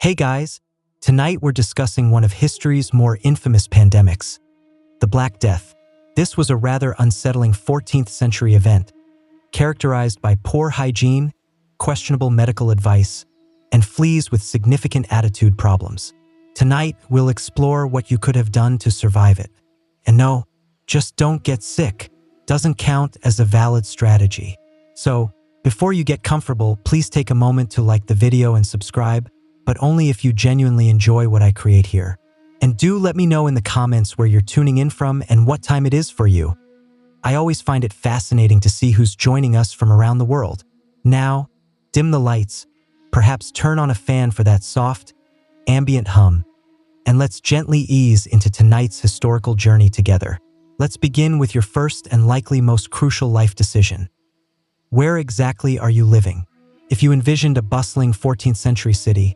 Hey guys, tonight we're discussing one of history's more infamous pandemics, the Black Death. This was a rather unsettling 14th century event, characterized by poor hygiene, questionable medical advice, and fleas with significant attitude problems. Tonight, we'll explore what you could have done to survive it. And no, just don't get sick. Doesn't count as a valid strategy. So, before you get comfortable, please take a moment to like the video and subscribe, but only if you genuinely enjoy what I create here. And do let me know in the comments where you're tuning in from and what time it is for you. I always find it fascinating to see who's joining us from around the world. Now, dim the lights, perhaps turn on a fan for that soft, ambient hum, and let's gently ease into tonight's historical journey together. Let's begin with your first and likely most crucial life decision. Where exactly are you living? If you envisioned a bustling 14th century city,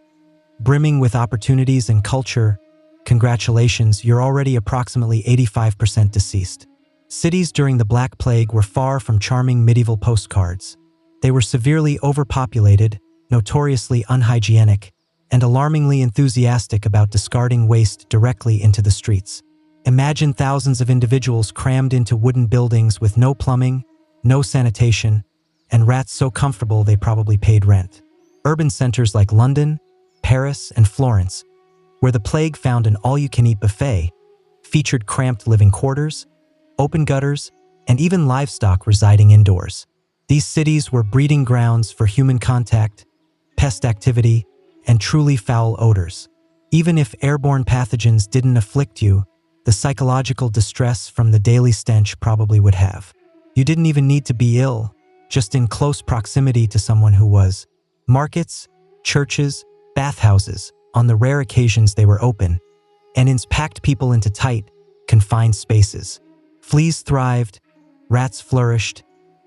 brimming with opportunities and culture, congratulations, you're already approximately 85% deceased. Cities during the Black Plague were far from charming medieval postcards. They were severely overpopulated, notoriously unhygienic, and alarmingly enthusiastic about discarding waste directly into the streets. Imagine thousands of individuals crammed into wooden buildings with no plumbing, no sanitation, and rats so comfortable they probably paid rent. Urban centers like London, Paris, and Florence, where the plague found an all-you-can-eat buffet, featured cramped living quarters, open gutters, and even livestock residing indoors. These cities were breeding grounds for human contact, pest activity, and truly foul odors. Even if airborne pathogens didn't afflict you, the psychological distress from the daily stench probably would have. You didn't even need to be ill, just in close proximity to someone who was. Markets, churches, bathhouses, on the rare occasions they were open, and inns packed people into tight, confined spaces. Fleas thrived, rats flourished,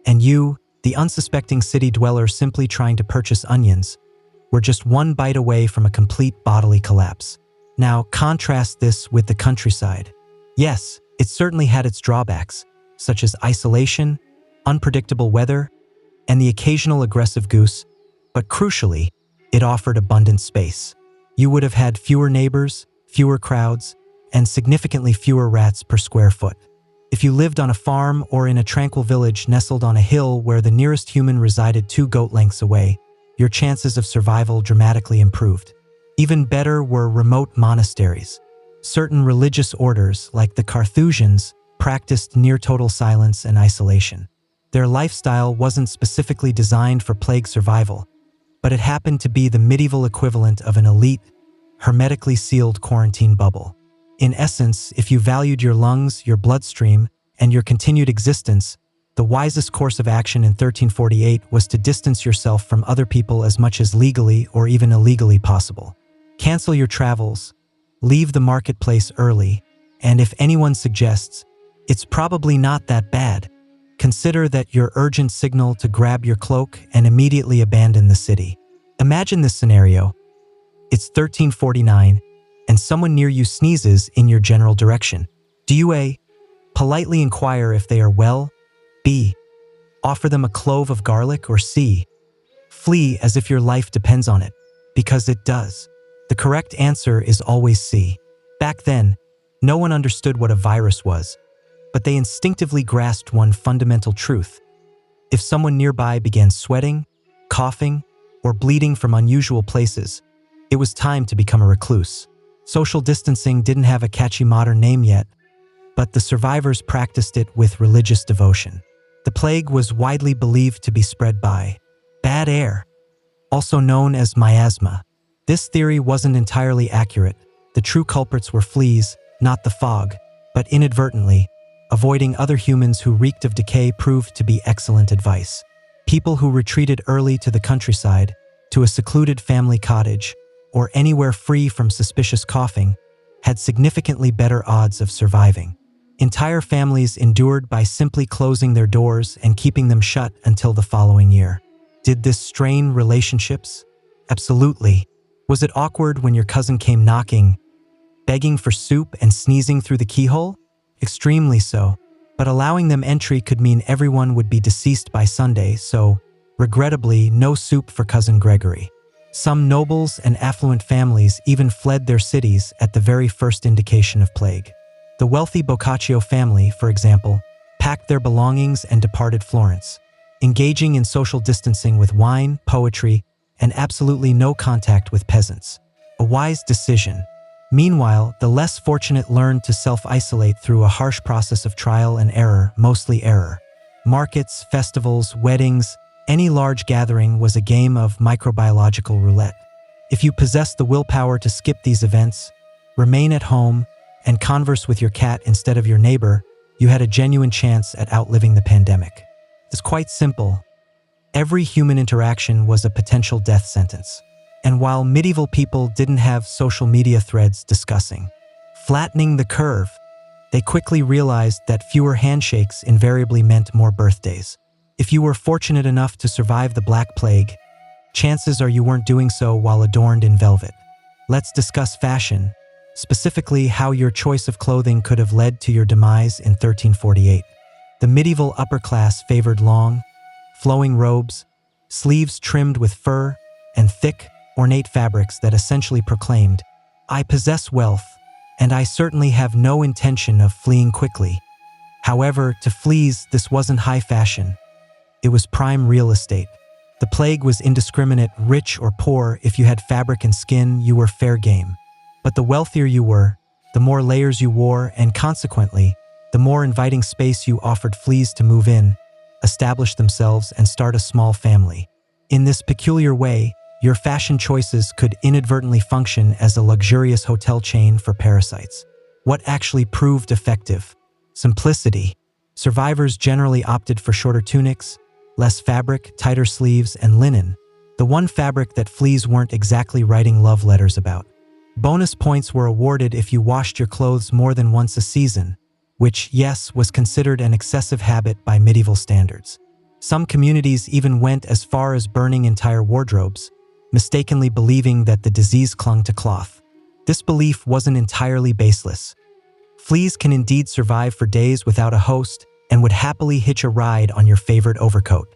and you, the unsuspecting city dweller simply trying to purchase onions, were just one bite away from a complete bodily collapse. Now, contrast this with the countryside. Yes, it certainly had its drawbacks, such as isolation, unpredictable weather, and the occasional aggressive goose, but crucially, it offered abundant space. You would have had fewer neighbors, fewer crowds, and significantly fewer rats per square foot. If you lived on a farm or in a tranquil village nestled on a hill where the nearest human resided 2 goat lengths away, your chances of survival dramatically improved. Even better were remote monasteries. Certain religious orders, like the Carthusians, practiced near-total silence and isolation. Their lifestyle wasn't specifically designed for plague survival, but it happened to be the medieval equivalent of an elite, hermetically sealed quarantine bubble. In essence, if you valued your lungs, your bloodstream, and your continued existence, the wisest course of action in 1348 was to distance yourself from other people as much as legally or even illegally possible. Cancel your travels, leave the marketplace early, and if anyone suggests, it's probably not that bad, consider that your urgent signal to grab your cloak and immediately abandon the city. Imagine this scenario. It's 1349, and someone near you sneezes in your general direction. Do you A, politely inquire if they are well? B, offer them a clove of garlic? Or C, flee as if your life depends on it? Because it does. The correct answer is always C. Back then, no one understood what a virus was, but they instinctively grasped one fundamental truth. If someone nearby began sweating, coughing, or bleeding from unusual places, it was time to become a recluse. Social distancing didn't have a catchy modern name yet, but the survivors practiced it with religious devotion. The plague was widely believed to be spread by bad air, also known as miasma. This theory wasn't entirely accurate. The true culprits were fleas, not the fog, but inadvertently, avoiding other humans who reeked of decay proved to be excellent advice. People who retreated early to the countryside, to a secluded family cottage, or anywhere free from suspicious coughing, had significantly better odds of surviving. Entire families endured by simply closing their doors and keeping them shut until the following year. Did this strain relationships? Absolutely. Was it awkward when your cousin came knocking, begging for soup and sneezing through the keyhole? Extremely so, but allowing them entry could mean everyone would be deceased by Sunday, so, regrettably, no soup for Cousin Gregory. Some nobles and affluent families even fled their cities at the very first indication of plague. The wealthy Boccaccio family, for example, packed their belongings and departed Florence, engaging in social distancing with wine, poetry, and absolutely no contact with peasants. A wise decision. Meanwhile, the less fortunate learned to self-isolate through a harsh process of trial and error, mostly error. Markets, festivals, weddings, any large gathering was a game of microbiological roulette. If you possessed the willpower to skip these events, remain at home, and converse with your cat instead of your neighbor, you had a genuine chance at outliving the pandemic. It's quite simple. Every human interaction was a potential death sentence. And while medieval people didn't have social media threads discussing flattening the curve, they quickly realized that fewer handshakes invariably meant more birthdays. If you were fortunate enough to survive the Black Plague, chances are you weren't doing so while adorned in velvet. Let's discuss fashion, specifically how your choice of clothing could have led to your demise in 1348. The medieval upper class favored long, flowing robes, sleeves trimmed with fur, and thick, ornate fabrics that essentially proclaimed, "I possess wealth, and I certainly have no intention of fleeing quickly." However, to fleas, this wasn't high fashion. It was prime real estate. The plague was indiscriminate, rich or poor. If you had fabric and skin, you were fair game. But the wealthier you were, the more layers you wore, and consequently, the more inviting space you offered fleas to move in, establish themselves, and start a small family. In this peculiar way, your fashion choices could inadvertently function as a luxurious hotel chain for parasites. What actually proved effective? Simplicity. Survivors generally opted for shorter tunics, less fabric, tighter sleeves, and linen, the one fabric that fleas weren't exactly writing love letters about. Bonus points were awarded if you washed your clothes more than once a season, which, yes, was considered an excessive habit by medieval standards. Some communities even went as far as burning entire wardrobes, mistakenly believing that the disease clung to cloth. This belief wasn't entirely baseless. Fleas can indeed survive for days without a host and would happily hitch a ride on your favorite overcoat.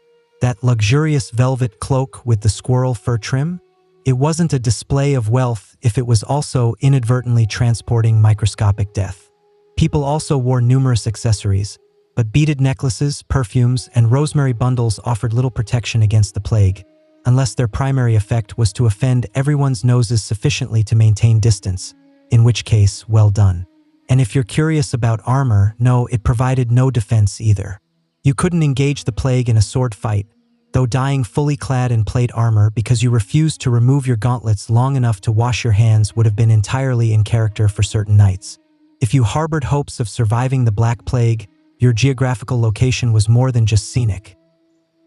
That luxurious velvet cloak with the squirrel fur trim? It wasn't a display of wealth if it was also inadvertently transporting microscopic death. People also wore numerous accessories, but beaded necklaces, perfumes, and rosemary bundles offered little protection against the plague, unless their primary effect was to offend everyone's noses sufficiently to maintain distance, in which case, well done. And if you're curious about armor, no, it provided no defense either. You couldn't engage the plague in a sword fight, though dying fully clad in plate armor because you refused to remove your gauntlets long enough to wash your hands would have been entirely in character for certain knights. If you harbored hopes of surviving the Black Plague, your geographical location was more than just scenic.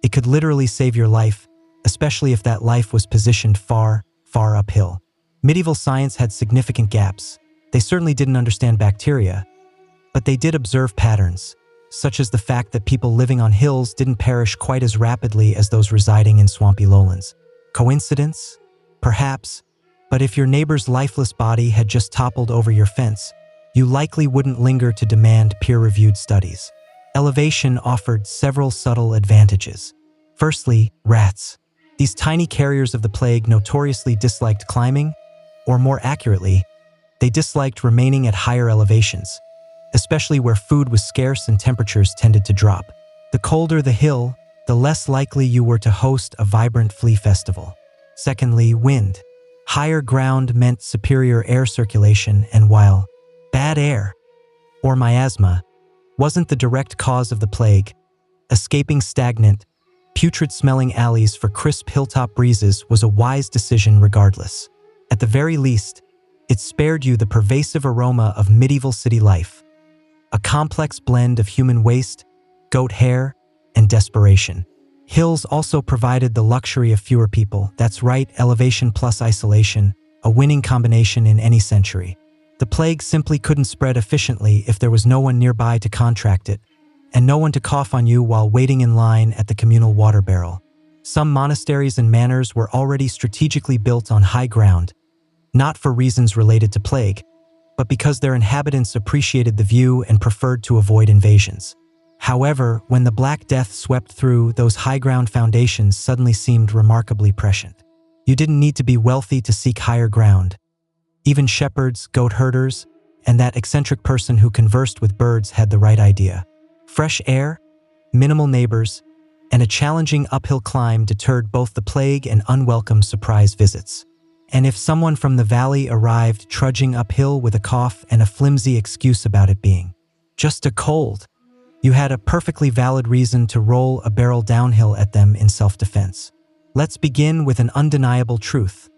It could literally save your life, especially if that life was positioned far, far uphill. Medieval science had significant gaps. They certainly didn't understand bacteria, but they did observe patterns, such as the fact that people living on hills didn't perish quite as rapidly as those residing in swampy lowlands. Coincidence? Perhaps, but if your neighbor's lifeless body had just toppled over your fence, you likely wouldn't linger to demand peer-reviewed studies. Elevation offered several subtle advantages. Firstly, rats. These tiny carriers of the plague notoriously disliked climbing, or more accurately, they disliked remaining at higher elevations, especially where food was scarce and temperatures tended to drop. The colder the hill, the less likely you were to host a vibrant flea festival. Secondly, wind. Higher ground meant superior air circulation, and while bad air, or miasma, wasn't the direct cause of the plague, escaping stagnant, putrid-smelling alleys for crisp hilltop breezes was a wise decision regardless. At the very least, it spared you the pervasive aroma of medieval city life, a complex blend of human waste, goat hair, and desperation. Hills also provided the luxury of fewer people. That's right, elevation plus isolation, a winning combination in any century. The plague simply couldn't spread efficiently if there was no one nearby to contract it, and no one to cough on you while waiting in line at the communal water barrel. Some monasteries and manors were already strategically built on high ground, not for reasons related to plague, but because their inhabitants appreciated the view and preferred to avoid invasions. However, when the Black Death swept through, those high ground foundations suddenly seemed remarkably prescient. You didn't need to be wealthy to seek higher ground. Even shepherds, goat herders, and that eccentric person who conversed with birds had the right idea. Fresh air, minimal neighbors, and a challenging uphill climb deterred both the plague and unwelcome surprise visits. And if someone from the valley arrived trudging uphill with a cough and a flimsy excuse about it being just a cold, you had a perfectly valid reason to roll a barrel downhill at them in self-defense. Let's begin with an undeniable truth.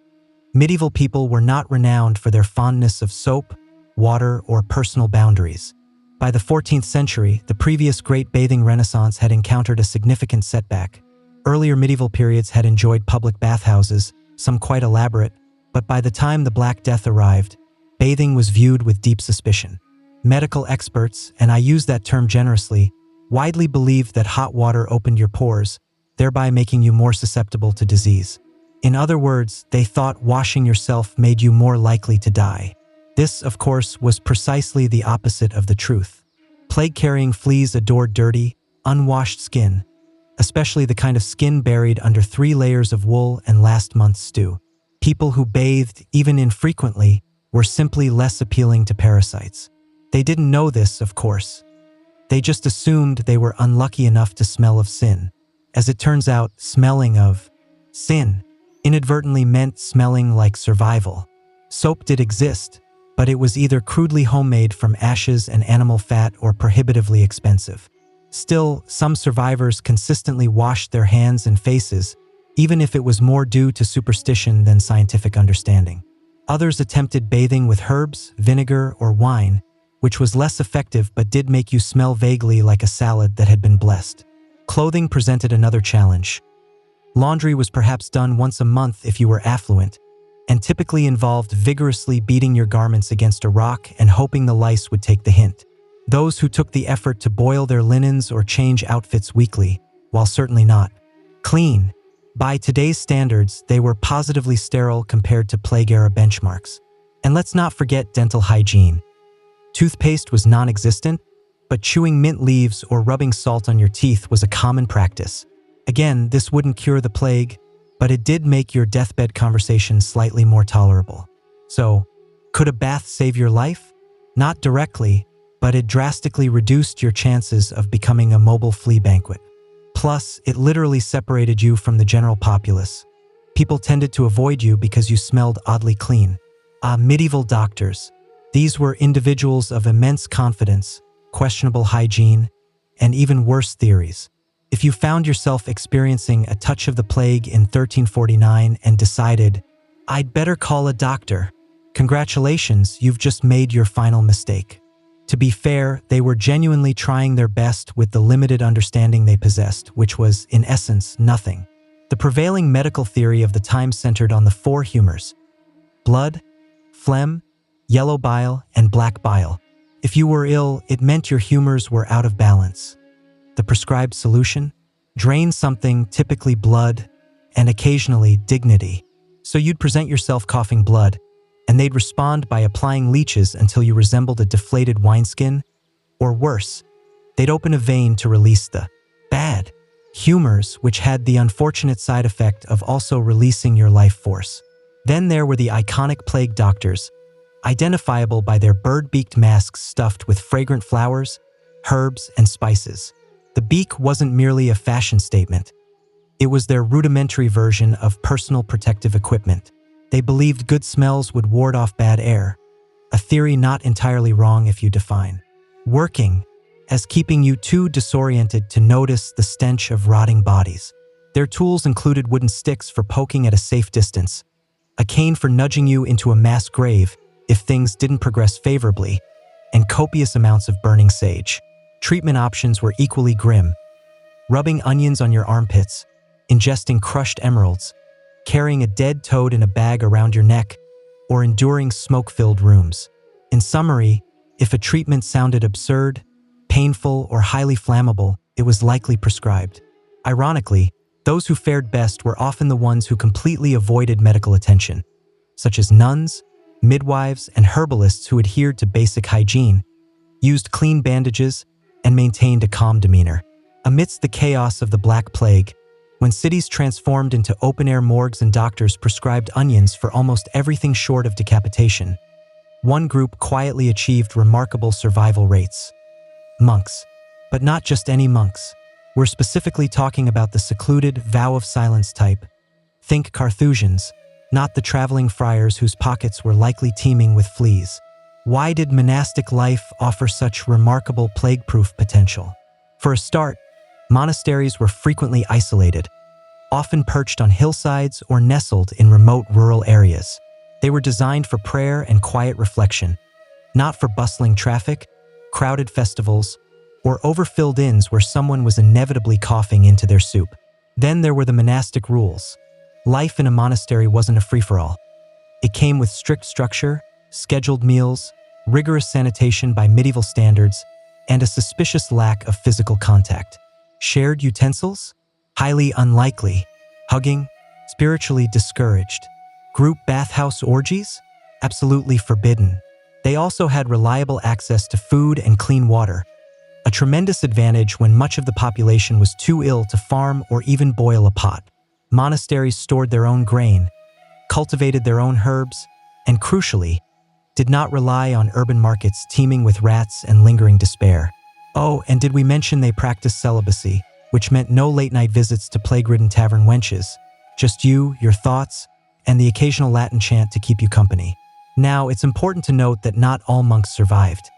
Medieval people were not renowned for their fondness of soap, water, or personal boundaries. By the 14th century, the previous Great Bathing Renaissance had encountered a significant setback. Earlier medieval periods had enjoyed public bathhouses, some quite elaborate, but by the time the Black Death arrived, bathing was viewed with deep suspicion. Medical experts, and I use that term generously, widely believed that hot water opened your pores, thereby making you more susceptible to disease. In other words, they thought washing yourself made you more likely to die. This, of course, was precisely the opposite of the truth. Plague-carrying fleas adored dirty, unwashed skin, especially the kind of skin buried under 3 layers of wool and last month's stew. People who bathed, even infrequently, were simply less appealing to parasites. They didn't know this, of course. They just assumed they were unlucky enough to smell of sin. As it turns out, smelling of sin inadvertently meant smelling like survival. Soap did exist, but it was either crudely homemade from ashes and animal fat or prohibitively expensive. Still, some survivors consistently washed their hands and faces, even if it was more due to superstition than scientific understanding. Others attempted bathing with herbs, vinegar, or wine, which was less effective but did make you smell vaguely like a salad that had been blessed. Clothing presented another challenge. Laundry was perhaps done once a month if you were affluent, and typically involved vigorously beating your garments against a rock and hoping the lice would take the hint. Those who took the effort to boil their linens or change outfits weekly, while certainly not clean, by today's standards, they were positively sterile compared to plague-era benchmarks. And let's not forget dental hygiene. Toothpaste was non-existent, but chewing mint leaves or rubbing salt on your teeth was a common practice. Again, this wouldn't cure the plague, but it did make your deathbed conversation slightly more tolerable. So, could a bath save your life? Not directly, but it drastically reduced your chances of becoming a mobile flea banquet. Plus, it literally separated you from the general populace. People tended to avoid you because you smelled oddly clean. Medieval doctors. These were individuals of immense confidence, questionable hygiene, and even worse theories. If you found yourself experiencing a touch of the plague in 1349 and decided, "I'd better call a doctor," congratulations, you've just made your final mistake. To be fair, they were genuinely trying their best with the limited understanding they possessed, which was, in essence, nothing. The prevailing medical theory of the time centered on the 4 humors: blood, phlegm, yellow bile, and black bile. If you were ill, it meant your humors were out of balance. The prescribed solution? Drain something, typically blood, and occasionally dignity. So you'd present yourself coughing blood, and they'd respond by applying leeches until you resembled a deflated wineskin, or worse, they'd open a vein to release the bad humors, which had the unfortunate side effect of also releasing your life force. Then there were the iconic plague doctors, identifiable by their bird-beaked masks stuffed with fragrant flowers, herbs, and spices. The beak wasn't merely a fashion statement. It was their rudimentary version of personal protective equipment. They believed good smells would ward off bad air, a theory not entirely wrong if you define working as keeping you too disoriented to notice the stench of rotting bodies. Their tools included wooden sticks for poking at a safe distance, a cane for nudging you into a mass grave if things didn't progress favorably, and copious amounts of burning sage. Treatment options were equally grim: rubbing onions on your armpits, ingesting crushed emeralds, carrying a dead toad in a bag around your neck, or enduring smoke-filled rooms. In summary, if a treatment sounded absurd, painful, or highly flammable, it was likely prescribed. Ironically, those who fared best were often the ones who completely avoided medical attention, such as nuns, midwives, and herbalists who adhered to basic hygiene, used clean bandages, and maintained a calm demeanor. Amidst the chaos of the Black Plague, when cities transformed into open-air morgues and doctors prescribed onions for almost everything short of decapitation, one group quietly achieved remarkable survival rates: monks. But not just any monks. We're specifically talking about the secluded, vow of silence type. Think Carthusians, not the traveling friars whose pockets were likely teeming with fleas. Why did monastic life offer such remarkable plague-proof potential? For a start, monasteries were frequently isolated, often perched on hillsides or nestled in remote rural areas. They were designed for prayer and quiet reflection, not for bustling traffic, crowded festivals, or overfilled inns where someone was inevitably coughing into their soup. Then there were the monastic rules. Life in a monastery wasn't a free-for-all. It came with strict structure, scheduled meals, rigorous sanitation by medieval standards, and a suspicious lack of physical contact. Shared utensils? Highly unlikely. Hugging? Spiritually discouraged. Group bathhouse orgies? Absolutely forbidden. They also had reliable access to food and clean water, a tremendous advantage when much of the population was too ill to farm or even boil a pot. Monasteries stored their own grain, cultivated their own herbs, and crucially, did not rely on urban markets teeming with rats and lingering despair. Oh, and did we mention they practiced celibacy, which meant no late-night visits to plague-ridden tavern wenches, just you, your thoughts, and the occasional Latin chant to keep you company. Now, it's important to note that not all monks survived.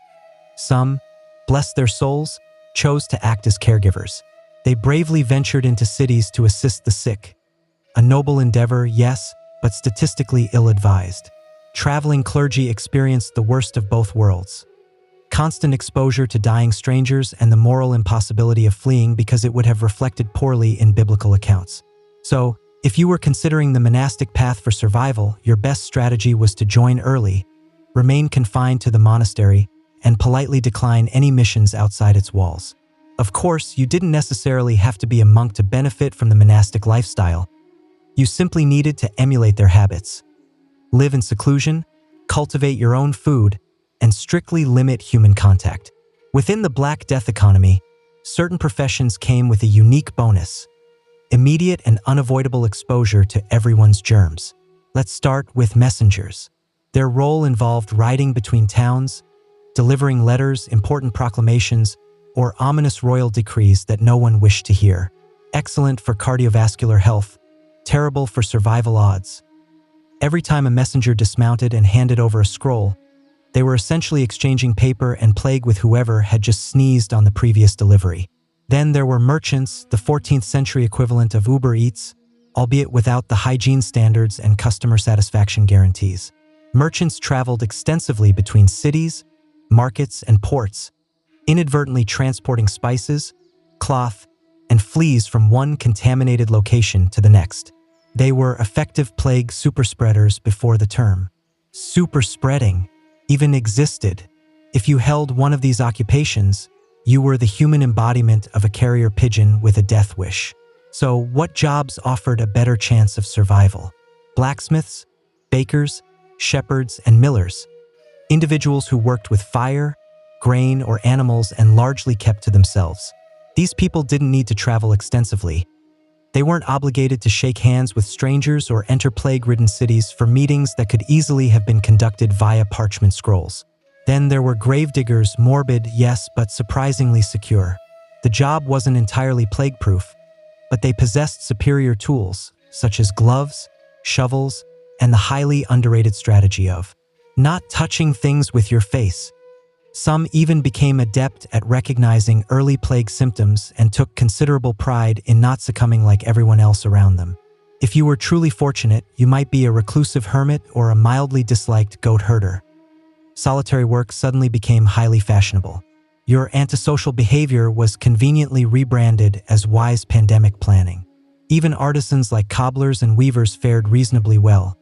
Some, bless their souls, chose to act as caregivers. They bravely ventured into cities to assist the sick. A noble endeavor, yes, but statistically ill-advised. Traveling clergy experienced the worst of both worlds. Constant exposure to dying strangers and the moral impossibility of fleeing because it would have reflected poorly in biblical accounts. So, if you were considering the monastic path for survival, your best strategy was to join early, remain confined to the monastery, and politely decline any missions outside its walls. Of course, you didn't necessarily have to be a monk to benefit from the monastic lifestyle. You simply needed to emulate their habits. Live in seclusion, cultivate your own food, and strictly limit human contact. Within the Black Death economy, certain professions came with a unique bonus: immediate and unavoidable exposure to everyone's germs. Let's start with messengers. Their role involved riding between towns, delivering letters, important proclamations, or ominous royal decrees that no one wished to hear. Excellent for cardiovascular health, terrible for survival odds. Every time a messenger dismounted and handed over a scroll, they were essentially exchanging paper and plague with whoever had just sneezed on the previous delivery. Then there were merchants, the 14th century equivalent of Uber Eats, albeit without the hygiene standards and customer satisfaction guarantees. Merchants traveled extensively between cities, markets, and ports, inadvertently transporting spices, cloth, and fleas from one contaminated location to the next. They were effective plague superspreaders before the term superspreading even existed. If you held one of these occupations, you were the human embodiment of a carrier pigeon with a death wish. So, what jobs offered a better chance of survival? Blacksmiths, bakers, shepherds, and millers. Individuals who worked with fire, grain, or animals and largely kept to themselves. These people didn't need to travel extensively. They weren't obligated to shake hands with strangers or enter plague-ridden cities for meetings that could easily have been conducted via parchment scrolls. Then there were gravediggers, morbid, yes, but surprisingly secure. The job wasn't entirely plague-proof, but they possessed superior tools, such as gloves, shovels, and the highly underrated strategy of not touching things with your face. Some even became adept at recognizing early plague symptoms and took considerable pride in not succumbing like everyone else around them. If you were truly fortunate, you might be a reclusive hermit or a mildly disliked goat herder. Solitary work suddenly became highly fashionable. Your antisocial behavior was conveniently rebranded as wise pandemic planning. Even artisans like cobblers and weavers fared reasonably well.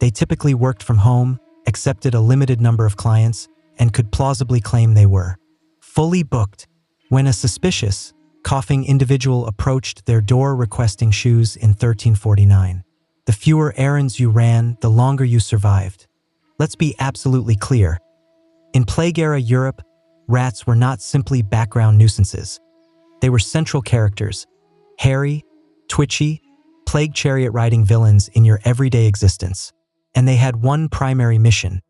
They typically worked from home, accepted a limited number of clients, and could plausibly claim they were fully booked when a suspicious, coughing individual approached their door requesting shoes in 1349. The fewer errands you ran, the longer you survived. Let's be absolutely clear. In Plague-era Europe, rats were not simply background nuisances. They were central characters, hairy, twitchy, plague chariot-riding villains in your everyday existence. And they had one primary mission: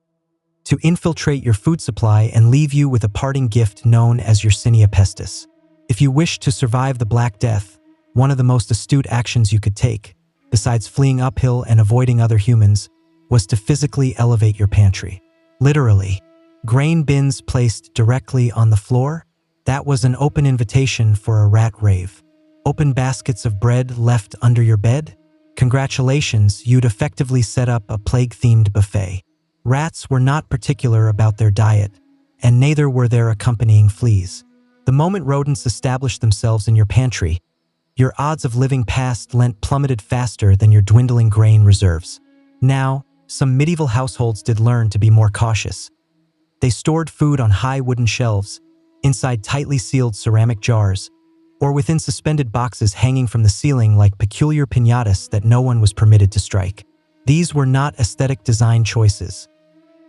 to infiltrate your food supply and leave you with a parting gift known as Yersinia pestis. If you wished to survive the Black Death, one of the most astute actions you could take, besides fleeing uphill and avoiding other humans, was to physically elevate your pantry. Literally. Grain bins placed directly on the floor? That was an open invitation for a rat rave. Open baskets of bread left under your bed? Congratulations, you'd effectively set up a plague-themed buffet. Rats were not particular about their diet, and neither were their accompanying fleas. The moment rodents established themselves in your pantry, your odds of living past Lent plummeted faster than your dwindling grain reserves. Now, some medieval households did learn to be more cautious. They stored food on high wooden shelves, inside tightly sealed ceramic jars, or within suspended boxes hanging from the ceiling like peculiar piñatas that no one was permitted to strike. These were not aesthetic design choices.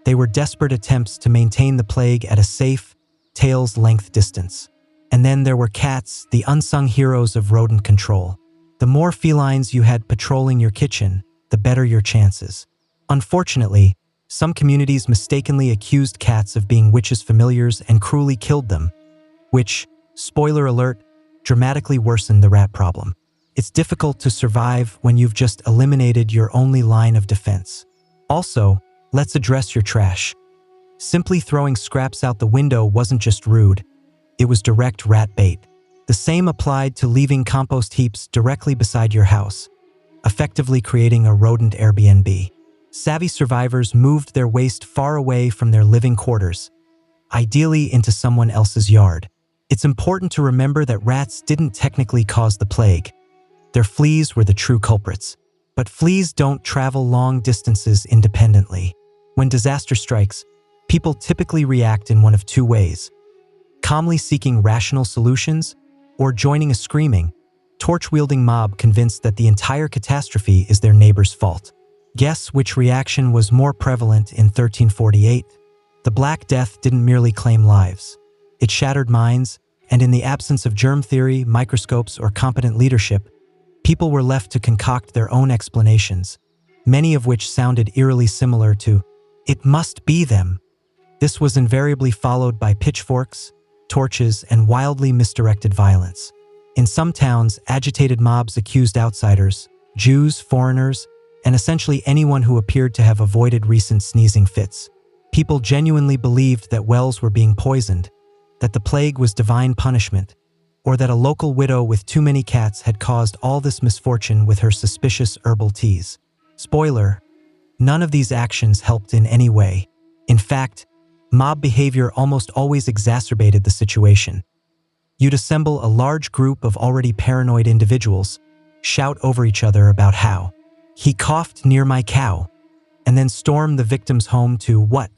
They were desperate attempts to maintain the plague at a safe, tail's length distance. And then there were cats, the unsung heroes of rodent control. The more felines you had patrolling your kitchen, the better your chances. Unfortunately, some communities mistakenly accused cats of being witches' familiars and cruelly killed them, which, spoiler alert, dramatically worsened the rat problem. It's difficult to survive when you've just eliminated your only line of defense. Also, let's address your trash. Simply throwing scraps out the window wasn't just rude, it was direct rat bait. The same applied to leaving compost heaps directly beside your house, effectively creating a rodent Airbnb. Savvy survivors moved their waste far away from their living quarters, ideally into someone else's yard. It's important to remember that rats didn't technically cause the plague. Their fleas were the true culprits. But fleas don't travel long distances independently. When disaster strikes, people typically react in one of two ways: calmly seeking rational solutions, or joining a screaming, torch-wielding mob convinced that the entire catastrophe is their neighbor's fault. Guess which reaction was more prevalent in 1348? The Black Death didn't merely claim lives. It shattered minds, and in the absence of germ theory, microscopes, or competent leadership, people were left to concoct their own explanations, many of which sounded eerily similar to, "It must be them." This was invariably followed by pitchforks, torches, and wildly misdirected violence. In some towns, agitated mobs accused outsiders, Jews, foreigners, and essentially anyone who appeared to have avoided recent sneezing fits. People genuinely believed that wells were being poisoned, that the plague was divine punishment, or that a local widow with too many cats had caused all this misfortune with her suspicious herbal teas. Spoiler: none of these actions helped in any way. In fact, mob behavior almost always exacerbated the situation. You'd assemble a large group of already paranoid individuals, shout over each other about how he coughed near my cow, and then storm the victim's home to what?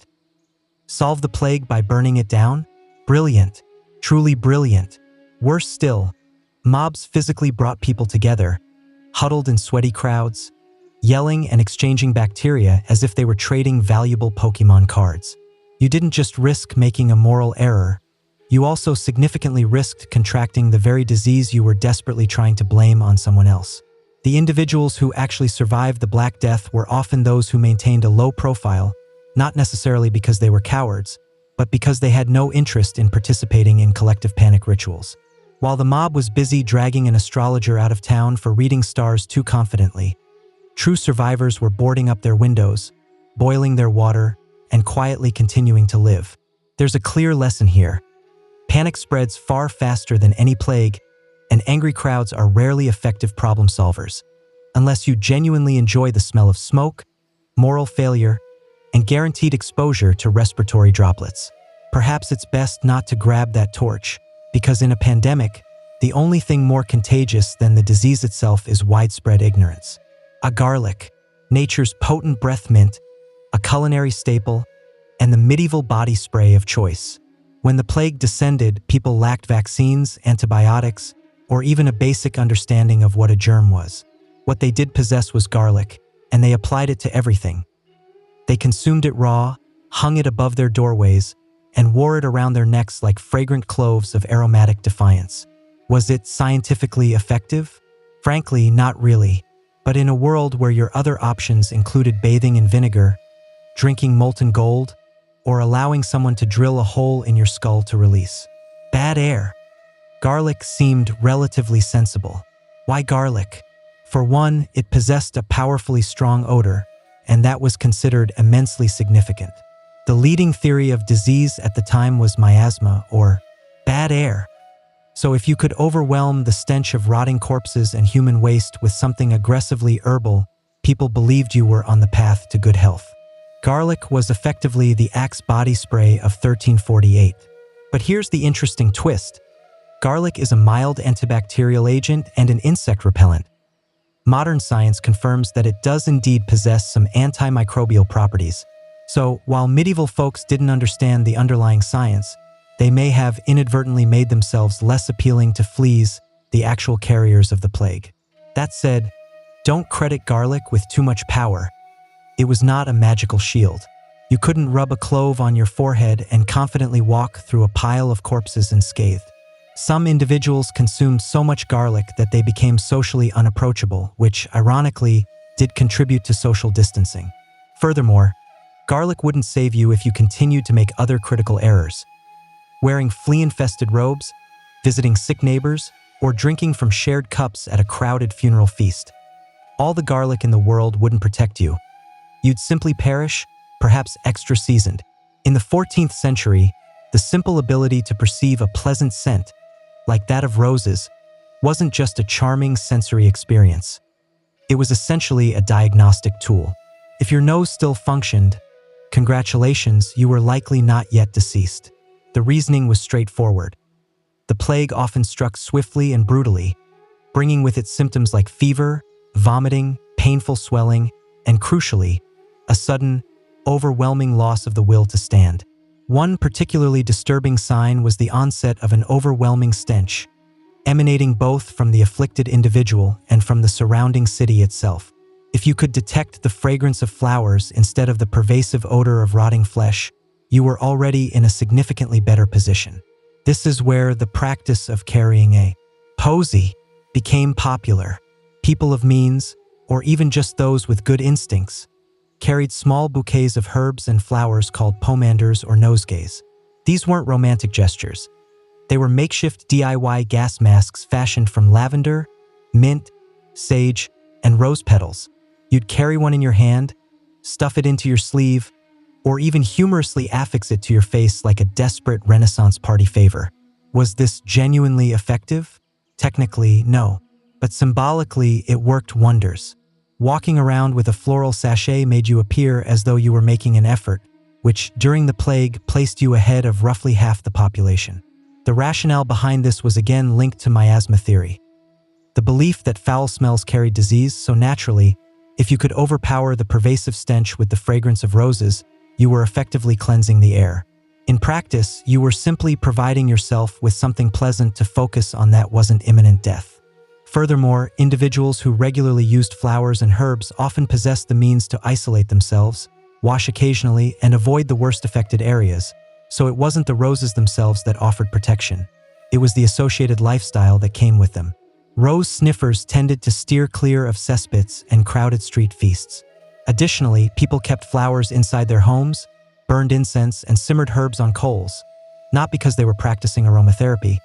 Solve the plague by burning it down? Brilliant. Truly brilliant. Worse still, mobs physically brought people together, huddled in sweaty crowds, yelling and exchanging bacteria as if they were trading valuable Pokemon cards. You didn't just risk making a moral error, you also significantly risked contracting the very disease you were desperately trying to blame on someone else. The individuals who actually survived the Black Death were often those who maintained a low profile, not necessarily because they were cowards, but because they had no interest in participating in collective panic rituals. While the mob was busy dragging an astrologer out of town for reading stars too confidently, true survivors were boarding up their windows, boiling their water, and quietly continuing to live. There's a clear lesson here. Panic spreads far faster than any plague, and angry crowds are rarely effective problem solvers, unless you genuinely enjoy the smell of smoke, moral failure, and guaranteed exposure to respiratory droplets. Perhaps it's best not to grab that torch, because in a pandemic, the only thing more contagious than the disease itself is widespread ignorance. A garlic, nature's potent breath mint, a culinary staple, and the medieval body spray of choice. When the plague descended, people lacked vaccines, antibiotics, or even a basic understanding of what a germ was. What they did possess was garlic, and they applied it to everything. They consumed it raw, hung it above their doorways, and wore it around their necks like fragrant cloves of aromatic defiance. Was it scientifically effective? Frankly, not really. But in a world where your other options included bathing in vinegar, drinking molten gold, or allowing someone to drill a hole in your skull to release bad air, garlic seemed relatively sensible. Why garlic? For one, it possessed a powerfully strong odor, and that was considered immensely significant. The leading theory of disease at the time was miasma, or bad air. So if you could overwhelm the stench of rotting corpses and human waste with something aggressively herbal, people believed you were on the path to good health. Garlic was effectively the Axe body spray of 1348. But here's the interesting twist. Garlic is a mild antibacterial agent and an insect repellent. Modern science confirms that it does indeed possess some antimicrobial properties. So, while medieval folks didn't understand the underlying science, they may have inadvertently made themselves less appealing to fleas, the actual carriers of the plague. That said, don't credit garlic with too much power. It was not a magical shield. You couldn't rub a clove on your forehead and confidently walk through a pile of corpses unscathed. Some individuals consumed so much garlic that they became socially unapproachable, which, ironically, did contribute to social distancing. Furthermore, garlic wouldn't save you if you continued to make other critical errors. Wearing flea-infested robes, visiting sick neighbors, or drinking from shared cups at a crowded funeral feast. All the garlic in the world wouldn't protect you. You'd simply perish, perhaps extra seasoned. In the 14th century, the simple ability to perceive a pleasant scent, like that of roses, wasn't just a charming sensory experience. It was essentially a diagnostic tool. If your nose still functioned, congratulations, you were likely not yet deceased. The reasoning was straightforward. The plague often struck swiftly and brutally, bringing with it symptoms like fever, vomiting, painful swelling, and crucially, a sudden, overwhelming loss of the will to stand. One particularly disturbing sign was the onset of an overwhelming stench, emanating both from the afflicted individual and from the surrounding city itself. If you could detect the fragrance of flowers instead of the pervasive odor of rotting flesh, you were already in a significantly better position. This is where the practice of carrying a posy became popular. People of means, or even just those with good instincts, carried small bouquets of herbs and flowers called pomanders or nosegays. These weren't romantic gestures. They were makeshift DIY gas masks fashioned from lavender, mint, sage, and rose petals. You'd carry one in your hand, stuff it into your sleeve, or even humorously affix it to your face like a desperate Renaissance party favor. Was this genuinely effective? Technically, no. But symbolically, it worked wonders. Walking around with a floral sachet made you appear as though you were making an effort, which, during the plague, placed you ahead of roughly half the population. The rationale behind this was again linked to miasma theory. The belief that foul smells carried disease, so naturally, if you could overpower the pervasive stench with the fragrance of roses, you were effectively cleansing the air. In practice, you were simply providing yourself with something pleasant to focus on that wasn't imminent death. Furthermore, individuals who regularly used flowers and herbs often possessed the means to isolate themselves, wash occasionally, and avoid the worst affected areas, so it wasn't the roses themselves that offered protection. It was the associated lifestyle that came with them. Rose sniffers tended to steer clear of cesspits and crowded street feasts. Additionally, people kept flowers inside their homes, burned incense, and simmered herbs on coals, not because they were practicing aromatherapy,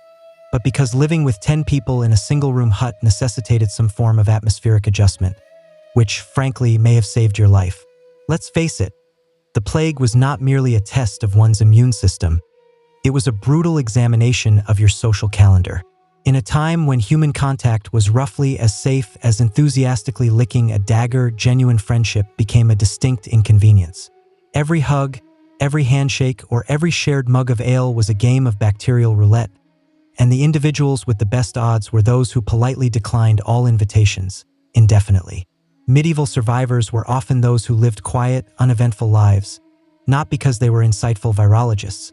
but because living with 10 people in a single-room hut necessitated some form of atmospheric adjustment, which, frankly, may have saved your life. Let's face it, the plague was not merely a test of one's immune system. It was a brutal examination of your social calendar. In a time when human contact was roughly as safe as enthusiastically licking a dagger, genuine friendship became a distinct inconvenience. Every hug, every handshake, or every shared mug of ale was a game of bacterial roulette, and the individuals with the best odds were those who politely declined all invitations, indefinitely. Medieval survivors were often those who lived quiet, uneventful lives, not because they were insightful virologists,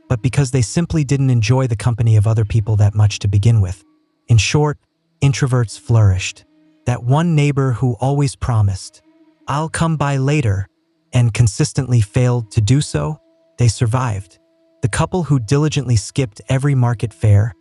but because they simply didn't enjoy the company of other people that much to begin with. In short, introverts flourished. That one neighbor who always promised, "I'll come by later," and consistently failed to do so, they survived. The couple who diligently skipped every market fair,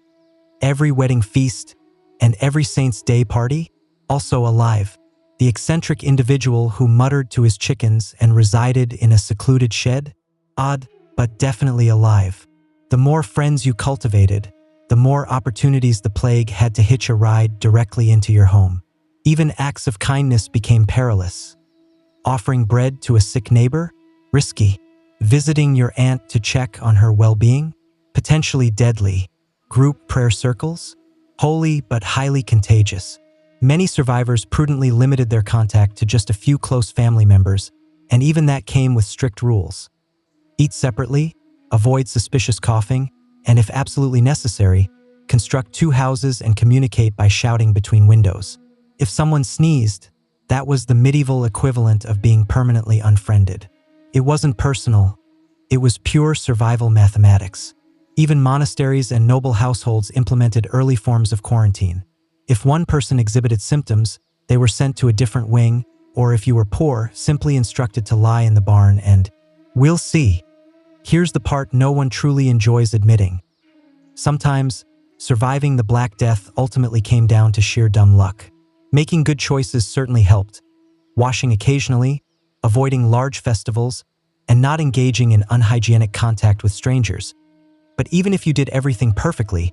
every wedding feast, and every Saint's Day party, Also alive. The eccentric individual who muttered to his chickens and resided in a secluded shed? Odd, but definitely alive. The more friends you cultivated, the more opportunities the plague had to hitch a ride directly into your home. Even acts of kindness became perilous. Offering bread to a sick neighbor? Risky. Visiting your aunt to check on her well-being? Potentially deadly. Group prayer circles? Holy but highly contagious. Many survivors prudently limited their contact to just a few close family members, and even that came with strict rules. Eat separately, avoid suspicious coughing, and if absolutely necessary, construct two houses and communicate by shouting between windows. If someone sneezed, that was the medieval equivalent of being permanently unfriended. It wasn't personal, it was pure survival mathematics. Even monasteries and noble households implemented early forms of quarantine. If one person exhibited symptoms, they were sent to a different wing, or if you were poor, simply instructed to lie in the barn and, "We'll see." Here's the part no one truly enjoys admitting. Sometimes, surviving the Black Death ultimately came down to sheer dumb luck. Making good choices certainly helped. Washing occasionally, avoiding large festivals, and not engaging in unhygienic contact with strangers. But even if you did everything perfectly,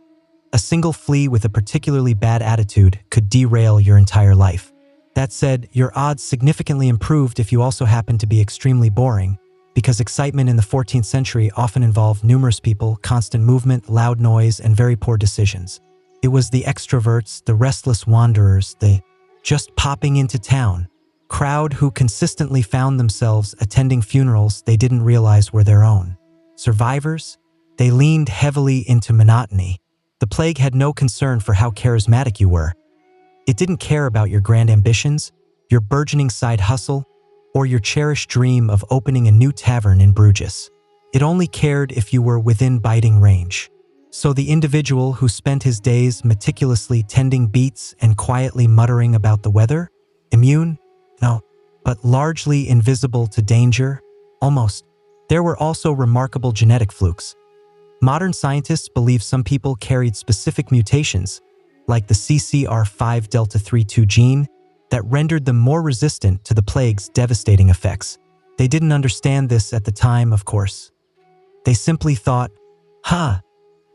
a single flea with a particularly bad attitude could derail your entire life. That said, your odds significantly improved if you also happened to be extremely boring, because excitement in the 14th century often involved numerous people, constant movement, loud noise, and very poor decisions. It was the extroverts, the restless wanderers, the just popping into town crowd who consistently found themselves attending funerals they didn't realize were their own. Survivors? They leaned heavily into monotony. The plague had no concern for how charismatic you were. It didn't care about your grand ambitions, your burgeoning side hustle, or your cherished dream of opening a new tavern in Bruges. It only cared if you were within biting range. So the individual who spent his days meticulously tending beets and quietly muttering about the weather? Immune? No. But largely invisible to danger? Almost. There were also remarkable genetic flukes. Modern scientists believe some people carried specific mutations, like the CCR5 delta 3-2 gene, that rendered them more resistant to the plague's devastating effects. They didn't understand this at the time, of course. They simply thought,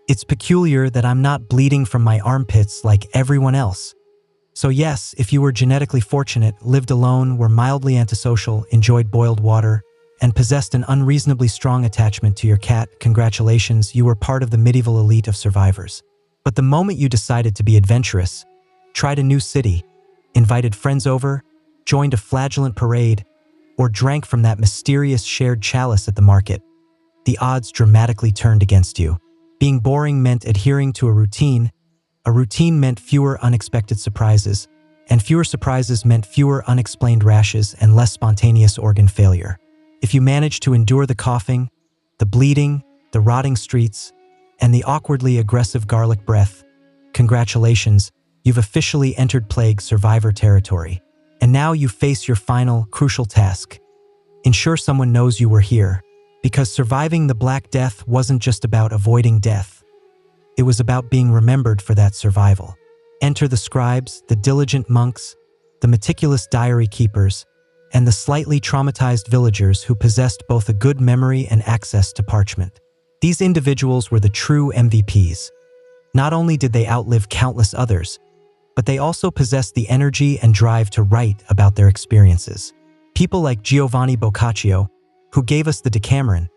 it's peculiar that I'm not bleeding from my armpits like everyone else. So yes, if you were genetically fortunate, lived alone, were mildly antisocial, enjoyed boiled water, and possessed an unreasonably strong attachment to your cat, congratulations, you were part of the medieval elite of survivors. But the moment you decided to be adventurous, tried a new city, invited friends over, joined a flagellant parade, or drank from that mysterious shared chalice at the market, the odds dramatically turned against you. Being boring meant adhering to a routine meant fewer unexpected surprises, and fewer surprises meant fewer unexplained rashes and less spontaneous organ failure. If you managed to endure the coughing, the bleeding, the rotting streets, and the awkwardly aggressive garlic breath, congratulations, you've officially entered plague survivor territory. And now you face your final, crucial task. Ensure someone knows you were here, because surviving the Black Death wasn't just about avoiding death. It was about being remembered for that survival. Enter the scribes, the diligent monks, the meticulous diary keepers, and the slightly traumatized villagers who possessed both a good memory and access to parchment. These individuals were the true MVPs. Not only did they outlive countless others, but they also possessed the energy and drive to write about their experiences. People like Giovanni Boccaccio, who gave us the Decameron,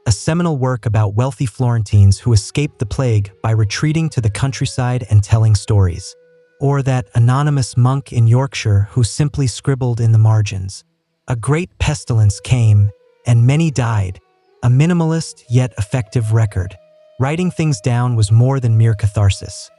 a seminal work about wealthy Florentines who escaped the plague by retreating to the countryside and telling stories. Or that anonymous monk in Yorkshire who simply scribbled in the margins. A great pestilence came, and many died, a minimalist yet effective record. Writing things down was more than mere catharsis.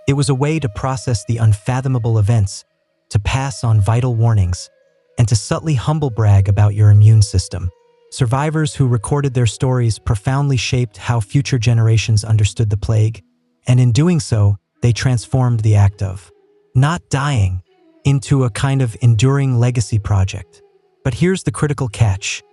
It was a way to process the unfathomable events, to pass on vital warnings, and to subtly humble brag about your immune system. Survivors who recorded their stories profoundly shaped how future generations understood the plague, and in doing so, they transformed the act of not dying into a kind of enduring legacy project. But here's the critical catch.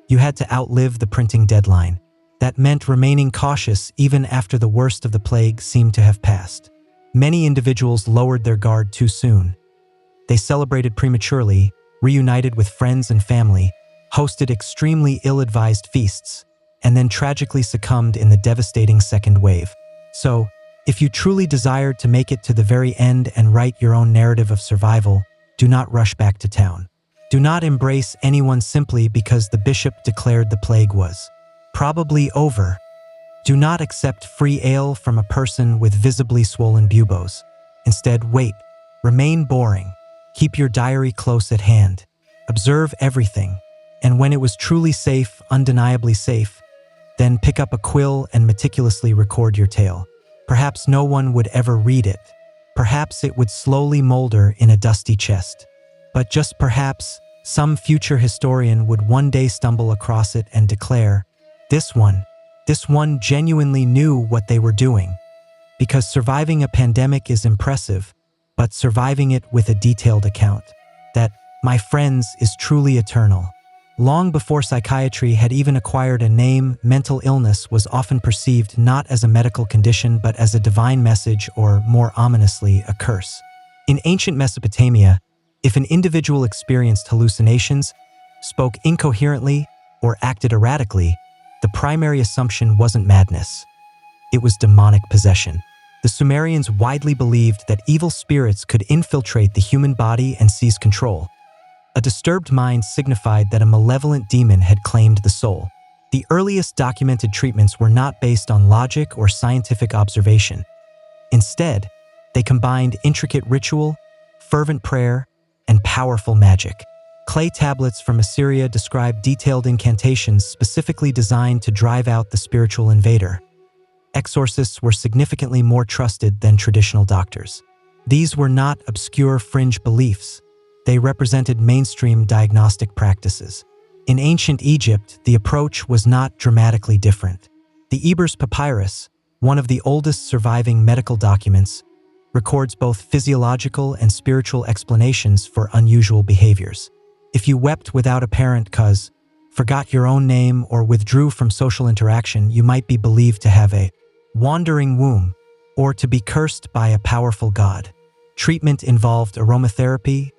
You had to outlive the printing deadline. That meant remaining cautious even after the worst of the plague seemed to have passed. Many individuals lowered their guard too soon. They celebrated prematurely, reunited with friends and family, hosted extremely ill-advised feasts, and then tragically succumbed in the devastating second wave. So, if you truly desired to make it to the very end and write your own narrative of survival, do not rush back to town. Do not embrace anyone simply because the bishop declared the plague was probably over. Do not accept free ale from a person with visibly swollen buboes. Instead, wait. Remain boring. Keep your diary close at hand. Observe everything. And when it was truly safe, undeniably safe, then pick up a quill and meticulously record your tale. Perhaps no one would ever read it. Perhaps it would slowly molder in a dusty chest. But just perhaps, some future historian would one day stumble across it and declare, this one genuinely knew what they were doing. Because surviving a pandemic is impressive, but surviving it with a detailed account, that, my friends, is truly eternal. Long before psychiatry had even acquired a name, mental illness was often perceived not as a medical condition but as a divine message or, more ominously, a curse. In ancient Mesopotamia, if an individual experienced hallucinations, spoke incoherently, or acted erratically, the primary assumption wasn't madness. It was demonic possession. The Sumerians widely believed that evil spirits could infiltrate the human body and seize control. A disturbed mind signified that a malevolent demon had claimed the soul. The earliest documented treatments were not based on logic or scientific observation. Instead, they combined intricate ritual, fervent prayer, and powerful magic. Clay tablets from Assyria describe detailed incantations specifically designed to drive out the spiritual invader. Exorcists were significantly more trusted than traditional doctors. These were not obscure fringe beliefs. They represented mainstream diagnostic practices. In ancient Egypt, the approach was not dramatically different. The Ebers Papyrus, one of the oldest surviving medical documents, records both physiological and spiritual explanations for unusual behaviors. If you wept without apparent cause, forgot your own name, or withdrew from social interaction, you might be believed to have a wandering womb, or to be cursed by a powerful god. Treatment involved aromatherapy,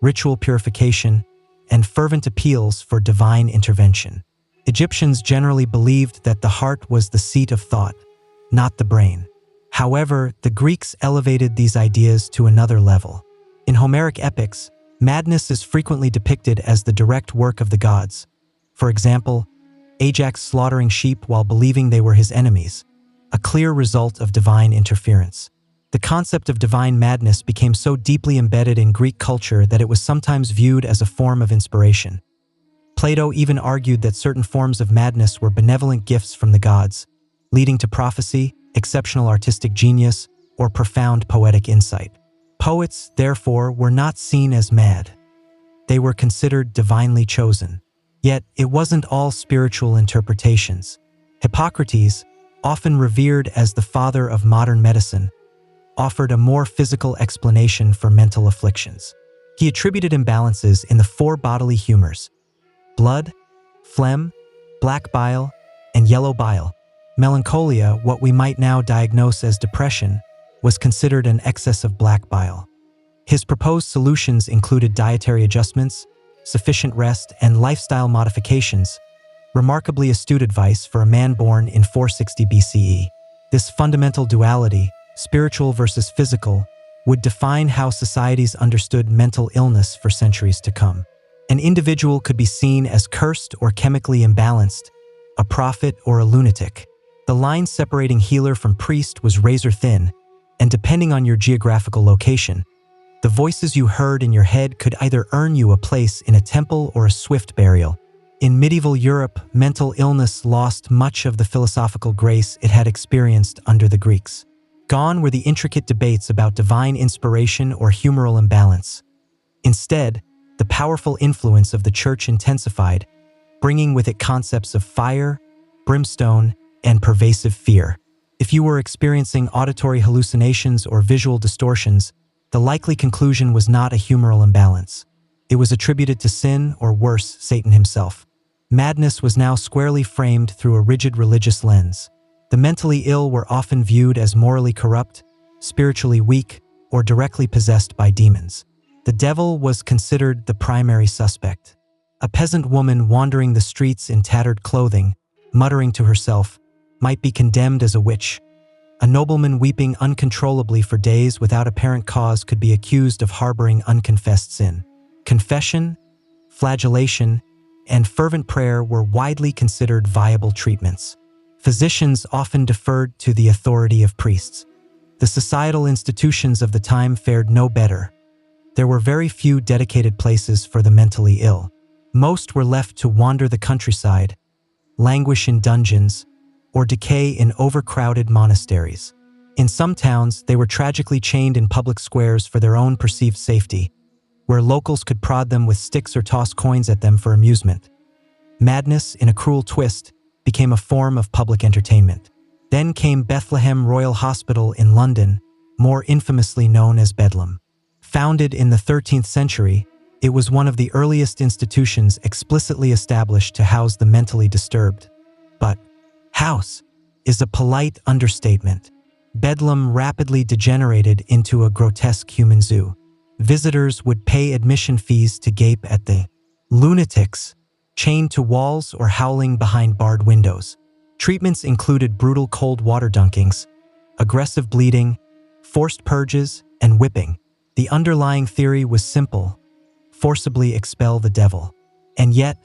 ritual purification, and fervent appeals for divine intervention. Egyptians generally believed that the heart was the seat of thought, not the brain. However, the Greeks elevated these ideas to another level. In Homeric epics, madness is frequently depicted as the direct work of the gods. For example, Ajax slaughtering sheep while believing they were his enemies, a clear result of divine interference. The concept of divine madness became so deeply embedded in Greek culture that it was sometimes viewed as a form of inspiration. Plato even argued that certain forms of madness were benevolent gifts from the gods, leading to prophecy, exceptional artistic genius, or profound poetic insight. Poets, therefore, were not seen as mad. They were considered divinely chosen. Yet, it wasn't all spiritual interpretations. Hippocrates, often revered as the father of modern medicine, offered a more physical explanation for mental afflictions. He attributed imbalances in the four bodily humors: blood, phlegm, black bile, and yellow bile. Melancholia, what we might now diagnose as depression, was considered an excess of black bile. His proposed solutions included dietary adjustments, sufficient rest, and lifestyle modifications, remarkably astute advice for a man born in 460 BCE. This fundamental duality, spiritual versus physical, would define how societies understood mental illness for centuries to come. An individual could be seen as cursed or chemically imbalanced, a prophet or a lunatic. The line separating healer from priest was razor thin, and depending on your geographical location, the voices you heard in your head could either earn you a place in a temple or a swift burial. In medieval Europe, mental illness lost much of the philosophical grace it had experienced under the Greeks. Gone were the intricate debates about divine inspiration or humoral imbalance. Instead, the powerful influence of the church intensified, bringing with it concepts of fire, brimstone, and pervasive fear. If you were experiencing auditory hallucinations or visual distortions, the likely conclusion was not a humoral imbalance. It was attributed to sin, or worse, Satan himself. Madness was now squarely framed through a rigid religious lens. The mentally ill were often viewed as morally corrupt, spiritually weak, or directly possessed by demons. The The devil was considered the primary suspect. A peasant woman wandering the streets in tattered clothing, muttering to herself, might be condemned as a witch. A nobleman weeping uncontrollably for days without apparent cause could be accused of harboring unconfessed sin. Confession, flagellation, and fervent prayer were widely considered viable treatments. Physicians often deferred to the authority of priests. The societal institutions of the time fared no better. There were very few dedicated places for the mentally ill. Most were left to wander the countryside, languish in dungeons, or decay in overcrowded monasteries. In some towns, they were tragically chained in public squares for their own perceived safety, where locals could prod them with sticks or toss coins at them for amusement. Madness, in a cruel twist, became a form of public entertainment. Then came Bethlehem Royal Hospital in London, more infamously known as Bedlam. Founded in the 13th century, it was one of the earliest institutions explicitly established to house the mentally disturbed. But house is a polite understatement. Bedlam rapidly degenerated into a grotesque human zoo. Visitors would pay admission fees to gape at the lunatics, chained to walls or howling behind barred windows. Treatments included brutal cold water dunkings, aggressive bleeding, forced purges, and whipping. The underlying theory was simple: forcibly expel the devil. And yet,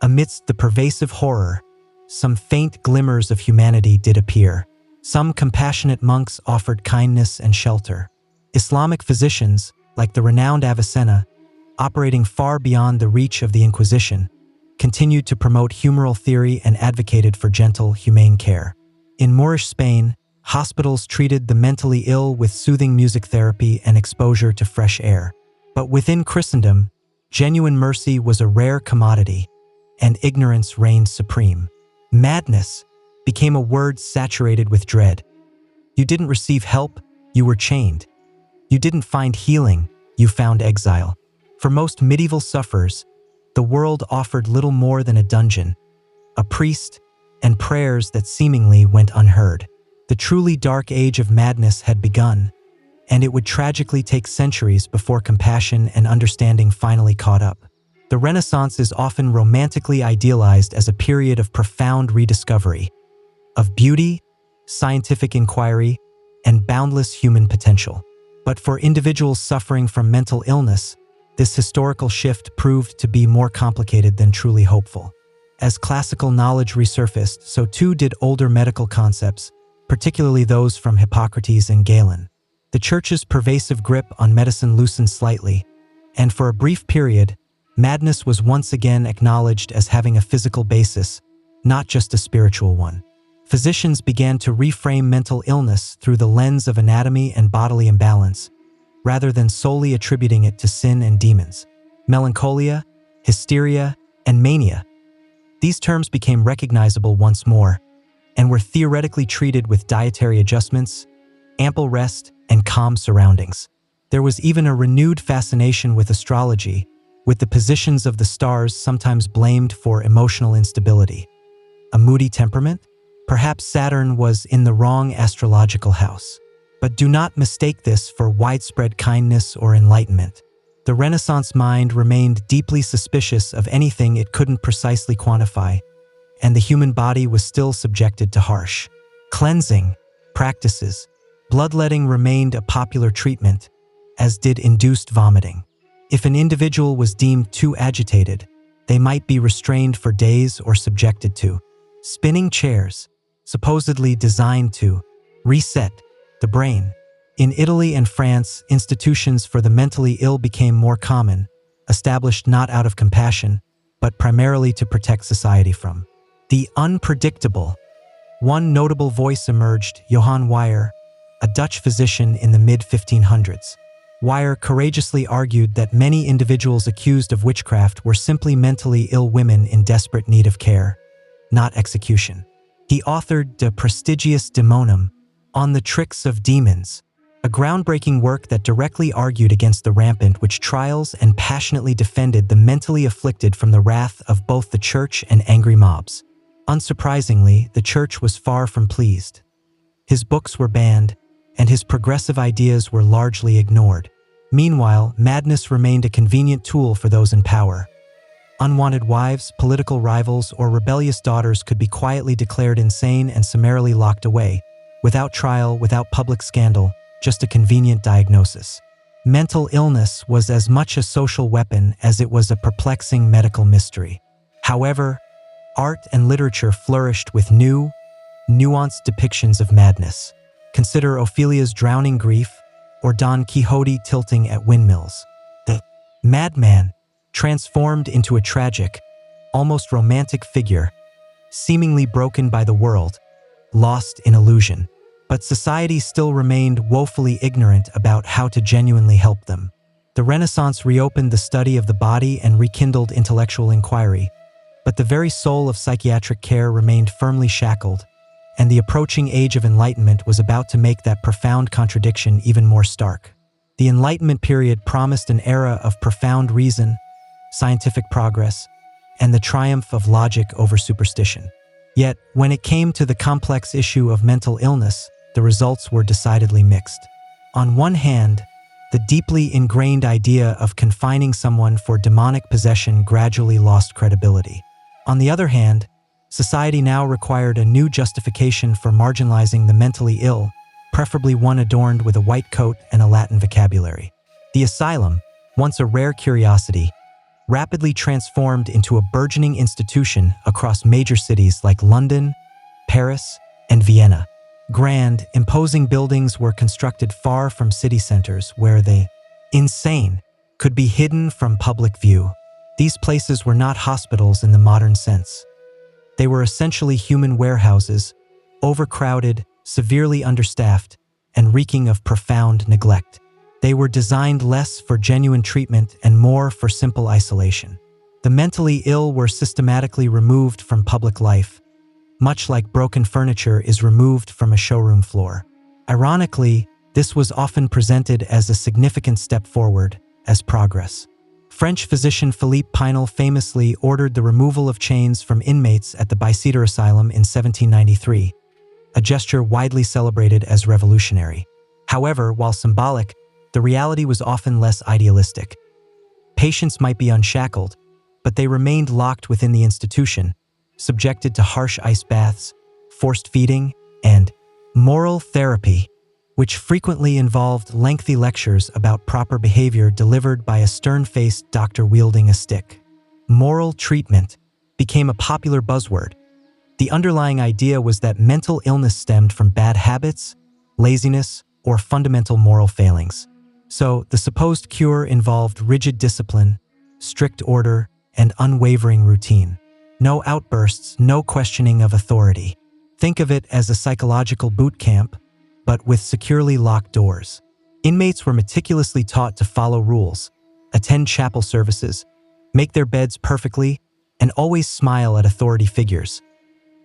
amidst the pervasive horror, some faint glimmers of humanity did appear. Some compassionate monks offered kindness and shelter. Islamic physicians, like the renowned Avicenna, operating far beyond the reach of the Inquisition, continued to promote humoral theory and advocated for gentle, humane care. In Moorish Spain, hospitals treated the mentally ill with soothing music therapy and exposure to fresh air. But within Christendom, genuine mercy was a rare commodity, and ignorance reigned supreme. Madness became a word saturated with dread. You didn't receive help, you were chained. You didn't find healing, you found exile. For most medieval sufferers, the world offered little more than a dungeon, a priest, and prayers that seemingly went unheard. The truly dark age of madness had begun, and it would tragically take centuries before compassion and understanding finally caught up. The Renaissance is often romantically idealized as a period of profound rediscovery, of beauty, scientific inquiry, and boundless human potential. But for individuals suffering from mental illness, this historical shift proved to be more complicated than truly hopeful. As classical knowledge resurfaced, so too did older medical concepts, particularly those from Hippocrates and Galen. The Church's pervasive grip on medicine loosened slightly, and for a brief period, madness was once again acknowledged as having a physical basis, not just a spiritual one. Physicians began to reframe mental illness through the lens of anatomy and bodily imbalance, rather than solely attributing it to sin and demons. Melancholia, hysteria, and mania. These terms became recognizable once more, and were theoretically treated with dietary adjustments, ample rest, and calm surroundings. There was even a renewed fascination with astrology, with the positions of the stars sometimes blamed for emotional instability. A moody temperament? Perhaps Saturn was in the wrong astrological house. But do not mistake this for widespread kindness or enlightenment. The Renaissance mind remained deeply suspicious of anything it couldn't precisely quantify, and the human body was still subjected to harsh cleansing practices. Bloodletting remained a popular treatment, as did induced vomiting. If an individual was deemed too agitated, they might be restrained for days or subjected to spinning chairs, supposedly designed to reset the brain. In Italy and France, institutions for the mentally ill became more common, established not out of compassion, but primarily to protect society from the unpredictable. One notable voice emerged, Johann Weyer, a Dutch physician in the mid-1500s. Weyer courageously argued that many individuals accused of witchcraft were simply mentally ill women in desperate need of care, not execution. He authored De Prestigiis Daemonum, On the Tricks of Demons, a groundbreaking work that directly argued against the rampant witch trials and passionately defended the mentally afflicted from the wrath of both the church and angry mobs. Unsurprisingly, the church was far from pleased. His books were banned, and his progressive ideas were largely ignored. Meanwhile, madness remained a convenient tool for those in power. Unwanted wives, political rivals, or rebellious daughters could be quietly declared insane and summarily locked away, without trial, without public scandal, just a convenient diagnosis. Mental illness was as much a social weapon as it was a perplexing medical mystery. However, art and literature flourished with new, nuanced depictions of madness. Consider Ophelia's drowning grief or Don Quixote tilting at windmills. The madman transformed into a tragic, almost romantic figure, seemingly broken by the world, lost in illusion. But society still remained woefully ignorant about how to genuinely help them. The Renaissance reopened the study of the body and rekindled intellectual inquiry, but the very soul of psychiatric care remained firmly shackled, and the approaching age of enlightenment was about to make that profound contradiction even more stark. The Enlightenment period promised an era of profound reason, scientific progress, and the triumph of logic over superstition. Yet, when it came to the complex issue of mental illness, the results were decidedly mixed. On one hand, the deeply ingrained idea of confining someone for demonic possession gradually lost credibility. On the other hand, society now required a new justification for marginalizing the mentally ill, preferably one adorned with a white coat and a Latin vocabulary. The asylum, once a rare curiosity, rapidly transformed into a burgeoning institution across major cities like London, Paris, and Vienna. Grand, imposing buildings were constructed far from city centers where the insane could be hidden from public view. These places were not hospitals in the modern sense. They were essentially human warehouses, overcrowded, severely understaffed, and reeking of profound neglect. They were designed less for genuine treatment and more for simple isolation. The mentally ill were systematically removed from public life, much like broken furniture is removed from a showroom floor. Ironically, this was often presented as a significant step forward, as progress. French physician Philippe Pinel famously ordered the removal of chains from inmates at the Bicêtre Asylum in 1793, a gesture widely celebrated as revolutionary. However, while symbolic, the reality was often less idealistic. Patients might be unshackled, but they remained locked within the institution, subjected to harsh ice baths, forced feeding, and moral therapy, which frequently involved lengthy lectures about proper behavior delivered by a stern-faced doctor wielding a stick. Moral treatment became a popular buzzword. The underlying idea was that mental illness stemmed from bad habits, laziness, or fundamental moral failings. So, the supposed cure involved rigid discipline, strict order, and unwavering routine. No outbursts, no questioning of authority. Think of it as a psychological boot camp, but with securely locked doors. Inmates were meticulously taught to follow rules, attend chapel services, make their beds perfectly, and always smile at authority figures.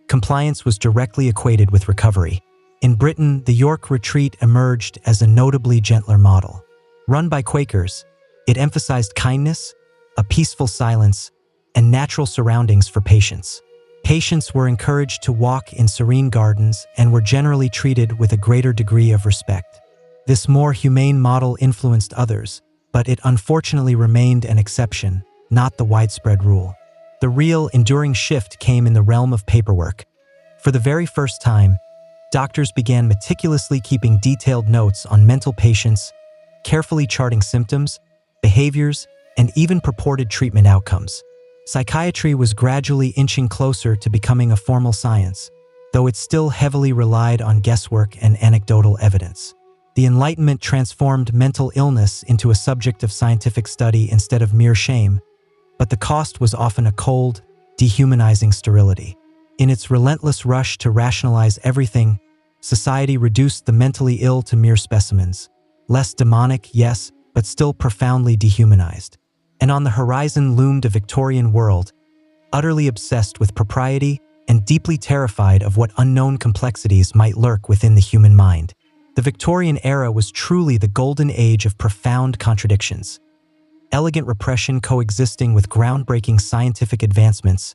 Compliance was directly equated with recovery. In Britain, the York Retreat emerged as a notably gentler model. Run by Quakers, it emphasized kindness, a peaceful silence, and natural surroundings for patients. Patients were encouraged to walk in serene gardens and were generally treated with a greater degree of respect. This more humane model influenced others, but it unfortunately remained an exception, not the widespread rule. The real, enduring shift came in the realm of paperwork. For the very first time, doctors began meticulously keeping detailed notes on mental patients, carefully charting symptoms, behaviors, and even purported treatment outcomes. Psychiatry was gradually inching closer to becoming a formal science, though it still heavily relied on guesswork and anecdotal evidence. The Enlightenment transformed mental illness into a subject of scientific study instead of mere shame, but the cost was often a cold, dehumanizing sterility. In its relentless rush to rationalize everything, society reduced the mentally ill to mere specimens, less demonic, yes, but still profoundly dehumanized. And on the horizon loomed a Victorian world, utterly obsessed with propriety and deeply terrified of what unknown complexities might lurk within the human mind. The Victorian era was truly the golden age of profound contradictions. Elegant repression coexisting with groundbreaking scientific advancements,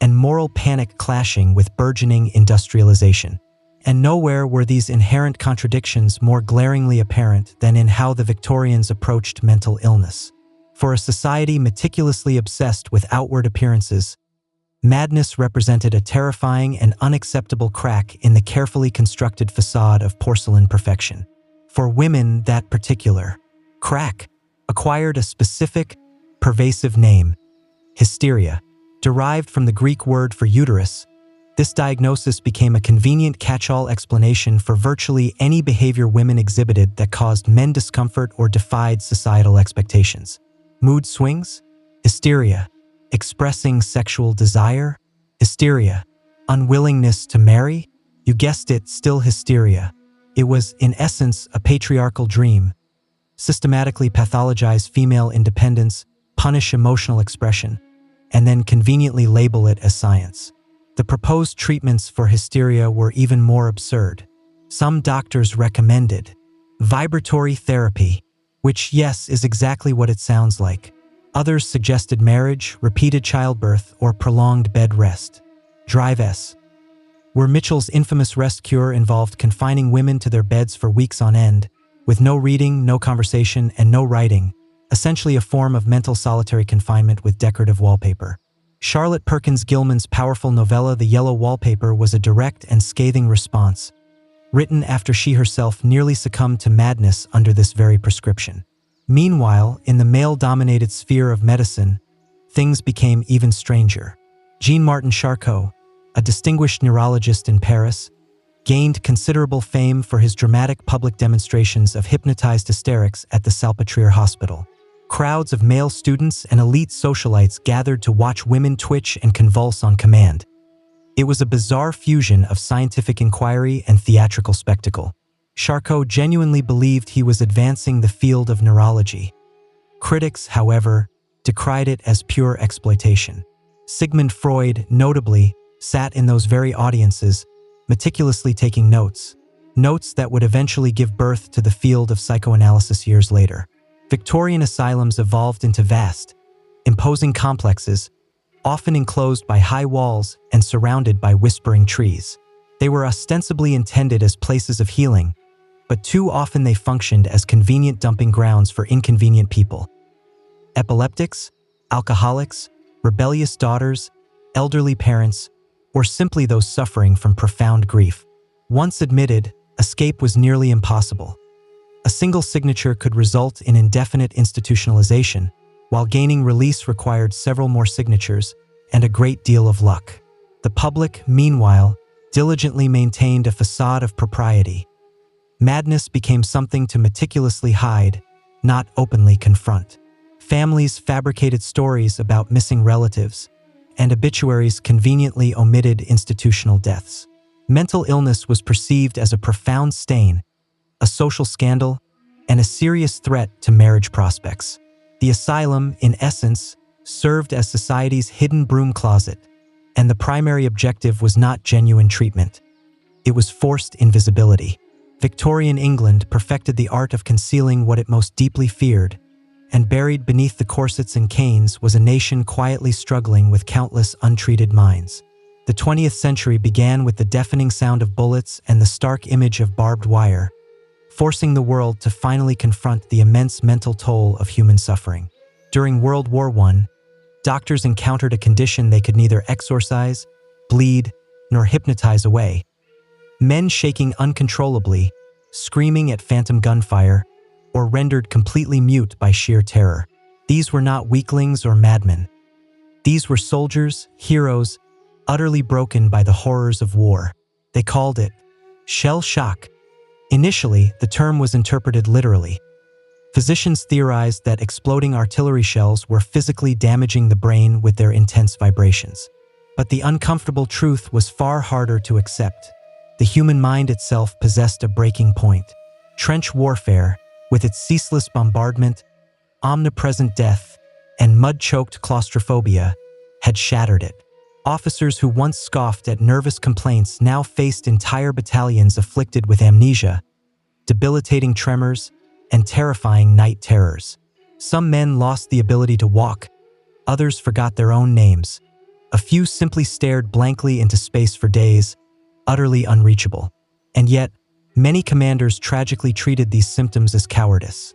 and moral panic clashing with burgeoning industrialization. And nowhere were these inherent contradictions more glaringly apparent than in how the Victorians approached mental illness. For a society meticulously obsessed with outward appearances, madness represented a terrifying and unacceptable crack in the carefully constructed facade of porcelain perfection. For women, that particular crack acquired a specific, pervasive name: hysteria. Derived from the Greek word for uterus, this diagnosis became a convenient catch-all explanation for virtually any behavior women exhibited that caused men discomfort or defied societal expectations. Mood swings? Hysteria. Expressing sexual desire? Hysteria. Unwillingness to marry? You guessed it, still hysteria. It was, in essence, a patriarchal dream. Systematically pathologize female independence, punish emotional expression, and then conveniently label it as science. The proposed treatments for hysteria were even more absurd. Some doctors recommended vibratory therapy, which, yes, is exactly what it sounds like. Others suggested marriage, repeated childbirth, or prolonged bed rest. Drive S. Where Mitchell's infamous rest cure involved confining women to their beds for weeks on end, with no reading, no conversation, and no writing, essentially a form of mental solitary confinement with decorative wallpaper. Charlotte Perkins Gilman's powerful novella The Yellow Wallpaper was a direct and scathing response, written after she herself nearly succumbed to madness under this very prescription. Meanwhile, in the male-dominated sphere of medicine, things became even stranger. Jean-Martin Charcot, a distinguished neurologist in Paris, gained considerable fame for his dramatic public demonstrations of hypnotized hysterics at the Salpêtrière Hospital. Crowds of male students and elite socialites gathered to watch women twitch and convulse on command. It was a bizarre fusion of scientific inquiry and theatrical spectacle. Charcot genuinely believed he was advancing the field of neurology. Critics, however, decried it as pure exploitation. Sigmund Freud, notably, sat in those very audiences, meticulously taking notes that would eventually give birth to the field of psychoanalysis years later. Victorian asylums evolved into vast, imposing complexes, often enclosed by high walls and surrounded by whispering trees. They were ostensibly intended as places of healing, but too often they functioned as convenient dumping grounds for inconvenient people. Epileptics, alcoholics, rebellious daughters, elderly parents, or simply those suffering from profound grief. Once admitted, escape was nearly impossible. A single signature could result in indefinite institutionalization, while gaining release required several more signatures and a great deal of luck. The public, meanwhile, diligently maintained a facade of propriety. Madness became something to meticulously hide, not openly confront. Families fabricated stories about missing relatives, and obituaries conveniently omitted institutional deaths. Mental illness was perceived as a profound stain, a social scandal, and a serious threat to marriage prospects. The asylum, in essence, served as society's hidden broom closet, and the primary objective was not genuine treatment. It was forced invisibility. Victorian England perfected the art of concealing what it most deeply feared, and buried beneath the corsets and canes was a nation quietly struggling with countless untreated minds. The 20th century began with the deafening sound of bullets and the stark image of barbed wire, forcing the world to finally confront the immense mental toll of human suffering. During World War I, doctors encountered a condition they could neither exorcise, bleed, nor hypnotize away. Men shaking uncontrollably, screaming at phantom gunfire, or rendered completely mute by sheer terror. These were not weaklings or madmen. These were soldiers, heroes, utterly broken by the horrors of war. They called it shell shock. Initially, the term was interpreted literally. Physicians theorized that exploding artillery shells were physically damaging the brain with their intense vibrations. But the uncomfortable truth was far harder to accept. The human mind itself possessed a breaking point. Trench warfare, with its ceaseless bombardment, omnipresent death, and mud-choked claustrophobia, had shattered it. Officers who once scoffed at nervous complaints now faced entire battalions afflicted with amnesia, debilitating tremors, and terrifying night terrors. Some men lost the ability to walk, others forgot their own names. A few simply stared blankly into space for days, utterly unreachable. And yet, many commanders tragically treated these symptoms as cowardice.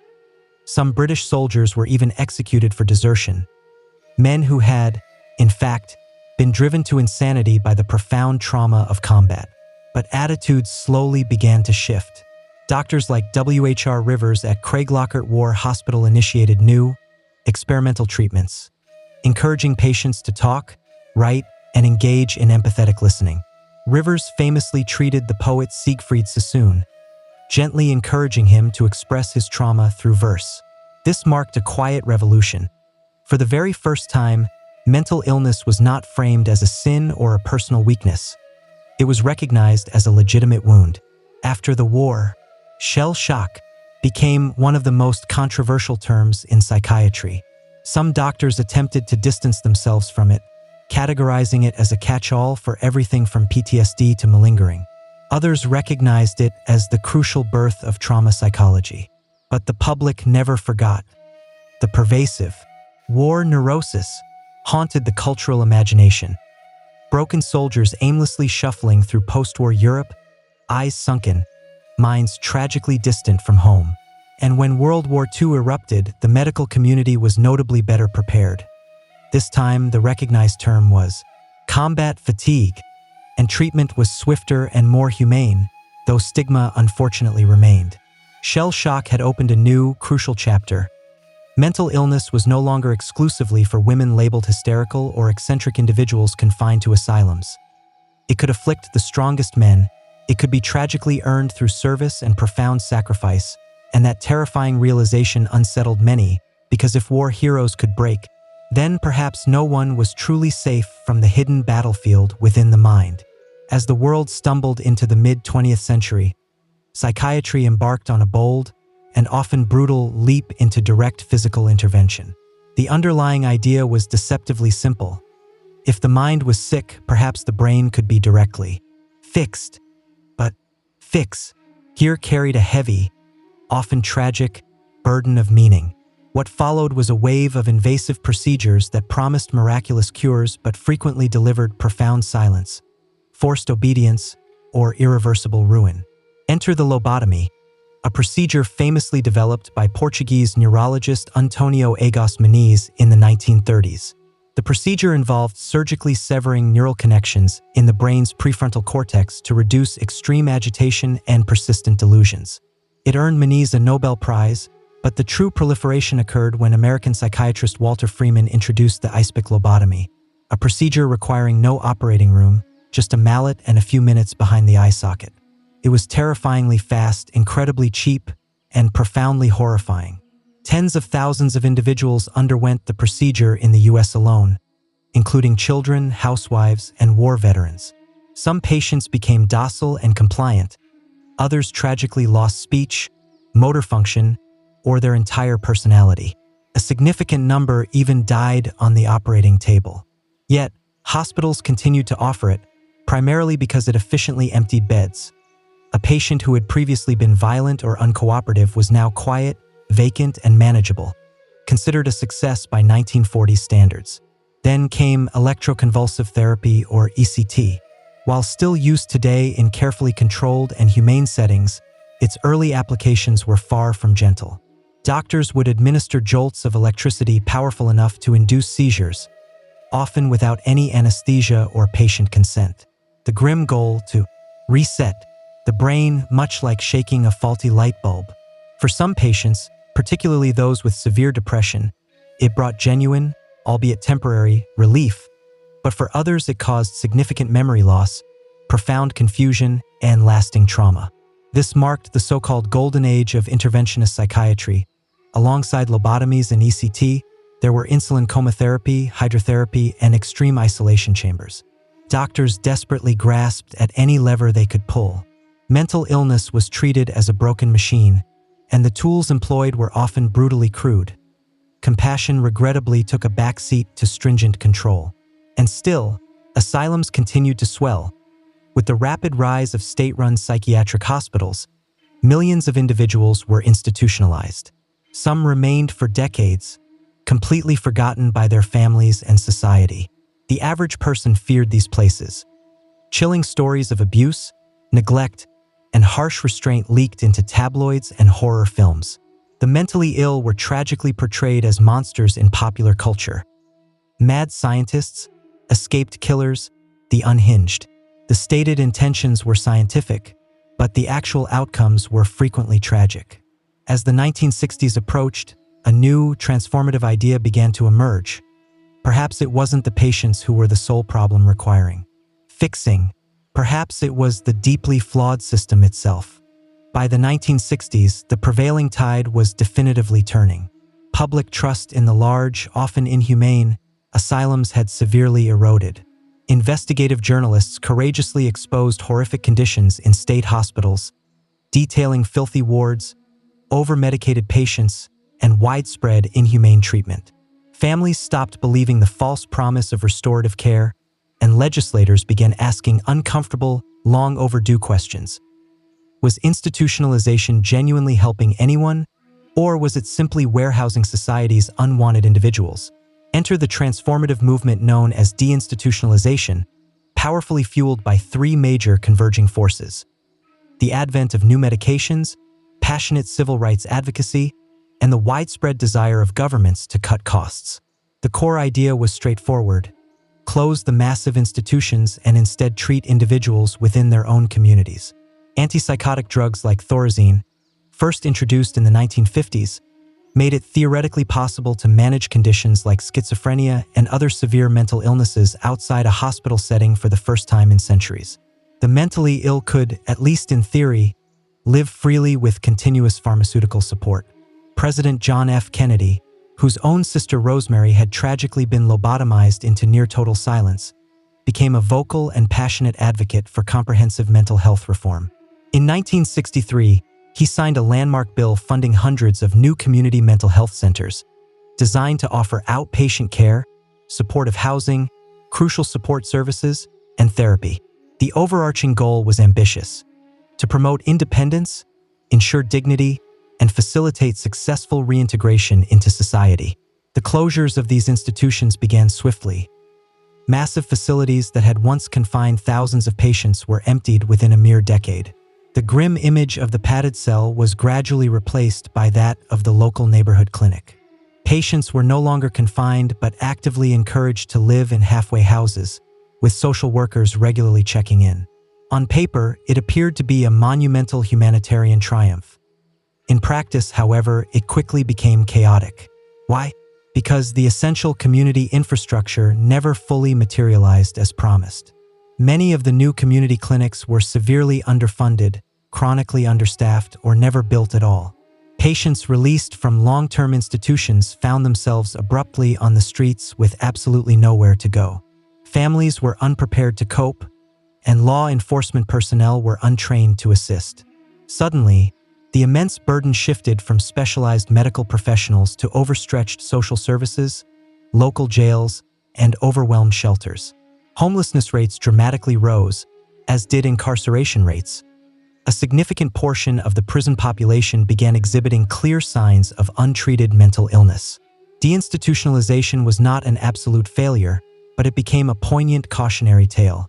Some British soldiers were even executed for desertion, men who had, in fact, been driven to insanity by the profound trauma of combat. But attitudes slowly began to shift. Doctors like W.H.R. Rivers at Craiglockhart War Hospital initiated new, experimental treatments, encouraging patients to talk, write, and engage in empathetic listening. Rivers famously treated the poet Siegfried Sassoon, gently encouraging him to express his trauma through verse. This marked a quiet revolution. For the very first time, mental illness was not framed as a sin or a personal weakness. It was recognized as a legitimate wound. After the war, shell shock became one of the most controversial terms in psychiatry. Some doctors attempted to distance themselves from it, categorizing it as a catch-all for everything from PTSD to malingering. Others recognized it as the crucial birth of trauma psychology. But the public never forgot. The pervasive war neurosis haunted the cultural imagination. Broken soldiers aimlessly shuffling through post-war Europe, eyes sunken, minds tragically distant from home. And when World War II erupted, the medical community was notably better prepared. This time, the recognized term was combat fatigue, and treatment was swifter and more humane, though stigma unfortunately remained. Shell shock had opened a new, crucial chapter. Mental illness was no longer exclusively for women labeled hysterical or eccentric individuals confined to asylums. It could afflict the strongest men. It could be tragically earned through service and profound sacrifice, and that terrifying realization unsettled many, because if war heroes could break, then perhaps no one was truly safe from the hidden battlefield within the mind. As the world stumbled into the mid-20th century, psychiatry embarked on a bold and often brutal leap into direct physical intervention. The underlying idea was deceptively simple. If the mind was sick, perhaps the brain could be directly fixed. But fix here carried a heavy, often tragic, burden of meaning. What followed was a wave of invasive procedures that promised miraculous cures but frequently delivered profound silence, forced obedience, or irreversible ruin. Enter the lobotomy, a procedure famously developed by Portuguese neurologist Antonio Agos Muniz in the 1930s. The procedure involved surgically severing neural connections in the brain's prefrontal cortex to reduce extreme agitation and persistent delusions. It earned Muniz a Nobel Prize, but the true proliferation occurred when American psychiatrist Walter Freeman introduced the icepick lobotomy, a procedure requiring no operating room, just a mallet and a few minutes behind the eye socket. It was terrifyingly fast, incredibly cheap, and profoundly horrifying. Tens of thousands of individuals underwent the procedure in the US alone, including children, housewives, and war veterans. Some patients became docile and compliant. Others tragically lost speech, motor function, or their entire personality. A significant number even died on the operating table. Yet, hospitals continued to offer it, primarily because it efficiently emptied beds. A patient who had previously been violent or uncooperative was now quiet, vacant, and manageable, considered a success by 1940s standards. Then came electroconvulsive therapy, or ECT. While still used today in carefully controlled and humane settings, its early applications were far from gentle. Doctors would administer jolts of electricity powerful enough to induce seizures, often without any anesthesia or patient consent. The grim goal to reset the brain, much like shaking a faulty light bulb. For some patients, particularly those with severe depression, it brought genuine, albeit temporary, relief. But for others, it caused significant memory loss, profound confusion, and lasting trauma. This marked the so-called golden age of interventionist psychiatry. Alongside lobotomies and ECT, there were insulin coma therapy, hydrotherapy, and extreme isolation chambers. Doctors desperately grasped at any lever they could pull. Mental illness was treated as a broken machine, and the tools employed were often brutally crude. Compassion regrettably took a backseat to stringent control. And still, asylums continued to swell. With the rapid rise of state-run psychiatric hospitals, millions of individuals were institutionalized. Some remained for decades, completely forgotten by their families and society. The average person feared these places. Chilling stories of abuse, neglect, and harsh restraint leaked into tabloids and horror films. The mentally ill were tragically portrayed as monsters in popular culture. Mad scientists, escaped killers, the unhinged. The stated intentions were scientific, but the actual outcomes were frequently tragic. As the 1960s approached, a new, transformative idea began to emerge. Perhaps it wasn't the patients who were the sole problem requiring fixing. Perhaps it was the deeply flawed system itself. By the 1960s, the prevailing tide was definitively turning. Public trust in the large, often inhumane, asylums had severely eroded. Investigative journalists courageously exposed horrific conditions in state hospitals, detailing filthy wards, over-medicated patients, and widespread inhumane treatment. Families stopped believing the false promise of restorative care, and legislators began asking uncomfortable, long-overdue questions. Was institutionalization genuinely helping anyone, or was it simply warehousing society's unwanted individuals? Enter the transformative movement known as deinstitutionalization, powerfully fueled by three major converging forces: the advent of new medications, passionate civil rights advocacy, and the widespread desire of governments to cut costs. The core idea was straightforward: close the massive institutions and instead treat individuals within their own communities. Antipsychotic drugs like Thorazine, first introduced in the 1950s, made it theoretically possible to manage conditions like schizophrenia and other severe mental illnesses outside a hospital setting for the first time in centuries. The mentally ill could, at least in theory, live freely with continuous pharmaceutical support. President John F. Kennedy, whose own sister Rosemary had tragically been lobotomized into near-total silence, became a vocal and passionate advocate for comprehensive mental health reform. In 1963, he signed a landmark bill funding hundreds of new community mental health centers, designed to offer outpatient care, supportive housing, crucial support services, and therapy. The overarching goal was ambitious: to promote independence, ensure dignity, and facilitate successful reintegration into society. The closures of these institutions began swiftly. Massive facilities that had once confined thousands of patients were emptied within a mere decade. The grim image of the padded cell was gradually replaced by that of the local neighborhood clinic. Patients were no longer confined but actively encouraged to live in halfway houses, with social workers regularly checking in. On paper, it appeared to be a monumental humanitarian triumph. In practice, however, it quickly became chaotic. Why? Because the essential community infrastructure never fully materialized as promised. Many of the new community clinics were severely underfunded, chronically understaffed, or never built at all. Patients released from long-term institutions found themselves abruptly on the streets with absolutely nowhere to go. Families were unprepared to cope, and law enforcement personnel were untrained to assist. Suddenly, the immense burden shifted from specialized medical professionals to overstretched social services, local jails, and overwhelmed shelters. Homelessness rates dramatically rose, as did incarceration rates. A significant portion of the prison population began exhibiting clear signs of untreated mental illness. Deinstitutionalization was not an absolute failure, but it became a poignant cautionary tale.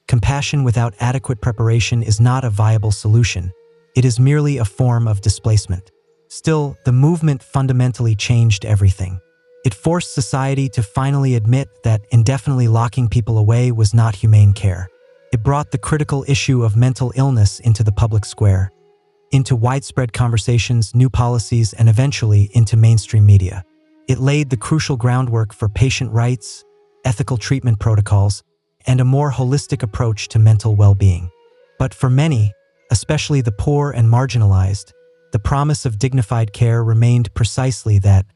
Compassion without adequate preparation is not a viable solution. It is merely a form of displacement. Still, the movement fundamentally changed everything. It forced society to finally admit that indefinitely locking people away was not humane care. It brought the critical issue of mental illness into the public square, into widespread conversations, new policies, and eventually into mainstream media. It laid the crucial groundwork for patient rights, ethical treatment protocols, and a more holistic approach to mental well-being. But for many, especially the poor and marginalized, the promise of dignified care remained precisely that,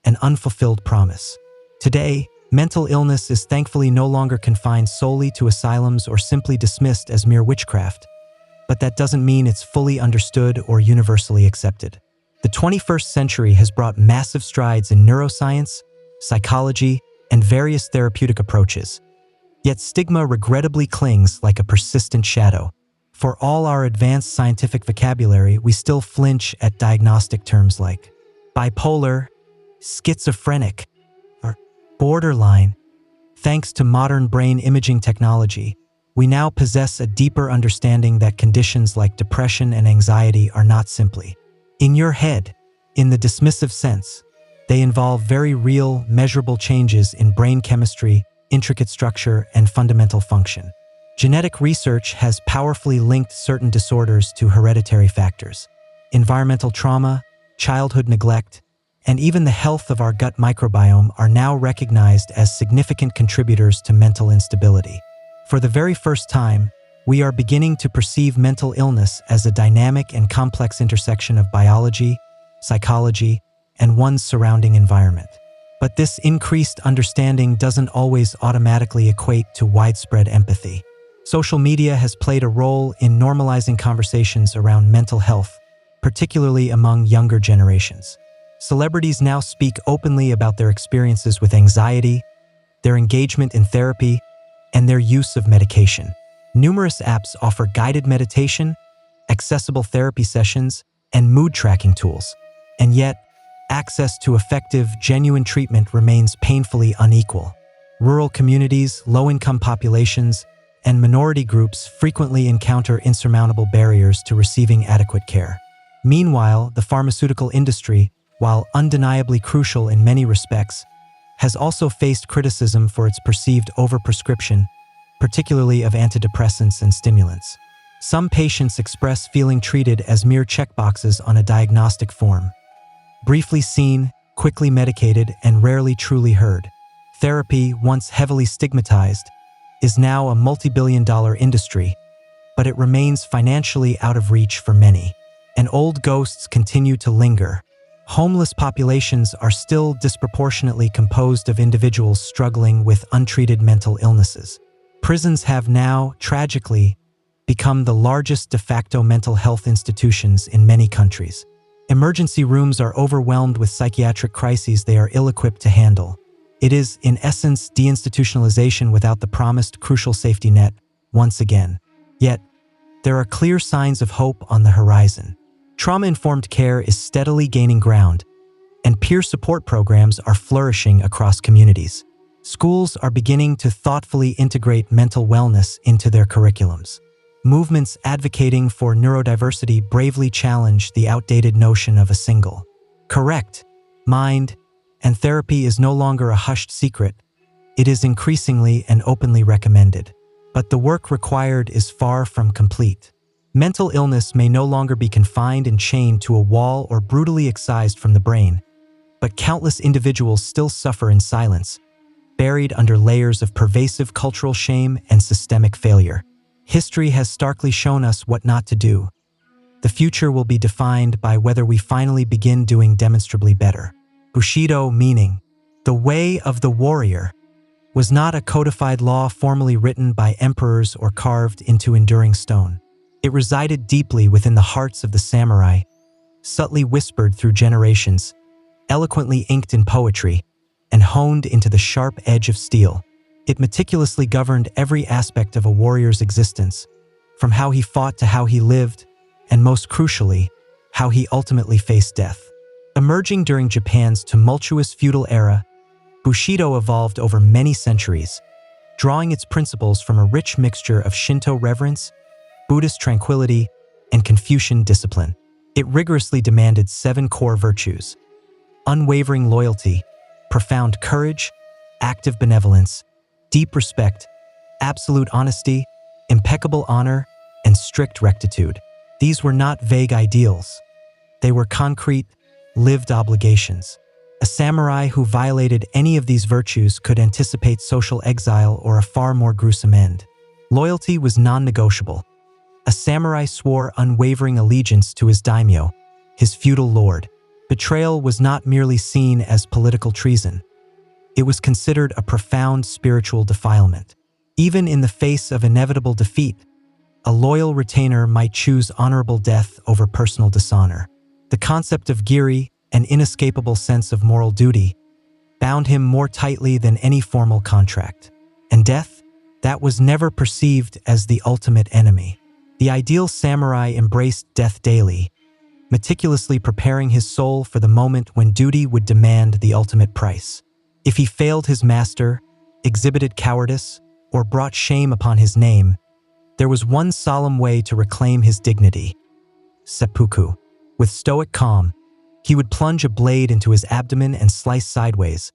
an unfulfilled promise. Today, mental illness is thankfully no longer confined solely to asylums or simply dismissed as mere witchcraft, but that doesn't mean it's fully understood or universally accepted. The 21st century has brought massive strides in neuroscience, psychology, and various therapeutic approaches. Yet stigma regrettably clings like a persistent shadow. For all our advanced scientific vocabulary, we still flinch at diagnostic terms like bipolar, schizophrenic, or borderline. Thanks to modern brain imaging technology, we now possess a deeper understanding that conditions like depression and anxiety are not simply in your head, in the dismissive sense. They involve very real, measurable changes in brain chemistry, intricate structure, and fundamental function. Genetic research has powerfully linked certain disorders to hereditary factors. Environmental trauma, childhood neglect, and even the health of our gut microbiome are now recognized as significant contributors to mental instability. For the very first time, we are beginning to perceive mental illness as a dynamic and complex intersection of biology, psychology, and one's surrounding environment. But this increased understanding doesn't always automatically equate to widespread empathy. Social media has played a role in normalizing conversations around mental health, particularly among younger generations. Celebrities now speak openly about their experiences with anxiety, their engagement in therapy, and their use of medication. Numerous apps offer guided meditation, accessible therapy sessions, and mood tracking tools. And yet, access to effective, genuine treatment remains painfully unequal. Rural communities, low-income populations, and minority groups frequently encounter insurmountable barriers to receiving adequate care. Meanwhile, the pharmaceutical industry, while undeniably crucial in many respects, has also faced criticism for its perceived overprescription, particularly of antidepressants and stimulants. Some patients express feeling treated as mere checkboxes on a diagnostic form. Briefly seen, quickly medicated, and rarely truly heard. Therapy, once heavily stigmatized, is now a multi-billion-dollar industry, but it remains financially out of reach for many. And old ghosts continue to linger. Homeless populations are still disproportionately composed of individuals struggling with untreated mental illnesses. Prisons have now, tragically, become the largest de facto mental health institutions in many countries. Emergency rooms are overwhelmed with psychiatric crises they are ill-equipped to handle. It is, in essence, deinstitutionalization without the promised crucial safety net, once again. Yet, there are clear signs of hope on the horizon. Trauma-informed care is steadily gaining ground, and peer support programs are flourishing across communities. Schools are beginning to thoughtfully integrate mental wellness into their curriculums. Movements advocating for neurodiversity bravely challenge the outdated notion of a single, correct mind, and therapy is no longer a hushed secret. It is increasingly and openly recommended. But the work required is far from complete. Mental illness may no longer be confined and chained to a wall or brutally excised from the brain, but countless individuals still suffer in silence, buried under layers of pervasive cultural shame and systemic failure. History has starkly shown us what not to do. The future will be defined by whether we finally begin doing demonstrably better. Bushido, meaning the way of the warrior, was not a codified law formally written by emperors or carved into enduring stone. It resided deeply within the hearts of the samurai, subtly whispered through generations, eloquently inked in poetry, and honed into the sharp edge of steel. It meticulously governed every aspect of a warrior's existence, from how he fought to how he lived, and most crucially, how he ultimately faced death. Emerging during Japan's tumultuous feudal era, Bushido evolved over many centuries, drawing its principles from a rich mixture of Shinto reverence, Buddhist tranquility, and Confucian discipline. It rigorously demanded 7 core virtues: unwavering loyalty, profound courage, active benevolence, deep respect, absolute honesty, impeccable honor, and strict rectitude. These were not vague ideals. They were concrete, lived obligations. A samurai who violated any of these virtues could anticipate social exile or a far more gruesome end. Loyalty was non-negotiable. A samurai swore unwavering allegiance to his daimyo, his feudal lord. Betrayal was not merely seen as political treason. It was considered a profound spiritual defilement. Even in the face of inevitable defeat, a loyal retainer might choose honorable death over personal dishonor. The concept of giri, an inescapable sense of moral duty, bound him more tightly than any formal contract. And death? That was never perceived as the ultimate enemy. The ideal samurai embraced death daily, meticulously preparing his soul for the moment when duty would demand the ultimate price. If he failed his master, exhibited cowardice, or brought shame upon his name, There was one solemn way to reclaim his dignity: seppuku. With stoic calm, he would plunge a blade into his abdomen and slice sideways,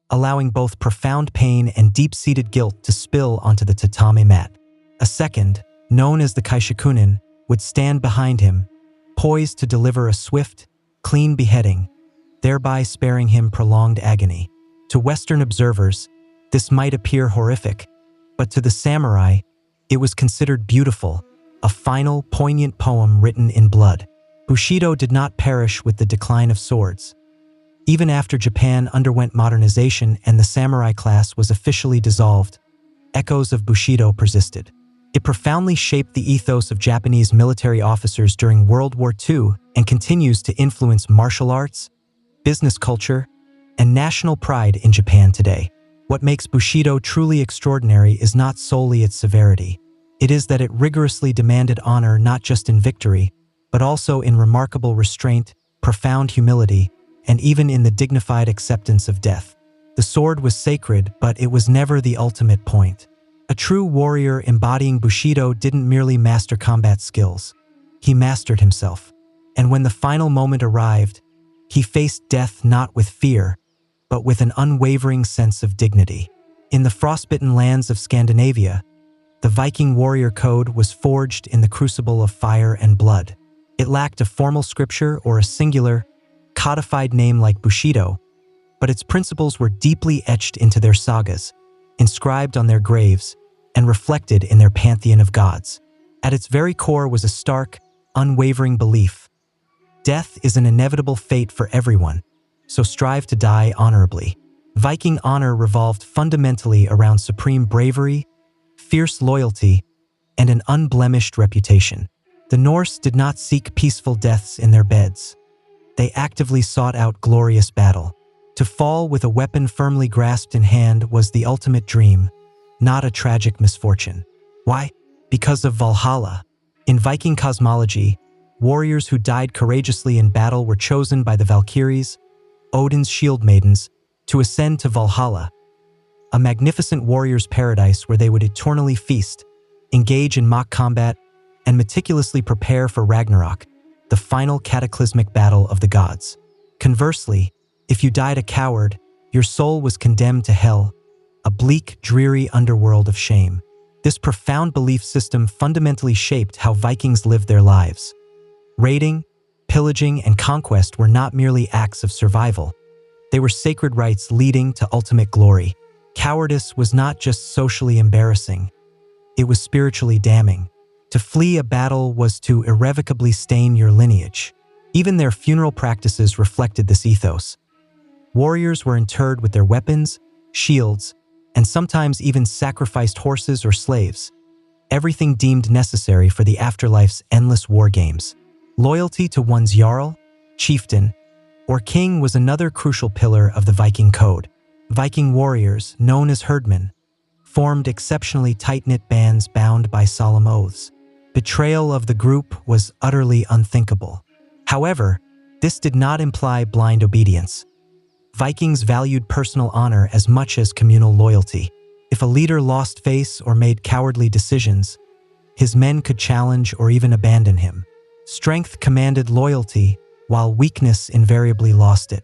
allowing both profound pain and deep-seated guilt to spill onto the tatami mat. A second, known as the kaishakunin, would stand behind him, poised to deliver a swift, clean beheading, thereby sparing him prolonged agony. To Western observers, this might appear horrific, but to the samurai, it was considered beautiful, a final, poignant poem written in blood. Bushido did not perish with the decline of swords. Even after Japan underwent modernization and the samurai class was officially dissolved, echoes of Bushido persisted. It profoundly shaped the ethos of Japanese military officers during World War II and continues to influence martial arts, business culture, and national pride in Japan today. What makes Bushido truly extraordinary is not solely its severity. It is that it rigorously demanded honor not just in victory, but also in remarkable restraint, profound humility, and even in the dignified acceptance of death. The sword was sacred, but it was never the ultimate point. A true warrior embodying Bushido didn't merely master combat skills. He mastered himself. And when the final moment arrived, he faced death not with fear, but with an unwavering sense of dignity. In the frostbitten lands of Scandinavia, the Viking warrior code was forged in the crucible of fire and blood. It lacked a formal scripture or a singular, codified name like Bushido, but its principles were deeply etched into their sagas, inscribed on their graves, and reflected in their pantheon of gods. At its very core was a stark, unwavering belief: death is an inevitable fate for everyone, so strive to die honorably. Viking honor revolved fundamentally around supreme bravery, fierce loyalty, and an unblemished reputation. The Norse did not seek peaceful deaths in their beds. They actively sought out glorious battle. To fall with a weapon firmly grasped in hand was the ultimate dream, not a tragic misfortune. Why? Because of Valhalla. In Viking cosmology, warriors who died courageously in battle were chosen by the Valkyries, Odin's shield maidens, to ascend to Valhalla, a magnificent warrior's paradise where they would eternally feast, engage in mock combat, and meticulously prepare for Ragnarok, the final cataclysmic battle of the gods. Conversely, if you died a coward, your soul was condemned to hell, a bleak, dreary underworld of shame. This profound belief system fundamentally shaped how Vikings lived their lives. Raiding, pillaging, and conquest were not merely acts of survival. They were sacred rites leading to ultimate glory. Cowardice was not just socially embarrassing. It was spiritually damning. To flee a battle was to irrevocably stain your lineage. Even their funeral practices reflected this ethos. Warriors were interred with their weapons, shields, and sometimes even sacrificed horses or slaves, everything deemed necessary for the afterlife's endless war games. Loyalty to one's jarl, chieftain, or king was another crucial pillar of the Viking code. Viking warriors, known as herdmen, formed exceptionally tight-knit bands bound by solemn oaths. Betrayal of the group was utterly unthinkable. However, this did not imply blind obedience. Vikings valued personal honor as much as communal loyalty. If a leader lost face or made cowardly decisions, his men could challenge or even abandon him. Strength commanded loyalty, while weakness invariably lost it.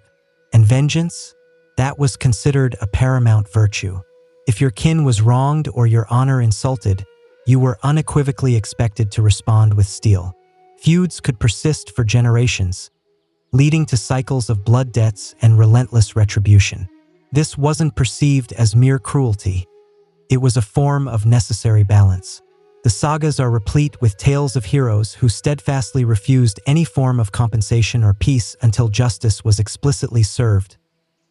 And vengeance? That was considered a paramount virtue. If your kin was wronged or your honor insulted, you were unequivocally expected to respond with steel. Feuds could persist for generations, leading to cycles of blood debts and relentless retribution. This wasn't perceived as mere cruelty. It was a form of necessary balance. The sagas are replete with tales of heroes who steadfastly refused any form of compensation or peace until justice was explicitly served,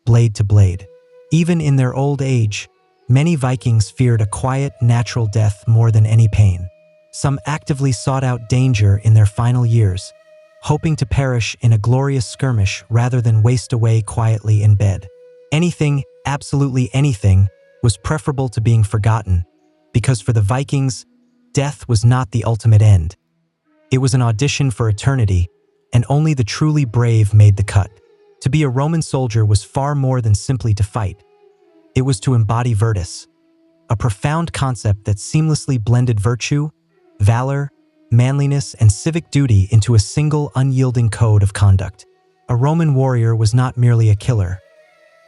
blade to blade. Even in their old age, many Vikings feared a quiet, natural death more than any pain. Some actively sought out danger in their final years, hoping to perish in a glorious skirmish rather than waste away quietly in bed. Anything, absolutely anything, was preferable to being forgotten, because for the Vikings, death was not the ultimate end. It was an audition for eternity, and only the truly brave made the cut. To be a Roman soldier was far more than simply to fight. It was to embody virtus, a profound concept that seamlessly blended virtue, valor, manliness, and civic duty into a single unyielding code of conduct. A Roman warrior was not merely a killer.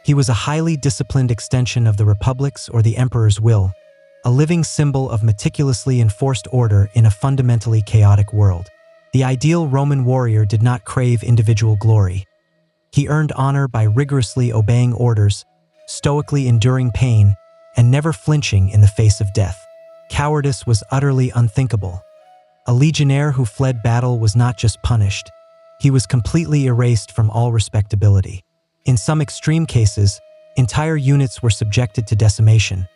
He was a highly disciplined extension of the republic's or the emperor's will, a living symbol of meticulously enforced order in a fundamentally chaotic world. The ideal Roman warrior did not crave individual glory. He earned honor by rigorously obeying orders, stoically enduring pain, and never flinching in the face of death. Cowardice was utterly unthinkable. A legionnaire who fled battle was not just punished, he was completely erased from all respectability. In some extreme cases, entire units were subjected to decimation,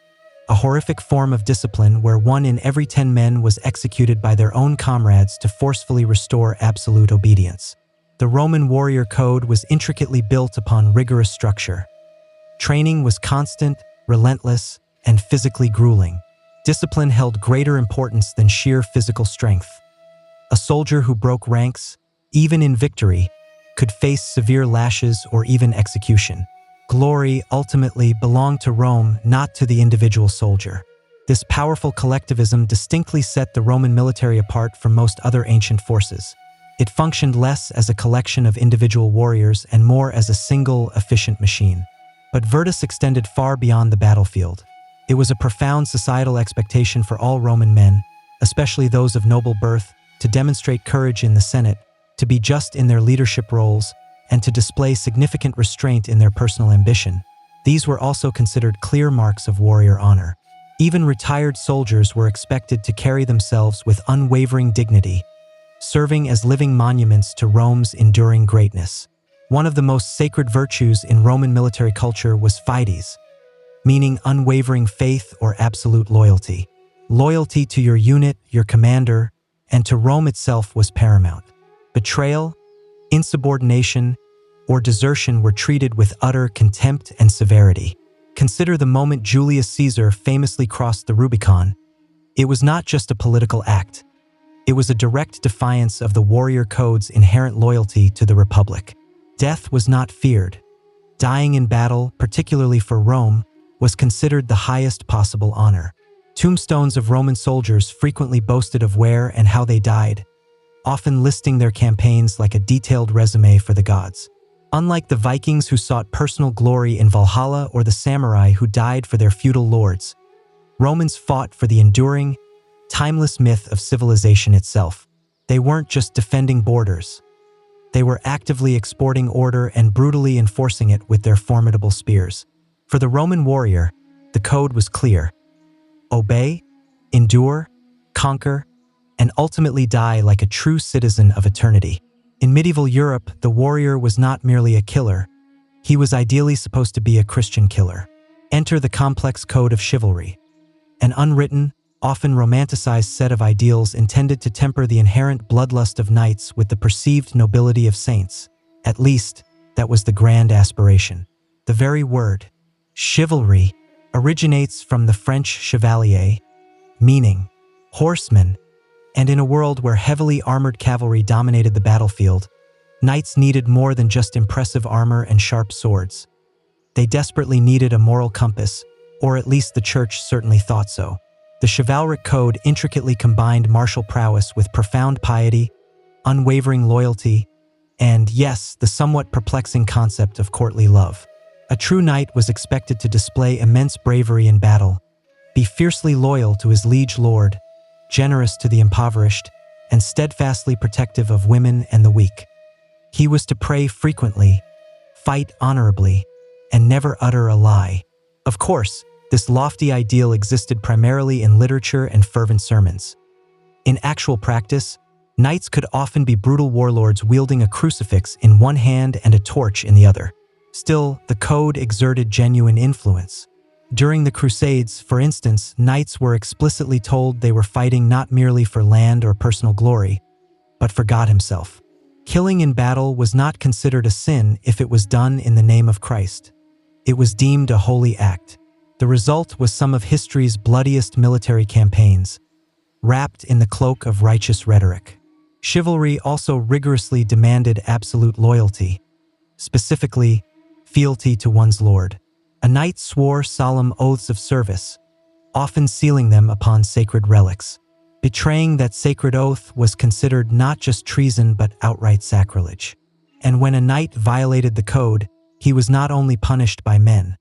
a horrific form of discipline where 1 in every 10 men was executed by their own comrades to forcefully restore absolute obedience. The Roman warrior code was intricately built upon rigorous structure. Training was constant, relentless, and physically grueling. Discipline held greater importance than sheer physical strength. A soldier who broke ranks, even in victory, could face severe lashes or even execution. Glory ultimately belonged to Rome, not to the individual soldier. This powerful collectivism distinctly set the Roman military apart from most other ancient forces. It functioned less as a collection of individual warriors and more as a single, efficient machine. But Virtus extended far beyond the battlefield. It was a profound societal expectation for all Roman men, especially those of noble birth, to demonstrate courage in the Senate, to be just in their leadership roles, and to display significant restraint in their personal ambition. These were also considered clear marks of warrior honor. Even retired soldiers were expected to carry themselves with unwavering dignity, serving as living monuments to Rome's enduring greatness. One of the most sacred virtues in Roman military culture was fides, meaning unwavering faith or absolute loyalty. Loyalty to your unit, your commander, and to Rome itself was paramount. Betrayal, insubordination, or desertion were treated with utter contempt and severity. Consider the moment Julius Caesar famously crossed the Rubicon. It was not just a political act. It was a direct defiance of the warrior code's inherent loyalty to the Republic. Death was not feared. Dying in battle, particularly for Rome, was considered the highest possible honor. Tombstones of Roman soldiers frequently boasted of where and how they died, often listing their campaigns like a detailed resume for the gods. Unlike the Vikings who sought personal glory in Valhalla or the samurai who died for their feudal lords, Romans fought for the enduring, timeless myth of civilization itself. They weren't just defending borders. They were actively exporting order and brutally enforcing it with their formidable spears. For the Roman warrior, the code was clear: obey, endure, conquer, and ultimately die like a true citizen of eternity. In medieval Europe, the warrior was not merely a killer. He was ideally supposed to be a Christian killer. Enter the complex code of chivalry, an unwritten, often romanticized set of ideals intended to temper the inherent bloodlust of knights with the perceived nobility of saints. At least, that was the grand aspiration. The very word, chivalry, originates from the French chevalier, meaning horseman, and in a world where heavily armored cavalry dominated the battlefield, knights needed more than just impressive armor and sharp swords. They desperately needed a moral compass, or at least the church certainly thought so. The chivalric code intricately combined martial prowess with profound piety, unwavering loyalty, and, yes, the somewhat perplexing concept of courtly love. A true knight was expected to display immense bravery in battle, be fiercely loyal to his liege lord, generous to the impoverished, and steadfastly protective of women and the weak. He was to pray frequently, fight honorably, and never utter a lie. Of course, this lofty ideal existed primarily in literature and fervent sermons. In actual practice, knights could often be brutal warlords wielding a crucifix in one hand and a torch in the other. Still, the code exerted genuine influence. During the Crusades, for instance, knights were explicitly told they were fighting not merely for land or personal glory, but for God himself. Killing in battle was not considered a sin if it was done in the name of Christ. It was deemed a holy act. The result was some of history's bloodiest military campaigns, wrapped in the cloak of righteous rhetoric. Chivalry also rigorously demanded absolute loyalty, specifically, fealty to one's lord. A knight swore solemn oaths of service, often sealing them upon sacred relics. Betraying that sacred oath was considered not just treason but outright sacrilege. And when a knight violated the code, he was not only punished by men,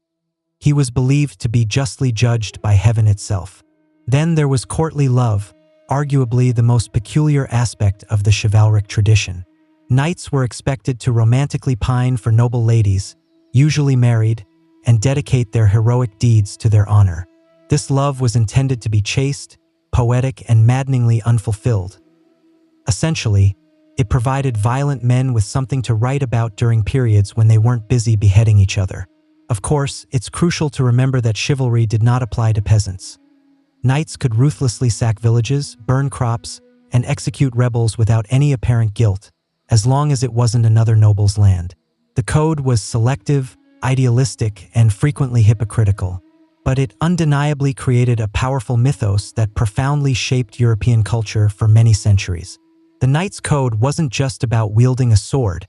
he was believed to be justly judged by heaven itself. Then there was courtly love, arguably the most peculiar aspect of the chivalric tradition. Knights were expected to romantically pine for noble ladies, usually married, and dedicate their heroic deeds to their honor. This love was intended to be chaste, poetic, and maddeningly unfulfilled. Essentially, it provided violent men with something to write about during periods when they weren't busy beheading each other. Of course, it's crucial to remember that chivalry did not apply to peasants. Knights could ruthlessly sack villages, burn crops, and execute rebels without any apparent guilt, as long as it wasn't another noble's land. The code was selective, idealistic, and frequently hypocritical, but it undeniably created a powerful mythos that profoundly shaped European culture for many centuries. The Knight's Code wasn't just about wielding a sword,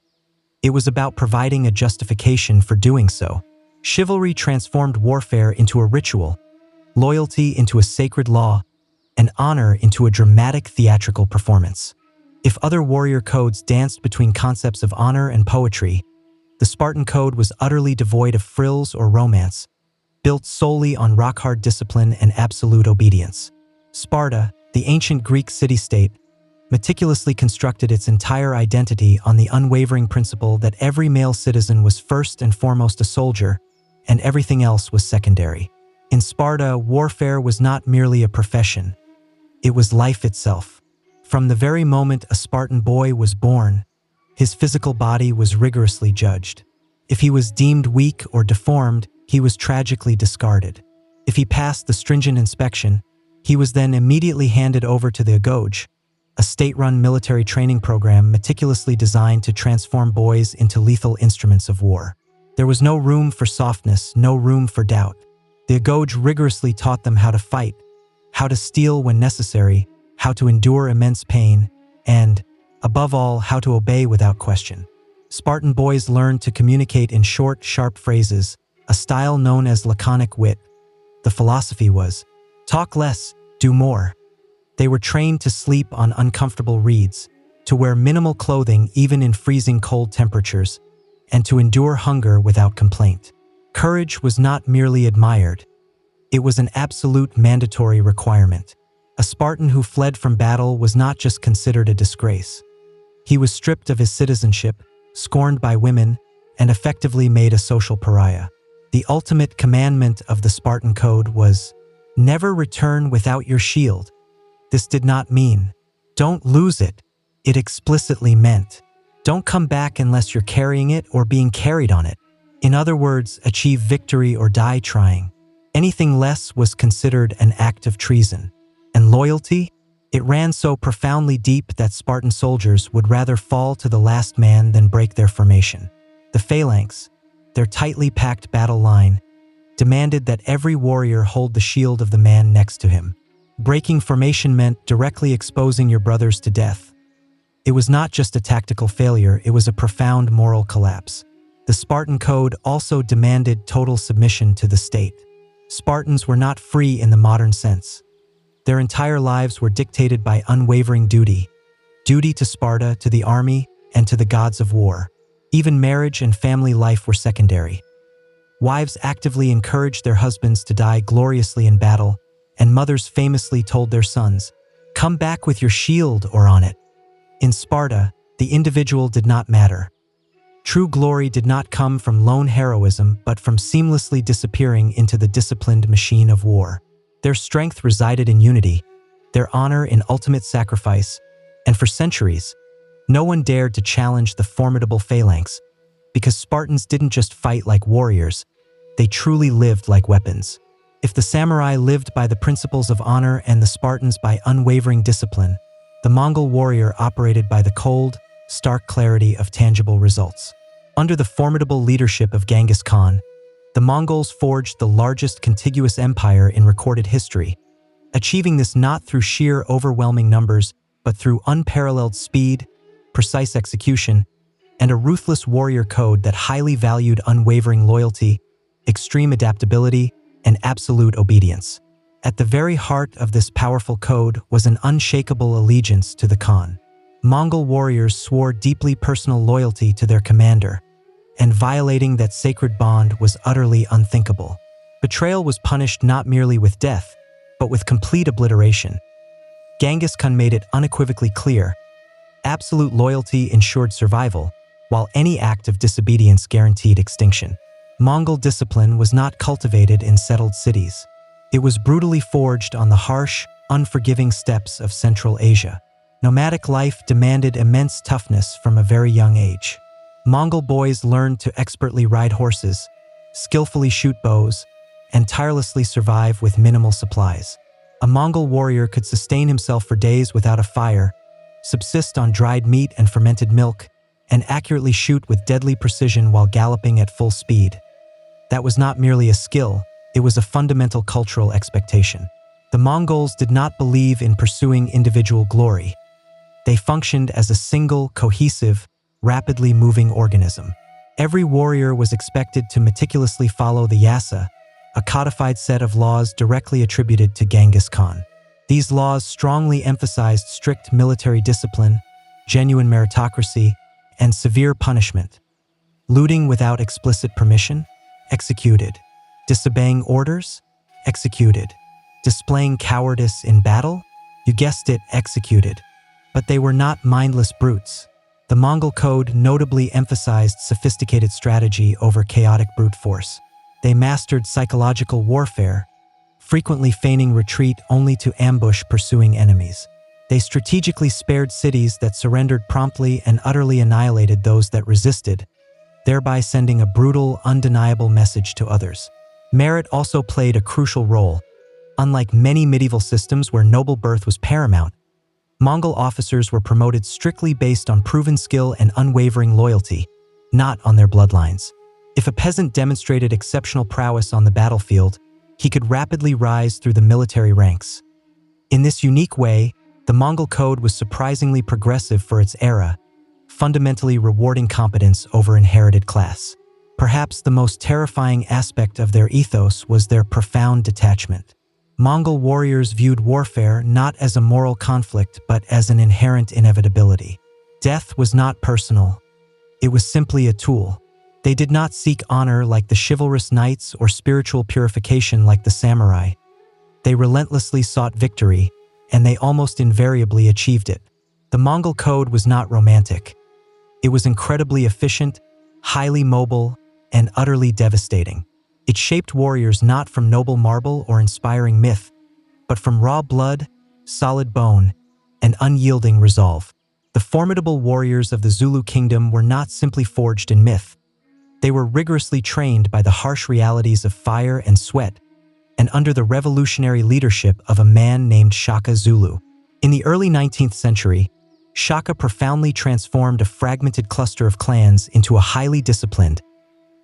it was about providing a justification for doing so. Chivalry transformed warfare into a ritual, loyalty into a sacred law, and honor into a dramatic theatrical performance. If other warrior codes danced between concepts of honor and poetry, the Spartan Code was utterly devoid of frills or romance, built solely on rock-hard discipline and absolute obedience. Sparta, the ancient Greek city-state, meticulously constructed its entire identity on the unwavering principle that every male citizen was first and foremost a soldier, and everything else was secondary. In Sparta, warfare was not merely a profession, it was life itself. From the very moment a Spartan boy was born, his physical body was rigorously judged. If he was deemed weak or deformed, he was tragically discarded. If he passed the stringent inspection, he was then immediately handed over to the Agoj, a state-run military training program meticulously designed to transform boys into lethal instruments of war. There was no room for softness, no room for doubt. The Agoj rigorously taught them how to fight, how to steal when necessary, how to endure immense pain, and, above all, how to obey without question. Spartan boys learned to communicate in short, sharp phrases, a style known as laconic wit. The philosophy was, talk less, do more. They were trained to sleep on uncomfortable reeds, to wear minimal clothing even in freezing cold temperatures, and to endure hunger without complaint. Courage was not merely admired, it was an absolute mandatory requirement. A Spartan who fled from battle was not just considered a disgrace. He was stripped of his citizenship, scorned by women, and effectively made a social pariah. The ultimate commandment of the Spartan Code was, never return without your shield. This did not mean, don't lose it. It explicitly meant, don't come back unless you're carrying it or being carried on it. In other words, achieve victory or die trying. Anything less was considered an act of treason. And loyalty? It ran so profoundly deep that Spartan soldiers would rather fall to the last man than break their formation. The phalanx, their tightly packed battle line, demanded that every warrior hold the shield of the man next to him. Breaking formation meant directly exposing your brothers to death. It was not just a tactical failure, it was a profound moral collapse. The Spartan Code also demanded total submission to the state. Spartans were not free in the modern sense. Their entire lives were dictated by unwavering duty to Sparta, to the army, and to the gods of war. Even marriage and family life were secondary. Wives actively encouraged their husbands to die gloriously in battle, and mothers famously told their sons, "Come back with your shield or on it." In Sparta, the individual did not matter. True glory did not come from lone heroism but from seamlessly disappearing into the disciplined machine of war. Their strength resided in unity, their honor in ultimate sacrifice, and for centuries, no one dared to challenge the formidable phalanx, because Spartans didn't just fight like warriors, they truly lived like weapons. If the samurai lived by the principles of honor and the Spartans by unwavering discipline, the Mongol warrior operated by the cold, stark clarity of tangible results. Under the formidable leadership of Genghis Khan, the Mongols forged the largest contiguous empire in recorded history, achieving this not through sheer overwhelming numbers, but through unparalleled speed, precise execution, and a ruthless warrior code that highly valued unwavering loyalty, extreme adaptability, and absolute obedience. At the very heart of this powerful code was an unshakable allegiance to the Khan. Mongol warriors swore deeply personal loyalty to their commander, and violating that sacred bond was utterly unthinkable. Betrayal was punished not merely with death, but with complete obliteration. Genghis Khan made it unequivocally clear: absolute loyalty ensured survival, while any act of disobedience guaranteed extinction. Mongol discipline was not cultivated in settled cities. It was brutally forged on the harsh, unforgiving steppes of Central Asia. Nomadic life demanded immense toughness from a very young age. Mongol boys learned to expertly ride horses, skillfully shoot bows, and tirelessly survive with minimal supplies. A Mongol warrior could sustain himself for days without a fire, subsist on dried meat and fermented milk, and accurately shoot with deadly precision while galloping at full speed. That was not merely a skill, it was a fundamental cultural expectation. The Mongols did not believe in pursuing individual glory. They functioned as a single, cohesive, rapidly moving organism. Every warrior was expected to meticulously follow the yasa, a codified set of laws directly attributed to Genghis Khan. These laws strongly emphasized strict military discipline, genuine meritocracy, and severe punishment. Looting without explicit permission? Executed. Disobeying orders? Executed. Displaying cowardice in battle? You guessed it, executed. But they were not mindless brutes. The Mongol code notably emphasized sophisticated strategy over chaotic brute force. They mastered psychological warfare, frequently feigning retreat only to ambush pursuing enemies. They strategically spared cities that surrendered promptly and utterly annihilated those that resisted, thereby sending a brutal, undeniable message to others. Merit also played a crucial role. Unlike many medieval systems where noble birth was paramount, Mongol officers were promoted strictly based on proven skill and unwavering loyalty, not on their bloodlines. If a peasant demonstrated exceptional prowess on the battlefield, he could rapidly rise through the military ranks. In this unique way, the Mongol code was surprisingly progressive for its era, fundamentally rewarding competence over inherited class. Perhaps the most terrifying aspect of their ethos was their profound detachment. Mongol warriors viewed warfare not as a moral conflict but as an inherent inevitability. Death was not personal. It was simply a tool. They did not seek honor like the chivalrous knights or spiritual purification like the samurai. They relentlessly sought victory, and they almost invariably achieved it. The Mongol code was not romantic. It was incredibly efficient, highly mobile, and utterly devastating. It shaped warriors not from noble marble or inspiring myth, but from raw blood, solid bone, and unyielding resolve. The formidable warriors of the Zulu kingdom were not simply forged in myth. They were rigorously trained by the harsh realities of fire and sweat, and under the revolutionary leadership of a man named Shaka Zulu. In the early 19th century, Shaka profoundly transformed a fragmented cluster of clans into a highly disciplined,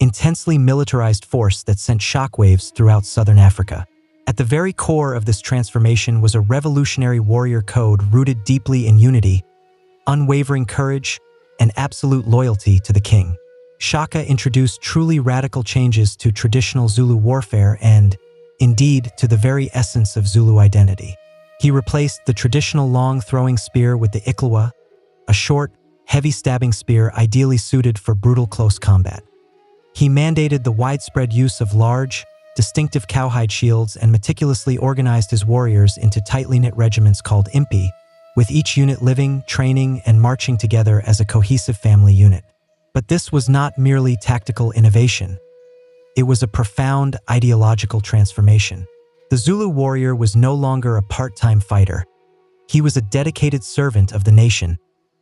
intensely militarized force that sent shockwaves throughout southern Africa. At the very core of this transformation was a revolutionary warrior code rooted deeply in unity, unwavering courage, and absolute loyalty to the king. Shaka introduced truly radical changes to traditional Zulu warfare and, indeed, to the very essence of Zulu identity. He replaced the traditional long throwing spear with the Iklewa, a short, heavy stabbing spear ideally suited for brutal close combat. He mandated the widespread use of large, distinctive cowhide shields and meticulously organized his warriors into tightly knit regiments called impi, with each unit living, training, and marching together as a cohesive family unit. But this was not merely tactical innovation. It was a profound ideological transformation. The Zulu warrior was no longer a part-time fighter. He was a dedicated servant of the nation,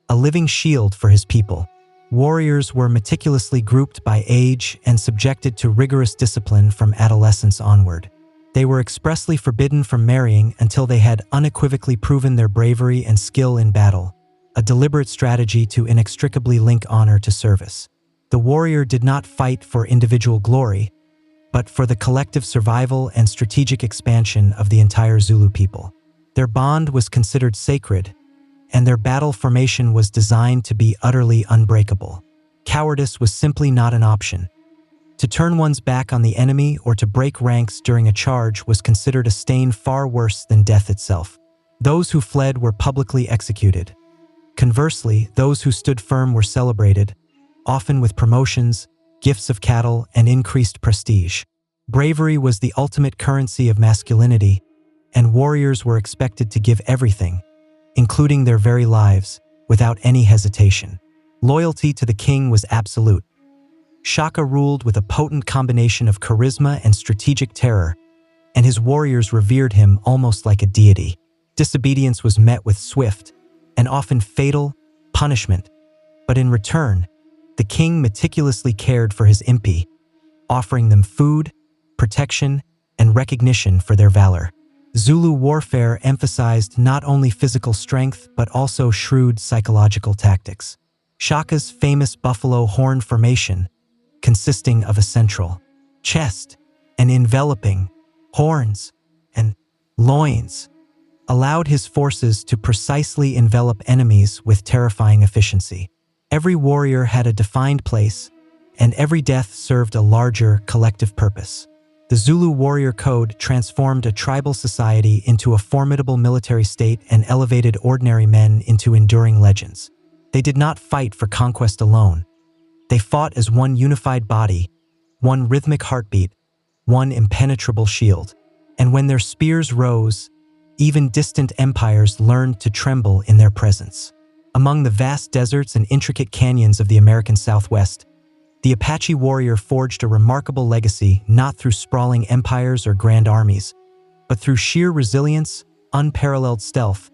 a living shield for his people. Warriors were meticulously grouped by age and subjected to rigorous discipline from adolescence onward. They were expressly forbidden from marrying until they had unequivocally proven their bravery and skill in battle, a deliberate strategy to inextricably link honor to service. The warrior did not fight for individual glory, but for the collective survival and strategic expansion of the entire Zulu people. Their bond was considered sacred, and their battle formation was designed to be utterly unbreakable. Cowardice was simply not an option. To turn one's back on the enemy or to break ranks during a charge was considered a stain far worse than death itself. Those who fled were publicly executed. Conversely, those who stood firm were celebrated, often with promotions, gifts of cattle, and increased prestige. Bravery was the ultimate currency of masculinity, and warriors were expected to give everything, including their very lives, without any hesitation. Loyalty to the king was absolute. Shaka ruled with a potent combination of charisma and strategic terror, and his warriors revered him almost like a deity. Disobedience was met with swift, and often fatal, punishment, but in return, the king meticulously cared for his impi, offering them food, protection, and recognition for their valor. Zulu warfare emphasized not only physical strength but also shrewd psychological tactics. Shaka's famous buffalo horn formation, consisting of a central chest and enveloping horns and loins, allowed his forces to precisely envelop enemies with terrifying efficiency. Every warrior had a defined place, and every death served a larger collective purpose. The Zulu warrior code transformed a tribal society into a formidable military state and elevated ordinary men into enduring legends. They did not fight for conquest alone. They fought as one unified body, one rhythmic heartbeat, one impenetrable shield. And when their spears rose, even distant empires learned to tremble in their presence. Among the vast deserts and intricate canyons of the American Southwest, the Apache warrior forged a remarkable legacy not through sprawling empires or grand armies, but through sheer resilience, unparalleled stealth,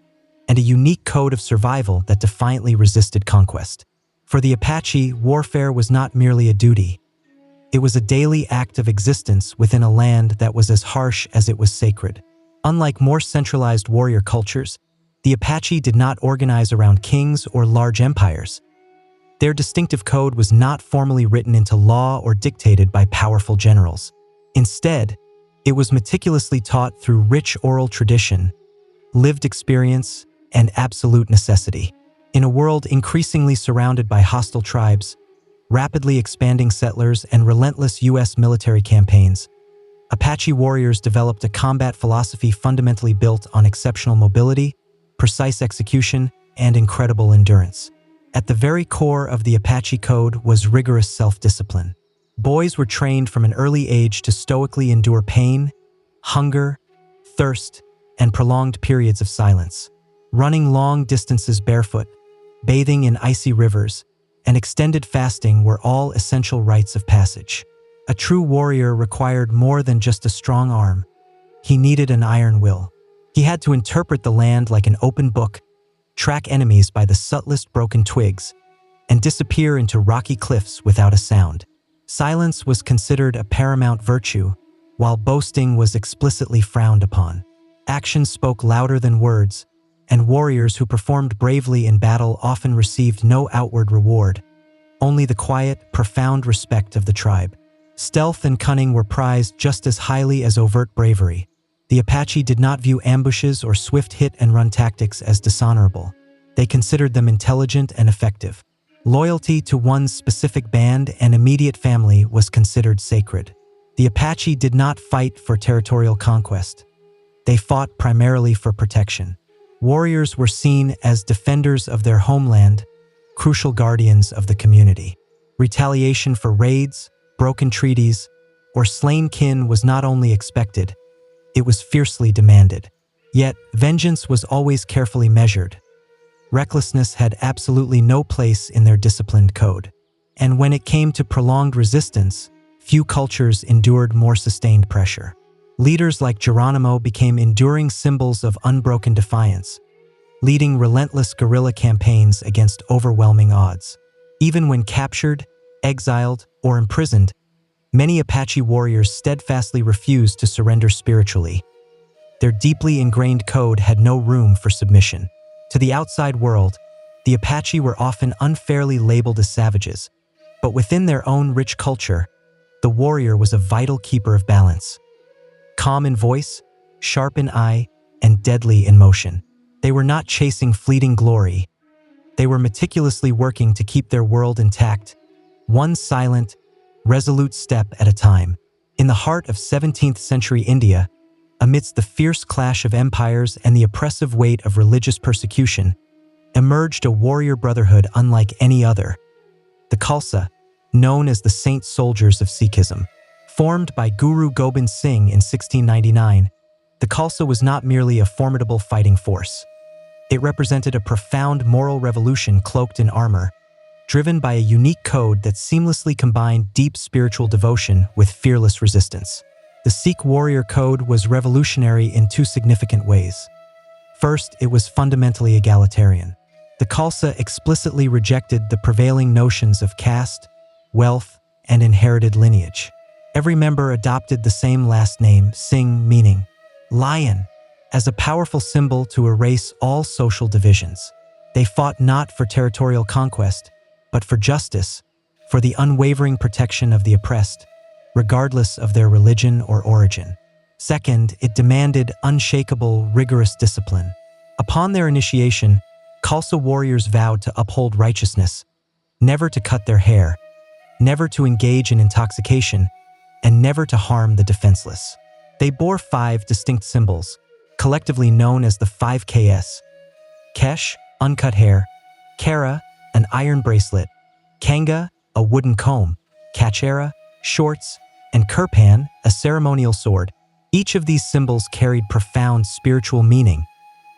and a unique code of survival that defiantly resisted conquest. For the Apache, warfare was not merely a duty. It was a daily act of existence within a land that was as harsh as it was sacred. Unlike more centralized warrior cultures, the Apache did not organize around kings or large empires. Their distinctive code was not formally written into law or dictated by powerful generals. Instead, it was meticulously taught through rich oral tradition, lived experience, and absolute necessity. In a world increasingly surrounded by hostile tribes, rapidly expanding settlers, and relentless U.S. military campaigns, Apache warriors developed a combat philosophy fundamentally built on exceptional mobility, precise execution, and incredible endurance. At the very core of the Apache code was rigorous self-discipline. Boys were trained from an early age to stoically endure pain, hunger, thirst, and prolonged periods of silence. Running long distances barefoot, bathing in icy rivers, and extended fasting were all essential rites of passage. A true warrior required more than just a strong arm. He needed an iron will. He had to interpret the land like an open book, track enemies by the subtlest broken twigs, and disappear into rocky cliffs without a sound. Silence was considered a paramount virtue, while boasting was explicitly frowned upon. Actions spoke louder than words, and warriors who performed bravely in battle often received no outward reward, only the quiet, profound respect of the tribe. Stealth and cunning were prized just as highly as overt bravery. The Apache did not view ambushes or swift hit-and-run tactics as dishonorable. They considered them intelligent and effective. Loyalty to one's specific band and immediate family was considered sacred. The Apache did not fight for territorial conquest. They fought primarily for protection. Warriors were seen as defenders of their homeland, crucial guardians of the community. Retaliation for raids, broken treaties, or slain kin was not only expected, it was fiercely demanded. Yet, vengeance was always carefully measured. Recklessness had absolutely no place in their disciplined code. And when it came to prolonged resistance, few cultures endured more sustained pressure. Leaders like Geronimo became enduring symbols of unbroken defiance, leading relentless guerrilla campaigns against overwhelming odds. Even when captured, exiled, or imprisoned, many Apache warriors steadfastly refused to surrender spiritually. Their deeply ingrained code had no room for submission. To the outside world, the Apache were often unfairly labeled as savages, but within their own rich culture, the warrior was a vital keeper of balance. Calm in voice, sharp in eye, and deadly in motion. They were not chasing fleeting glory. They were meticulously working to keep their world intact, one silent, resolute step at a time. In the heart of 17th century India, amidst the fierce clash of empires and the oppressive weight of religious persecution, emerged a warrior brotherhood unlike any other. The Khalsa, known as the Saint Soldiers of Sikhism. Formed by Guru Gobind Singh in 1699, the Khalsa was not merely a formidable fighting force. It represented a profound moral revolution cloaked in armor, driven by a unique code that seamlessly combined deep spiritual devotion with fearless resistance. The Sikh warrior code was revolutionary in two significant ways. First, it was fundamentally egalitarian. The Khalsa explicitly rejected the prevailing notions of caste, wealth, and inherited lineage. Every member adopted the same last name, Singh, meaning lion, as a powerful symbol to erase all social divisions. They fought not for territorial conquest, but for justice, for the unwavering protection of the oppressed, regardless of their religion or origin. Second, it demanded unshakable, rigorous discipline. Upon their initiation, Khalsa warriors vowed to uphold righteousness, never to cut their hair, never to engage in intoxication, and never to harm the defenseless. They bore 5 distinct symbols, collectively known as the 5 Ks. Kesh, uncut hair; Kara, an iron bracelet; Kanga, a wooden comb; Kachera, shorts; and Kirpan, a ceremonial sword. Each of these symbols carried profound spiritual meaning,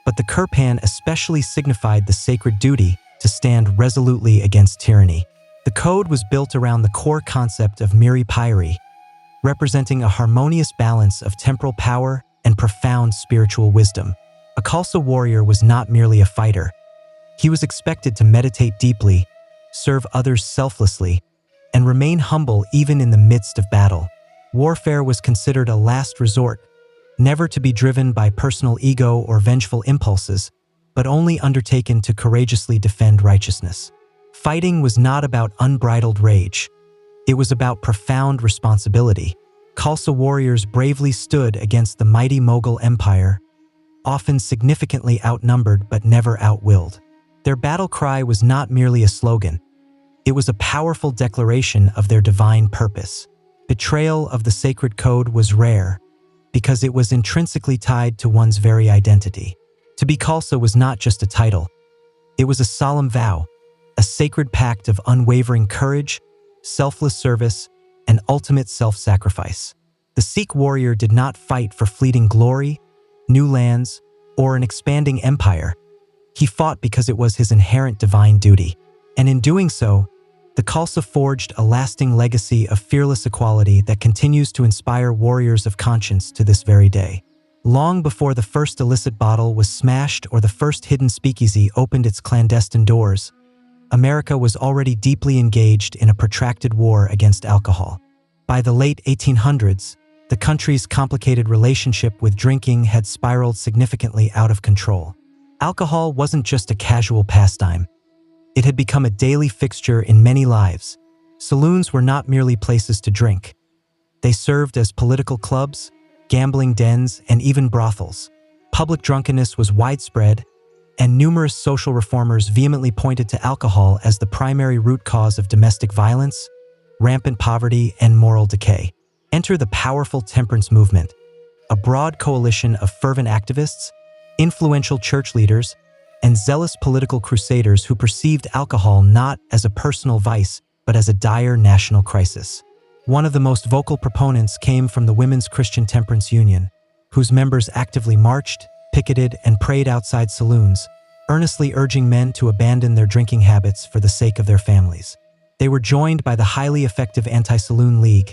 but the Kirpan especially signified the sacred duty to stand resolutely against tyranny. The code was built around the core concept of Miri Pyri, representing a harmonious balance of temporal power and profound spiritual wisdom. A Khalsa warrior was not merely a fighter. He was expected to meditate deeply, serve others selflessly, and remain humble even in the midst of battle. Warfare was considered a last resort, never to be driven by personal ego or vengeful impulses, but only undertaken to courageously defend righteousness. Fighting was not about unbridled rage. It was about profound responsibility. Khalsa warriors bravely stood against the mighty Mughal Empire, often significantly outnumbered but never outwilled. Their battle cry was not merely a slogan. It was a powerful declaration of their divine purpose. Betrayal of the sacred code was rare, because it was intrinsically tied to one's very identity. To be Khalsa was not just a title. It was a solemn vow, a sacred pact of unwavering courage, selfless service, and ultimate self-sacrifice. The Sikh warrior did not fight for fleeting glory, new lands, or an expanding empire. He fought because it was his inherent divine duty. And in doing so, the Khalsa forged a lasting legacy of fearless equality that continues to inspire warriors of conscience to this very day. Long before the first illicit bottle was smashed or the first hidden speakeasy opened its clandestine doors, America was already deeply engaged in a protracted war against alcohol. By the late 1800s, the country's complicated relationship with drinking had spiraled significantly out of control. Alcohol wasn't just a casual pastime. It had become a daily fixture in many lives. Saloons were not merely places to drink. They served as political clubs, gambling dens, and even brothels. Public drunkenness was widespread, and numerous social reformers vehemently pointed to alcohol as the primary root cause of domestic violence, rampant poverty, and moral decay. Enter the powerful temperance movement, a broad coalition of fervent activists, influential church leaders, and zealous political crusaders who perceived alcohol not as a personal vice, but as a dire national crisis. One of the most vocal proponents came from the Women's Christian Temperance Union, whose members actively marched, picketed, and prayed outside saloons, earnestly urging men to abandon their drinking habits for the sake of their families. They were joined by the highly effective Anti-Saloon League,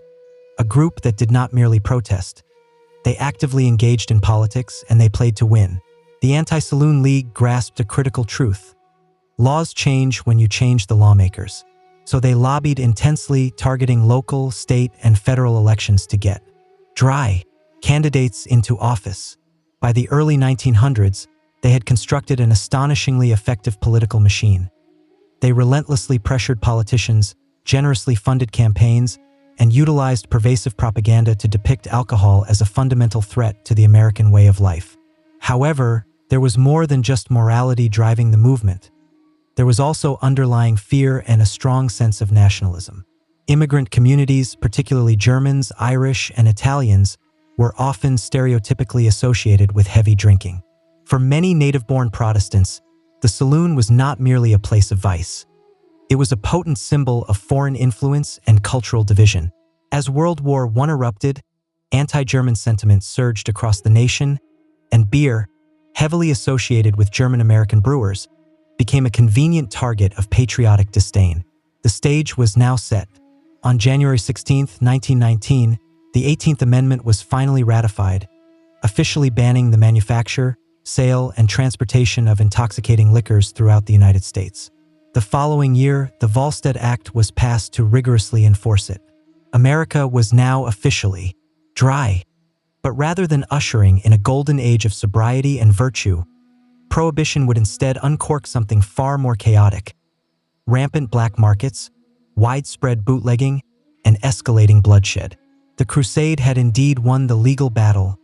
a group that did not merely protest. They actively engaged in politics, and they played to win. The Anti-Saloon League grasped a critical truth. Laws change when you change the lawmakers. So they lobbied intensely, targeting local, state, and federal elections to get dry candidates into office. By the early 1900s, they had constructed an astonishingly effective political machine. They relentlessly pressured politicians, generously funded campaigns, and utilized pervasive propaganda to depict alcohol as a fundamental threat to the American way of life. However, there was more than just morality driving the movement. There was also underlying fear and a strong sense of nationalism. Immigrant communities, particularly Germans, Irish, and Italians, were often stereotypically associated with heavy drinking. For many native-born Protestants, the saloon was not merely a place of vice. It was a potent symbol of foreign influence and cultural division. As World War I erupted, anti-German sentiment surged across the nation, and beer, heavily associated with German-American brewers, became a convenient target of patriotic disdain. The stage was now set. On January 16, 1919, the 18th Amendment was finally ratified, officially banning the manufacture, sale, and transportation of intoxicating liquors throughout the United States. The following year, the Volstead Act was passed to rigorously enforce it. America was now officially dry. But rather than ushering in a golden age of sobriety and virtue, Prohibition would instead uncork something far more chaotic: rampant black markets, widespread bootlegging, and escalating bloodshed. The crusade had indeed won the legal battle,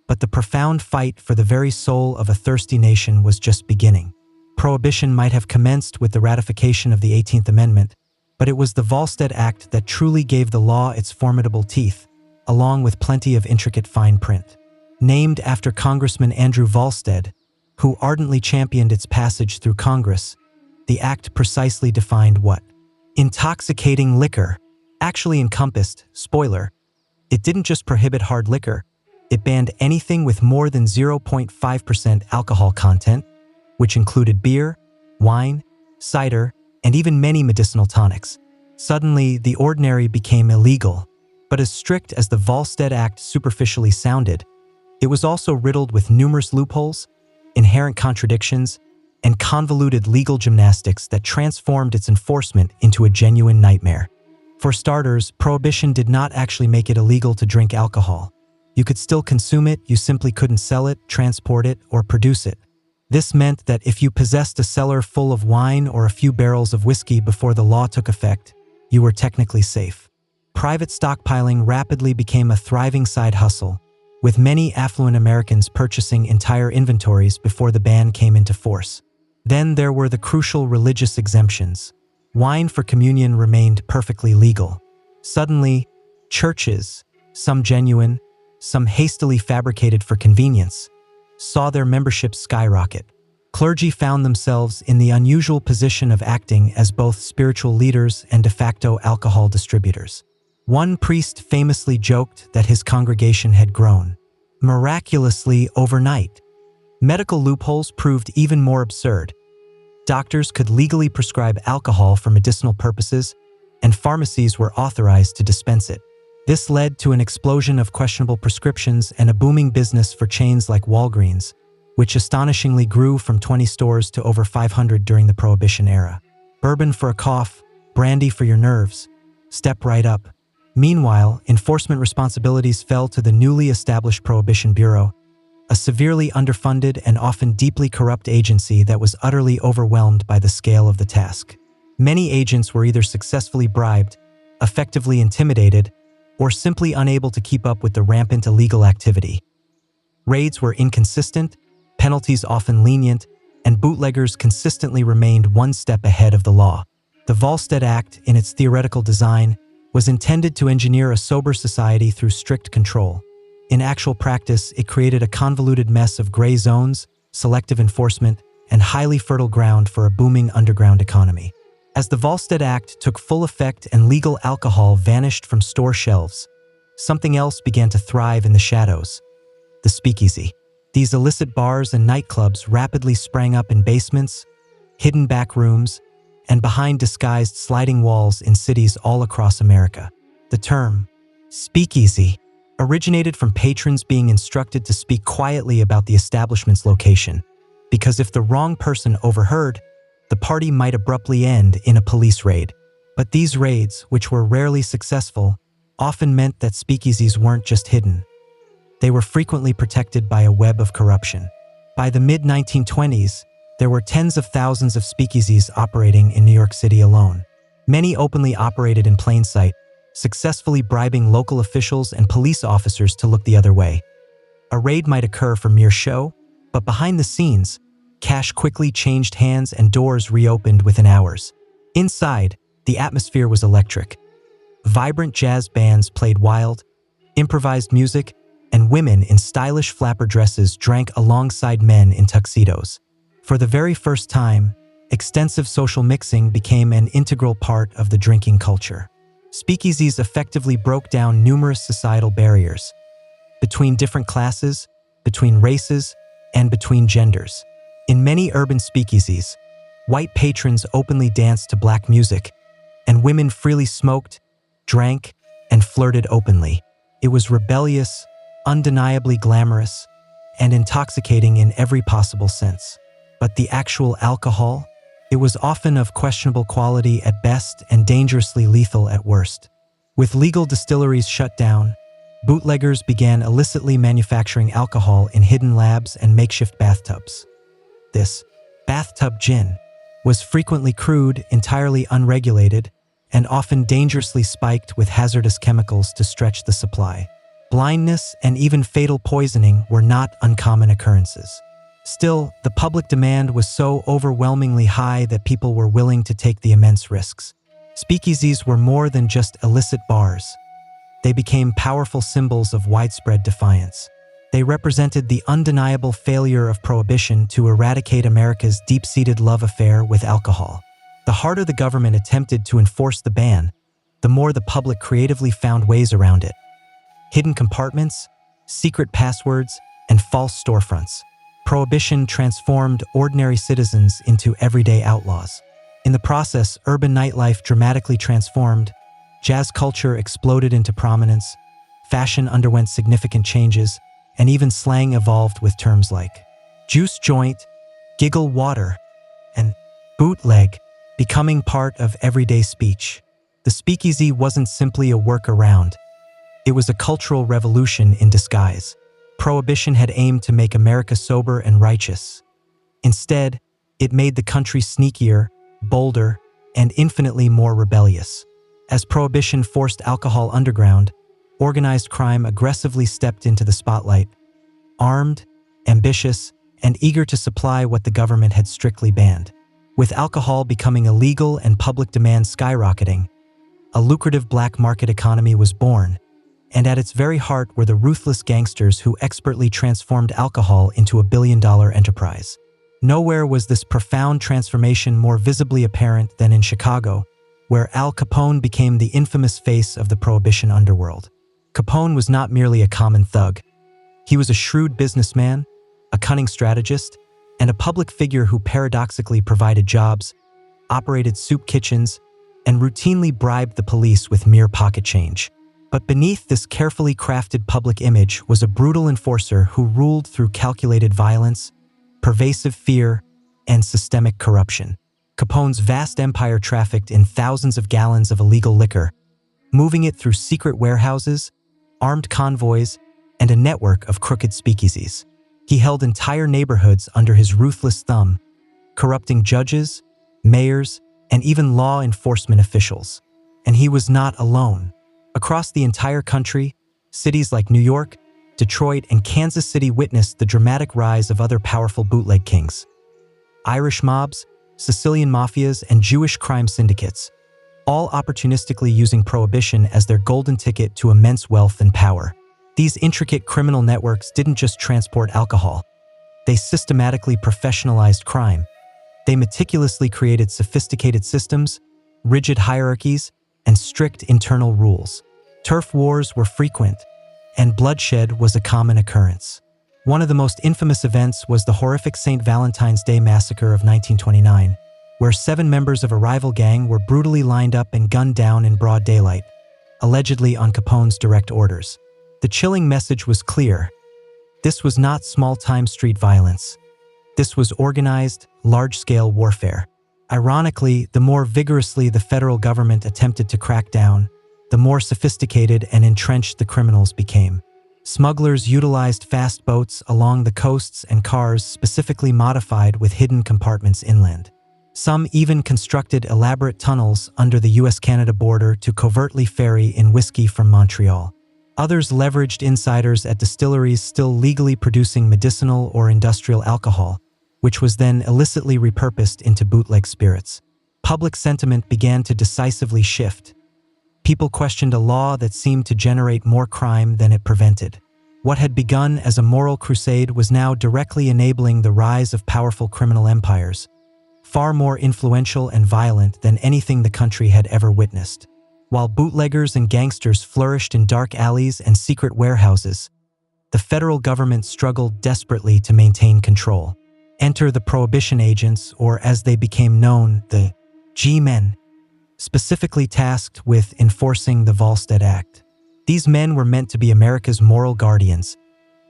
but the profound fight for the very soul of a thirsty nation was just beginning. Prohibition might have commenced with the ratification of the 18th Amendment, but it was the Volstead Act that truly gave the law its formidable teeth, along with plenty of intricate fine print. Named after Congressman Andrew Volstead, who ardently championed its passage through Congress, the act precisely defined what intoxicating liquor actually encompassed. Spoiler, it didn't just prohibit hard liquor, it banned anything with more than 0.5% alcohol content, which included beer, wine, cider, and even many medicinal tonics. Suddenly, the ordinary became illegal. But as strict as the Volstead Act superficially sounded, it was also riddled with numerous loopholes, inherent contradictions, and convoluted legal gymnastics that transformed its enforcement into a genuine nightmare. For starters, Prohibition did not actually make it illegal to drink alcohol. You could still consume it, you simply couldn't sell it, transport it, or produce it. This meant that if you possessed a cellar full of wine or a few barrels of whiskey before the law took effect, you were technically safe. Private stockpiling rapidly became a thriving side hustle, with many affluent Americans purchasing entire inventories before the ban came into force. Then there were the crucial religious exemptions. Wine for communion remained perfectly legal. Suddenly, churches, some genuine, some hastily fabricated for convenience, saw their memberships skyrocket. Clergy found themselves in the unusual position of acting as both spiritual leaders and de facto alcohol distributors. One priest famously joked that his congregation had grown miraculously overnight. Medical loopholes proved even more absurd. Doctors could legally prescribe alcohol for medicinal purposes, and pharmacies were authorized to dispense it. This led to an explosion of questionable prescriptions and a booming business for chains like Walgreens, which astonishingly grew from 20 stores to over 500 during the Prohibition era. Bourbon for a cough, brandy for your nerves. Step right up. Meanwhile, enforcement responsibilities fell to the newly established Prohibition Bureau, a severely underfunded and often deeply corrupt agency that was utterly overwhelmed by the scale of the task. Many agents were either successfully bribed, effectively intimidated, or simply unable to keep up with the rampant illegal activity. Raids were inconsistent, penalties often lenient, and bootleggers consistently remained one step ahead of the law. The Volstead Act, in its theoretical design, was intended to engineer a sober society through strict control. In actual practice, it created a convoluted mess of gray zones, selective enforcement, and highly fertile ground for a booming underground economy. As the Volstead Act took full effect and legal alcohol vanished from store shelves, something else began to thrive in the shadows: the speakeasy. These illicit bars and nightclubs rapidly sprang up in basements, hidden back rooms, and behind disguised sliding walls in cities all across America. The term, speakeasy, originated from patrons being instructed to speak quietly about the establishment's location, because if the wrong person overheard, the party might abruptly end in a police raid. But these raids, which were rarely successful, often meant that speakeasies weren't just hidden. They were frequently protected by a web of corruption. By the mid-1920s, there were tens of thousands of speakeasies operating in New York City alone. Many openly operated in plain sight, successfully bribing local officials and police officers to look the other way. A raid might occur for mere show, but behind the scenes, cash quickly changed hands and doors reopened within hours. Inside, the atmosphere was electric. Vibrant jazz bands played wild, improvised music, and women in stylish flapper dresses drank alongside men in tuxedos. For the very first time, extensive social mixing became an integral part of the drinking culture. Speakeasies effectively broke down numerous societal barriers between different classes, between races, and between genders. In many urban speakeasies, white patrons openly danced to black music, and women freely smoked, drank, and flirted openly. It was rebellious, undeniably glamorous, and intoxicating in every possible sense. But the actual alcohol? It was often of questionable quality at best and dangerously lethal at worst. With legal distilleries shut down, bootleggers began illicitly manufacturing alcohol in hidden labs and makeshift bathtubs. This bathtub gin was frequently crude, entirely unregulated, and often dangerously spiked with hazardous chemicals to stretch the supply. Blindness and even fatal poisoning were not uncommon occurrences. Still, the public demand was so overwhelmingly high that people were willing to take the immense risks. Speakeasies were more than just illicit bars. They became powerful symbols of widespread defiance. They represented the undeniable failure of Prohibition to eradicate America's deep-seated love affair with alcohol. The harder the government attempted to enforce the ban, the more the public creatively found ways around it. Hidden compartments, secret passwords, and false storefronts. Prohibition transformed ordinary citizens into everyday outlaws. In the process, urban nightlife dramatically transformed, jazz culture exploded into prominence, fashion underwent significant changes, and even slang evolved with terms like juice joint, giggle water, and bootleg becoming part of everyday speech. The speakeasy wasn't simply a workaround. It was a cultural revolution in disguise. Prohibition had aimed to make America sober and righteous. Instead, it made the country sneakier, bolder, and infinitely more rebellious. As Prohibition forced alcohol underground, organized crime aggressively stepped into the spotlight, armed, ambitious, and eager to supply what the government had strictly banned. With alcohol becoming illegal and public demand skyrocketing, a lucrative black market economy was born, and at its very heart were the ruthless gangsters who expertly transformed alcohol into a billion-dollar enterprise. Nowhere was this profound transformation more visibly apparent than in Chicago, where Al Capone became the infamous face of the Prohibition underworld. Capone was not merely a common thug. He was a shrewd businessman, a cunning strategist, and a public figure who paradoxically provided jobs, operated soup kitchens, and routinely bribed the police with mere pocket change. But beneath this carefully crafted public image was a brutal enforcer who ruled through calculated violence, pervasive fear, and systemic corruption. Capone's vast empire trafficked in thousands of gallons of illegal liquor, moving it through secret warehouses, armed convoys, and a network of crooked speakeasies. He held entire neighborhoods under his ruthless thumb, corrupting judges, mayors, and even law enforcement officials. And he was not alone. Across the entire country, cities like New York, Detroit, and Kansas City witnessed the dramatic rise of other powerful bootleg kings. Irish mobs, Sicilian mafias, and Jewish crime syndicates, all opportunistically using Prohibition as their golden ticket to immense wealth and power. These intricate criminal networks didn't just transport alcohol. They systematically professionalized crime. They meticulously created sophisticated systems, rigid hierarchies, and strict internal rules. Turf wars were frequent, and bloodshed was a common occurrence. One of the most infamous events was the horrific St. Valentine's Day Massacre of 1929, where 7 members of a rival gang were brutally lined up and gunned down in broad daylight, allegedly on Capone's direct orders. The chilling message was clear. This was not small-time street violence. This was organized, large-scale warfare. Ironically, the more vigorously the federal government attempted to crack down, the more sophisticated and entrenched the criminals became. Smugglers utilized fast boats along the coasts and cars specifically modified with hidden compartments inland. Some even constructed elaborate tunnels under the US-Canada border to covertly ferry in whiskey from Montreal. Others leveraged insiders at distilleries still legally producing medicinal or industrial alcohol, which was then illicitly repurposed into bootleg spirits. Public sentiment began to decisively shift. People questioned a law that seemed to generate more crime than it prevented. What had begun as a moral crusade was now directly enabling the rise of powerful criminal empires, far more influential and violent than anything the country had ever witnessed. While bootleggers and gangsters flourished in dark alleys and secret warehouses, the federal government struggled desperately to maintain control. Enter the Prohibition agents, or as they became known, the G-men, specifically tasked with enforcing the Volstead Act. These men were meant to be America's moral guardians,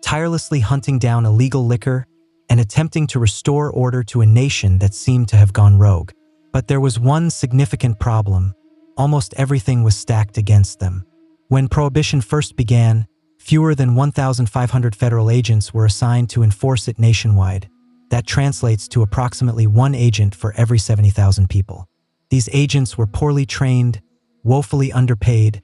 tirelessly hunting down illegal liquor and attempting to restore order to a nation that seemed to have gone rogue. But there was one significant problem. Almost everything was stacked against them. When Prohibition first began, fewer than 1,500 federal agents were assigned to enforce it nationwide. That translates to approximately one agent for every 70,000 people. These agents were poorly trained, woefully underpaid,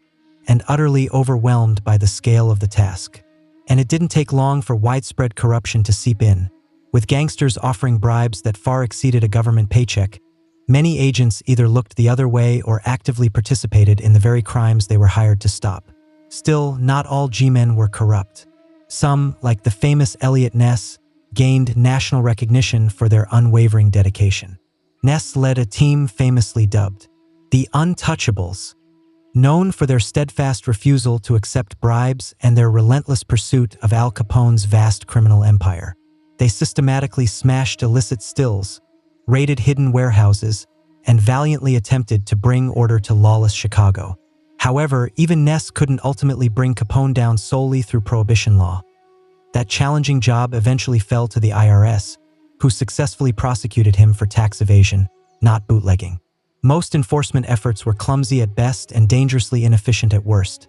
and utterly overwhelmed by the scale of the task. And it didn't take long for widespread corruption to seep in. With gangsters offering bribes that far exceeded a government paycheck, many agents either looked the other way or actively participated in the very crimes they were hired to stop. Still, not all G-men were corrupt. Some, like the famous Elliot Ness, gained national recognition for their unwavering dedication. Ness led a team famously dubbed the Untouchables, known for their steadfast refusal to accept bribes and their relentless pursuit of Al Capone's vast criminal empire. They systematically smashed illicit stills, raided hidden warehouses, and valiantly attempted to bring order to lawless Chicago. However, even Ness couldn't ultimately bring Capone down solely through Prohibition law. That challenging job eventually fell to the IRS, who successfully prosecuted him for tax evasion, not bootlegging. Most enforcement efforts were clumsy at best and dangerously inefficient at worst.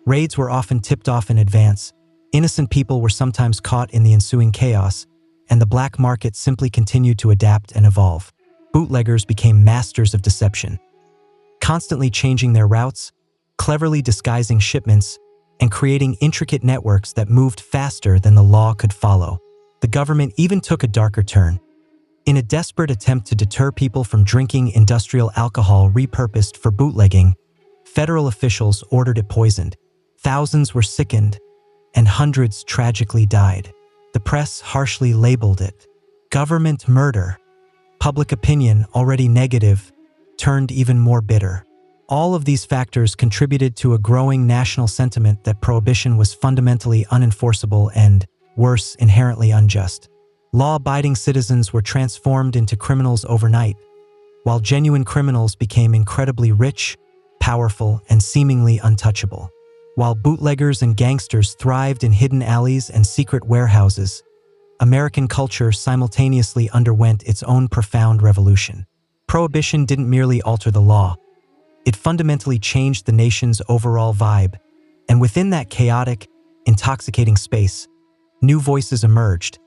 Raids were often tipped off in advance, innocent people were sometimes caught in the ensuing chaos, and the black market simply continued to adapt and evolve. Bootleggers became masters of deception, constantly changing their routes, cleverly disguising shipments, and creating intricate networks that moved faster than the law could follow. The government even took a darker turn. In a desperate attempt to deter people from drinking industrial alcohol repurposed for bootlegging, federal officials ordered it poisoned. Thousands were sickened, and hundreds tragically died. The press harshly labeled it government murder. Public opinion, already negative, turned even more bitter. All of these factors contributed to a growing national sentiment that Prohibition was fundamentally unenforceable and, worse, inherently unjust. Law-abiding citizens were transformed into criminals overnight, while genuine criminals became incredibly rich, powerful, and seemingly untouchable. While bootleggers and gangsters thrived in hidden alleys and secret warehouses, American culture simultaneously underwent its own profound revolution. Prohibition didn't merely alter the law. It fundamentally changed the nation's overall vibe, and within that chaotic, intoxicating space, new voices emerged,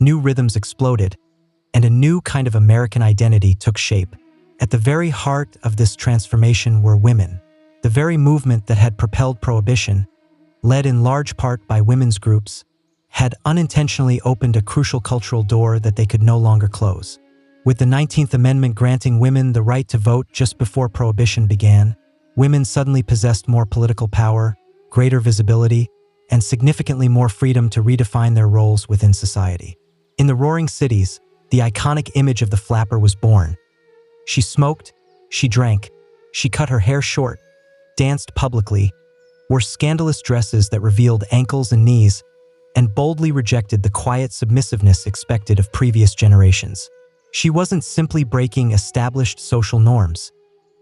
new rhythms exploded, and a new kind of American identity took shape. At the very heart of this transformation were women. The very movement that had propelled Prohibition, led in large part by women's groups, had unintentionally opened a crucial cultural door that they could no longer close. With the 19th Amendment granting women the right to vote just before Prohibition began, women suddenly possessed more political power, greater visibility, and significantly more freedom to redefine their roles within society. In the roaring cities, the iconic image of the flapper was born. She smoked, she drank, she cut her hair short, danced publicly, wore scandalous dresses that revealed ankles and knees, and boldly rejected the quiet submissiveness expected of previous generations. She wasn't simply breaking established social norms.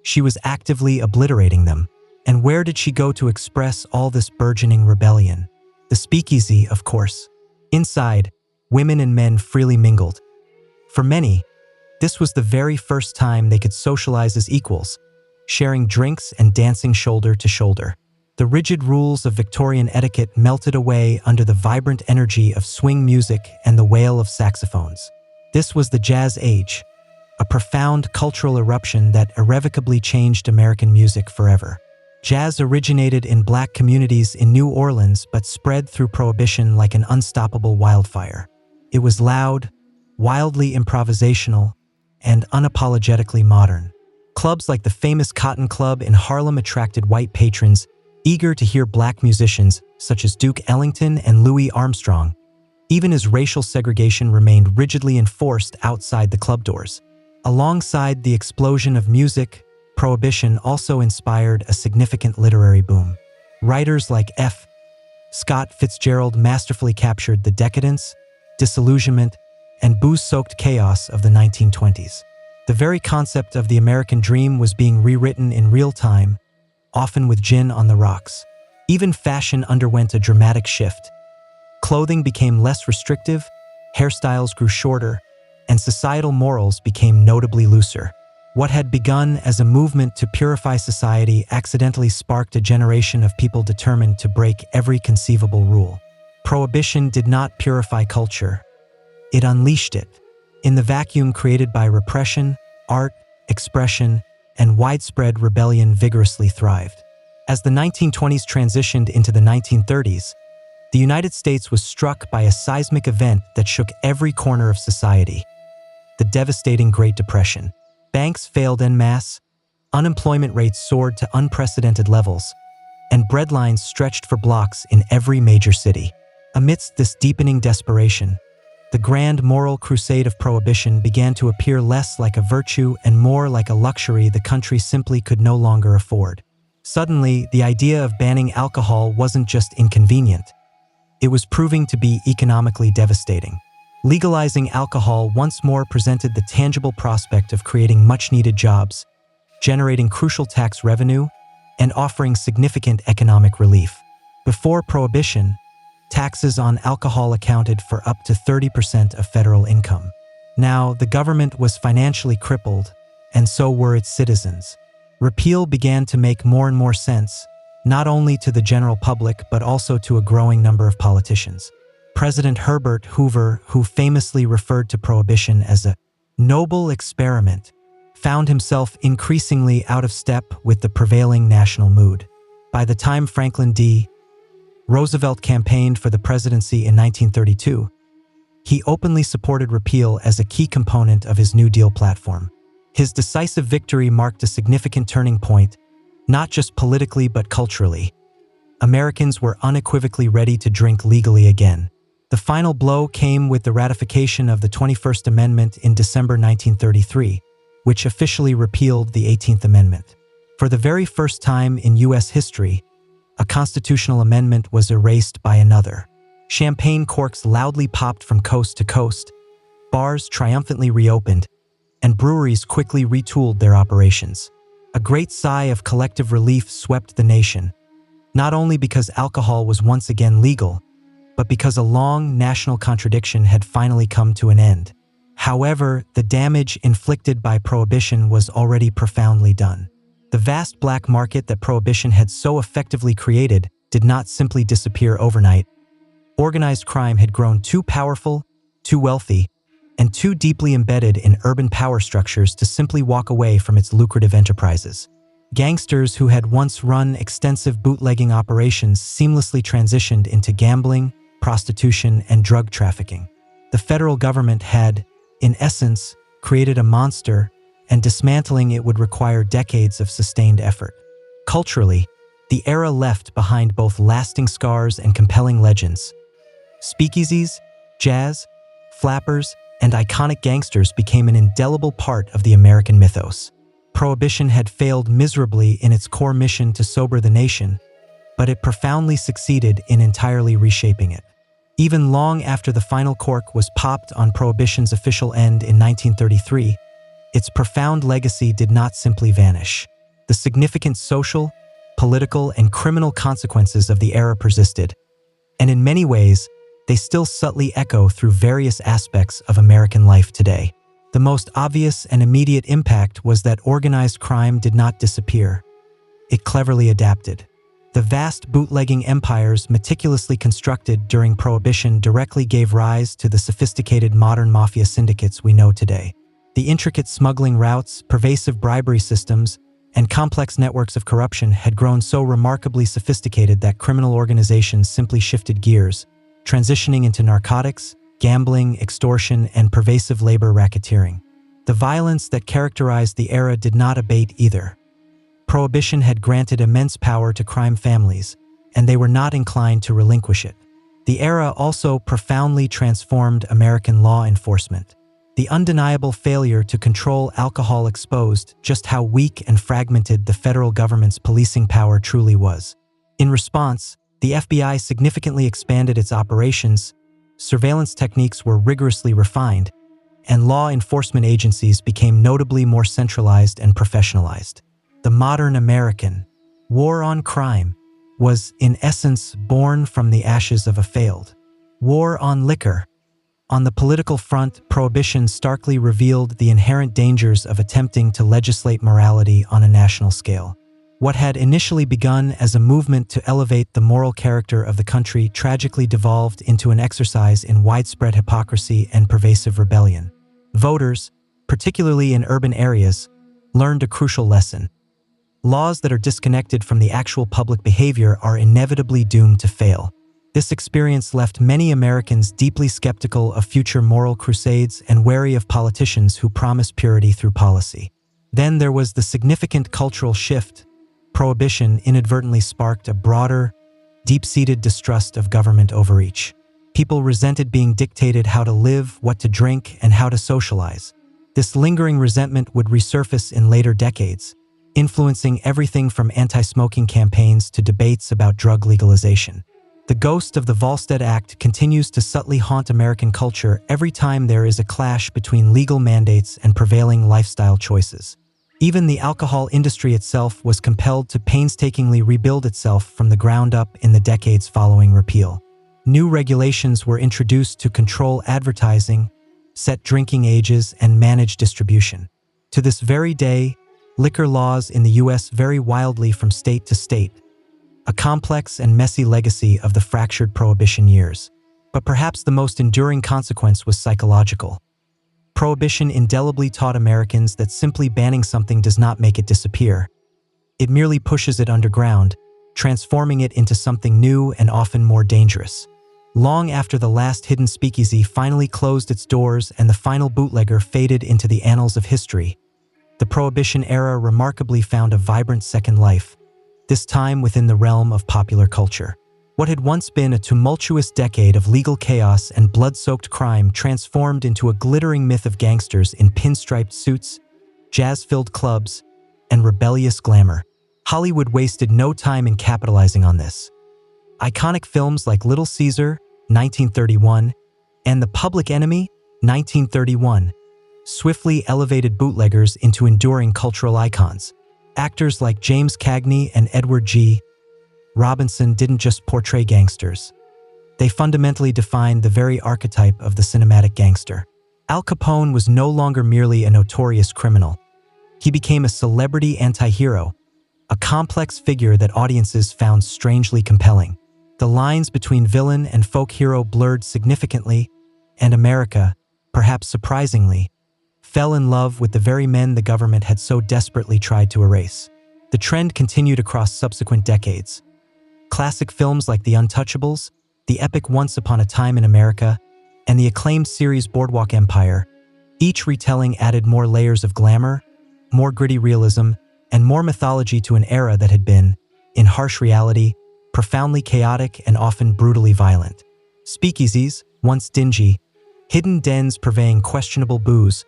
She was actively obliterating them. And where did she go to express all this burgeoning rebellion? The speakeasy, of course. Inside, women and men freely mingled. For many, this was the very first time they could socialize as equals, sharing drinks and dancing shoulder to shoulder. The rigid rules of Victorian etiquette melted away under the vibrant energy of swing music and the wail of saxophones. This was the Jazz Age, a profound cultural eruption that irrevocably changed American music forever. Jazz originated in black communities in New Orleans but spread through Prohibition like an unstoppable wildfire. It was loud, wildly improvisational, and unapologetically modern. Clubs like the famous Cotton Club in Harlem attracted white patrons eager to hear black musicians such as Duke Ellington and Louis Armstrong, even as racial segregation remained rigidly enforced outside the club doors. Alongside the explosion of music, Prohibition also inspired a significant literary boom. Writers like F. Scott Fitzgerald masterfully captured the decadence, disillusionment, and booze-soaked chaos of the 1920s. The very concept of the American dream was being rewritten in real time, often with gin on the rocks. Even fashion underwent a dramatic shift. Clothing became less restrictive, hairstyles grew shorter, and societal morals became notably looser. What had begun as a movement to purify society accidentally sparked a generation of people determined to break every conceivable rule. Prohibition did not purify culture. It unleashed it. In the vacuum created by repression, art, expression, and widespread rebellion vigorously thrived. As the 1920s transitioned into the 1930s, the United States was struck by a seismic event that shook every corner of society: the devastating Great Depression. Banks failed en masse, unemployment rates soared to unprecedented levels, and breadlines stretched for blocks in every major city. Amidst this deepening desperation, the grand moral crusade of Prohibition began to appear less like a virtue and more like a luxury the country simply could no longer afford. Suddenly, the idea of banning alcohol wasn't just inconvenient. It was proving to be economically devastating. Legalizing alcohol once more presented the tangible prospect of creating much-needed jobs, generating crucial tax revenue, and offering significant economic relief. Before Prohibition, taxes on alcohol accounted for up to 30% of federal income. Now, the government was financially crippled, and so were its citizens. Repeal began to make more and more sense, not only to the general public but also to a growing number of politicians. President Herbert Hoover, who famously referred to Prohibition as a noble experiment, found himself increasingly out of step with the prevailing national mood. By the time Franklin D. Roosevelt campaigned for the presidency in 1932, he openly supported repeal as a key component of his New Deal platform. His decisive victory marked a significant turning point, not just politically but culturally. Americans were unequivocally ready to drink legally again. The final blow came with the ratification of the 21st Amendment in December 1933, which officially repealed the 18th Amendment. For the very first time in U.S. history, a constitutional amendment was erased by another. Champagne corks loudly popped from coast to coast, bars triumphantly reopened, and breweries quickly retooled their operations. A great sigh of collective relief swept the nation, not only because alcohol was once again legal, but because a long national contradiction had finally come to an end. However, the damage inflicted by Prohibition was already profoundly done. The vast black market that Prohibition had so effectively created did not simply disappear overnight. Organized crime had grown too powerful, too wealthy, and too deeply embedded in urban power structures to simply walk away from its lucrative enterprises. Gangsters who had once run extensive bootlegging operations seamlessly transitioned into gambling, prostitution, and drug trafficking. The federal government had, in essence, created a monster, and dismantling it would require decades of sustained effort. Culturally, the era left behind both lasting scars and compelling legends. Speakeasies, jazz, flappers, and iconic gangsters became an indelible part of the American mythos. Prohibition had failed miserably in its core mission to sober the nation, but it profoundly succeeded in entirely reshaping it. Even long after the final cork was popped on Prohibition's official end in 1933, its profound legacy did not simply vanish. The significant social, political, and criminal consequences of the era persisted, and in many ways, they still subtly echo through various aspects of American life today. The most obvious and immediate impact was that organized crime did not disappear. It cleverly adapted. The vast bootlegging empires meticulously constructed during Prohibition directly gave rise to the sophisticated modern mafia syndicates we know today. The intricate smuggling routes, pervasive bribery systems, and complex networks of corruption had grown so remarkably sophisticated that criminal organizations simply shifted gears, transitioning into narcotics, gambling, extortion, and pervasive labor racketeering. The violence that characterized the era did not abate either. Prohibition had granted immense power to crime families, and they were not inclined to relinquish it. The era also profoundly transformed American law enforcement. The undeniable failure to control alcohol exposed just how weak and fragmented the federal government's policing power truly was. In response, the FBI significantly expanded its operations, surveillance techniques were rigorously refined, and law enforcement agencies became notably more centralized and professionalized. The modern American war on crime was, in essence, born from the ashes of a failed war on liquor. On the political front, Prohibition starkly revealed the inherent dangers of attempting to legislate morality on a national scale. What had initially begun as a movement to elevate the moral character of the country tragically devolved into an exercise in widespread hypocrisy and pervasive rebellion. Voters, particularly in urban areas, learned a crucial lesson. Laws that are disconnected from the actual public behavior are inevitably doomed to fail. This experience left many Americans deeply skeptical of future moral crusades and wary of politicians who promise purity through policy. Then there was the significant cultural shift. Prohibition inadvertently sparked a broader, deep-seated distrust of government overreach. People resented being dictated how to live, what to drink, and how to socialize. This lingering resentment would resurface in later decades, influencing everything from anti-smoking campaigns to debates about drug legalization. The ghost of the Volstead Act continues to subtly haunt American culture every time there is a clash between legal mandates and prevailing lifestyle choices. Even the alcohol industry itself was compelled to painstakingly rebuild itself from the ground up in the decades following repeal. New regulations were introduced to control advertising, set drinking ages, and manage distribution. To this very day, liquor laws in the U.S. vary wildly from state to state, a complex and messy legacy of the fractured Prohibition years. But perhaps the most enduring consequence was psychological. Prohibition indelibly taught Americans that simply banning something does not make it disappear. It merely pushes it underground, transforming it into something new and often more dangerous. Long after the last hidden speakeasy finally closed its doors and the final bootlegger faded into the annals of history, the Prohibition era remarkably found a vibrant second life, this time within the realm of popular culture. What had once been a tumultuous decade of legal chaos and blood-soaked crime transformed into a glittering myth of gangsters in pinstriped suits, jazz-filled clubs, and rebellious glamour. Hollywood wasted no time in capitalizing on this. Iconic films like Little Caesar, 1931, and The Public Enemy, 1931, swiftly elevated bootleggers into enduring cultural icons. Actors like James Cagney and Edward G. Robinson didn't just portray gangsters. They fundamentally defined the very archetype of the cinematic gangster. Al Capone was no longer merely a notorious criminal. He became a celebrity anti-hero, a complex figure that audiences found strangely compelling. The lines between villain and folk hero blurred significantly, and America, perhaps surprisingly, fell in love with the very men the government had so desperately tried to erase. The trend continued across subsequent decades. Classic films like The Untouchables, the epic Once Upon a Time in America, and the acclaimed series Boardwalk Empire, each retelling added more layers of glamour, more gritty realism, and more mythology to an era that had been, in harsh reality, profoundly chaotic and often brutally violent. Speakeasies, once dingy, hidden dens purveying questionable booze,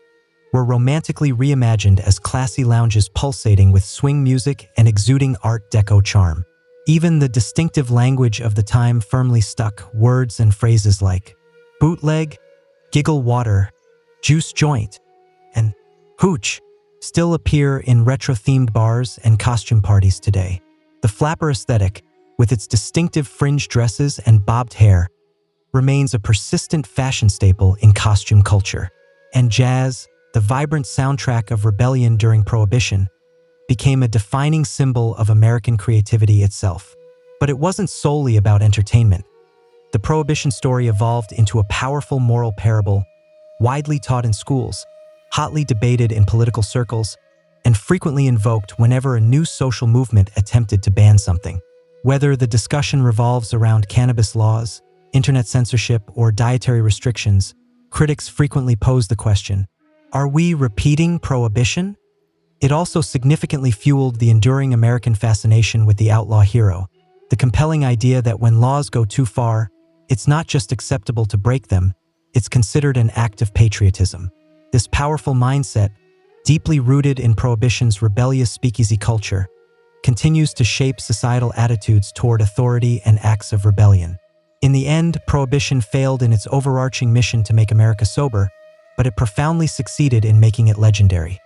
were romantically reimagined as classy lounges pulsating with swing music and exuding Art Deco charm. Even the distinctive language of the time firmly stuck. Words and phrases like bootleg, giggle water, juice joint, and hooch still appear in retro-themed bars and costume parties today. The flapper aesthetic, with its distinctive fringe dresses and bobbed hair, remains a persistent fashion staple in costume culture. And jazz, the vibrant soundtrack of rebellion during Prohibition, became a defining symbol of American creativity itself. But it wasn't solely about entertainment. The Prohibition story evolved into a powerful moral parable, widely taught in schools, hotly debated in political circles, and frequently invoked whenever a new social movement attempted to ban something. Whether the discussion revolves around cannabis laws, internet censorship, or dietary restrictions, critics frequently pose the question, Are we repeating Prohibition? It also significantly fueled the enduring American fascination with the outlaw hero, the compelling idea that when laws go too far, it's not just acceptable to break them, it's considered an act of patriotism. This powerful mindset, deeply rooted in Prohibition's rebellious speakeasy culture, continues to shape societal attitudes toward authority and acts of rebellion. In the end, Prohibition failed in its overarching mission to make America sober, but it profoundly succeeded in making it legendary.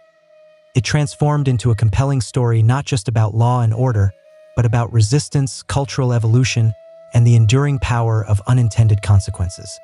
It transformed into a compelling story not just about law and order, but about resistance, cultural evolution, and the enduring power of unintended consequences.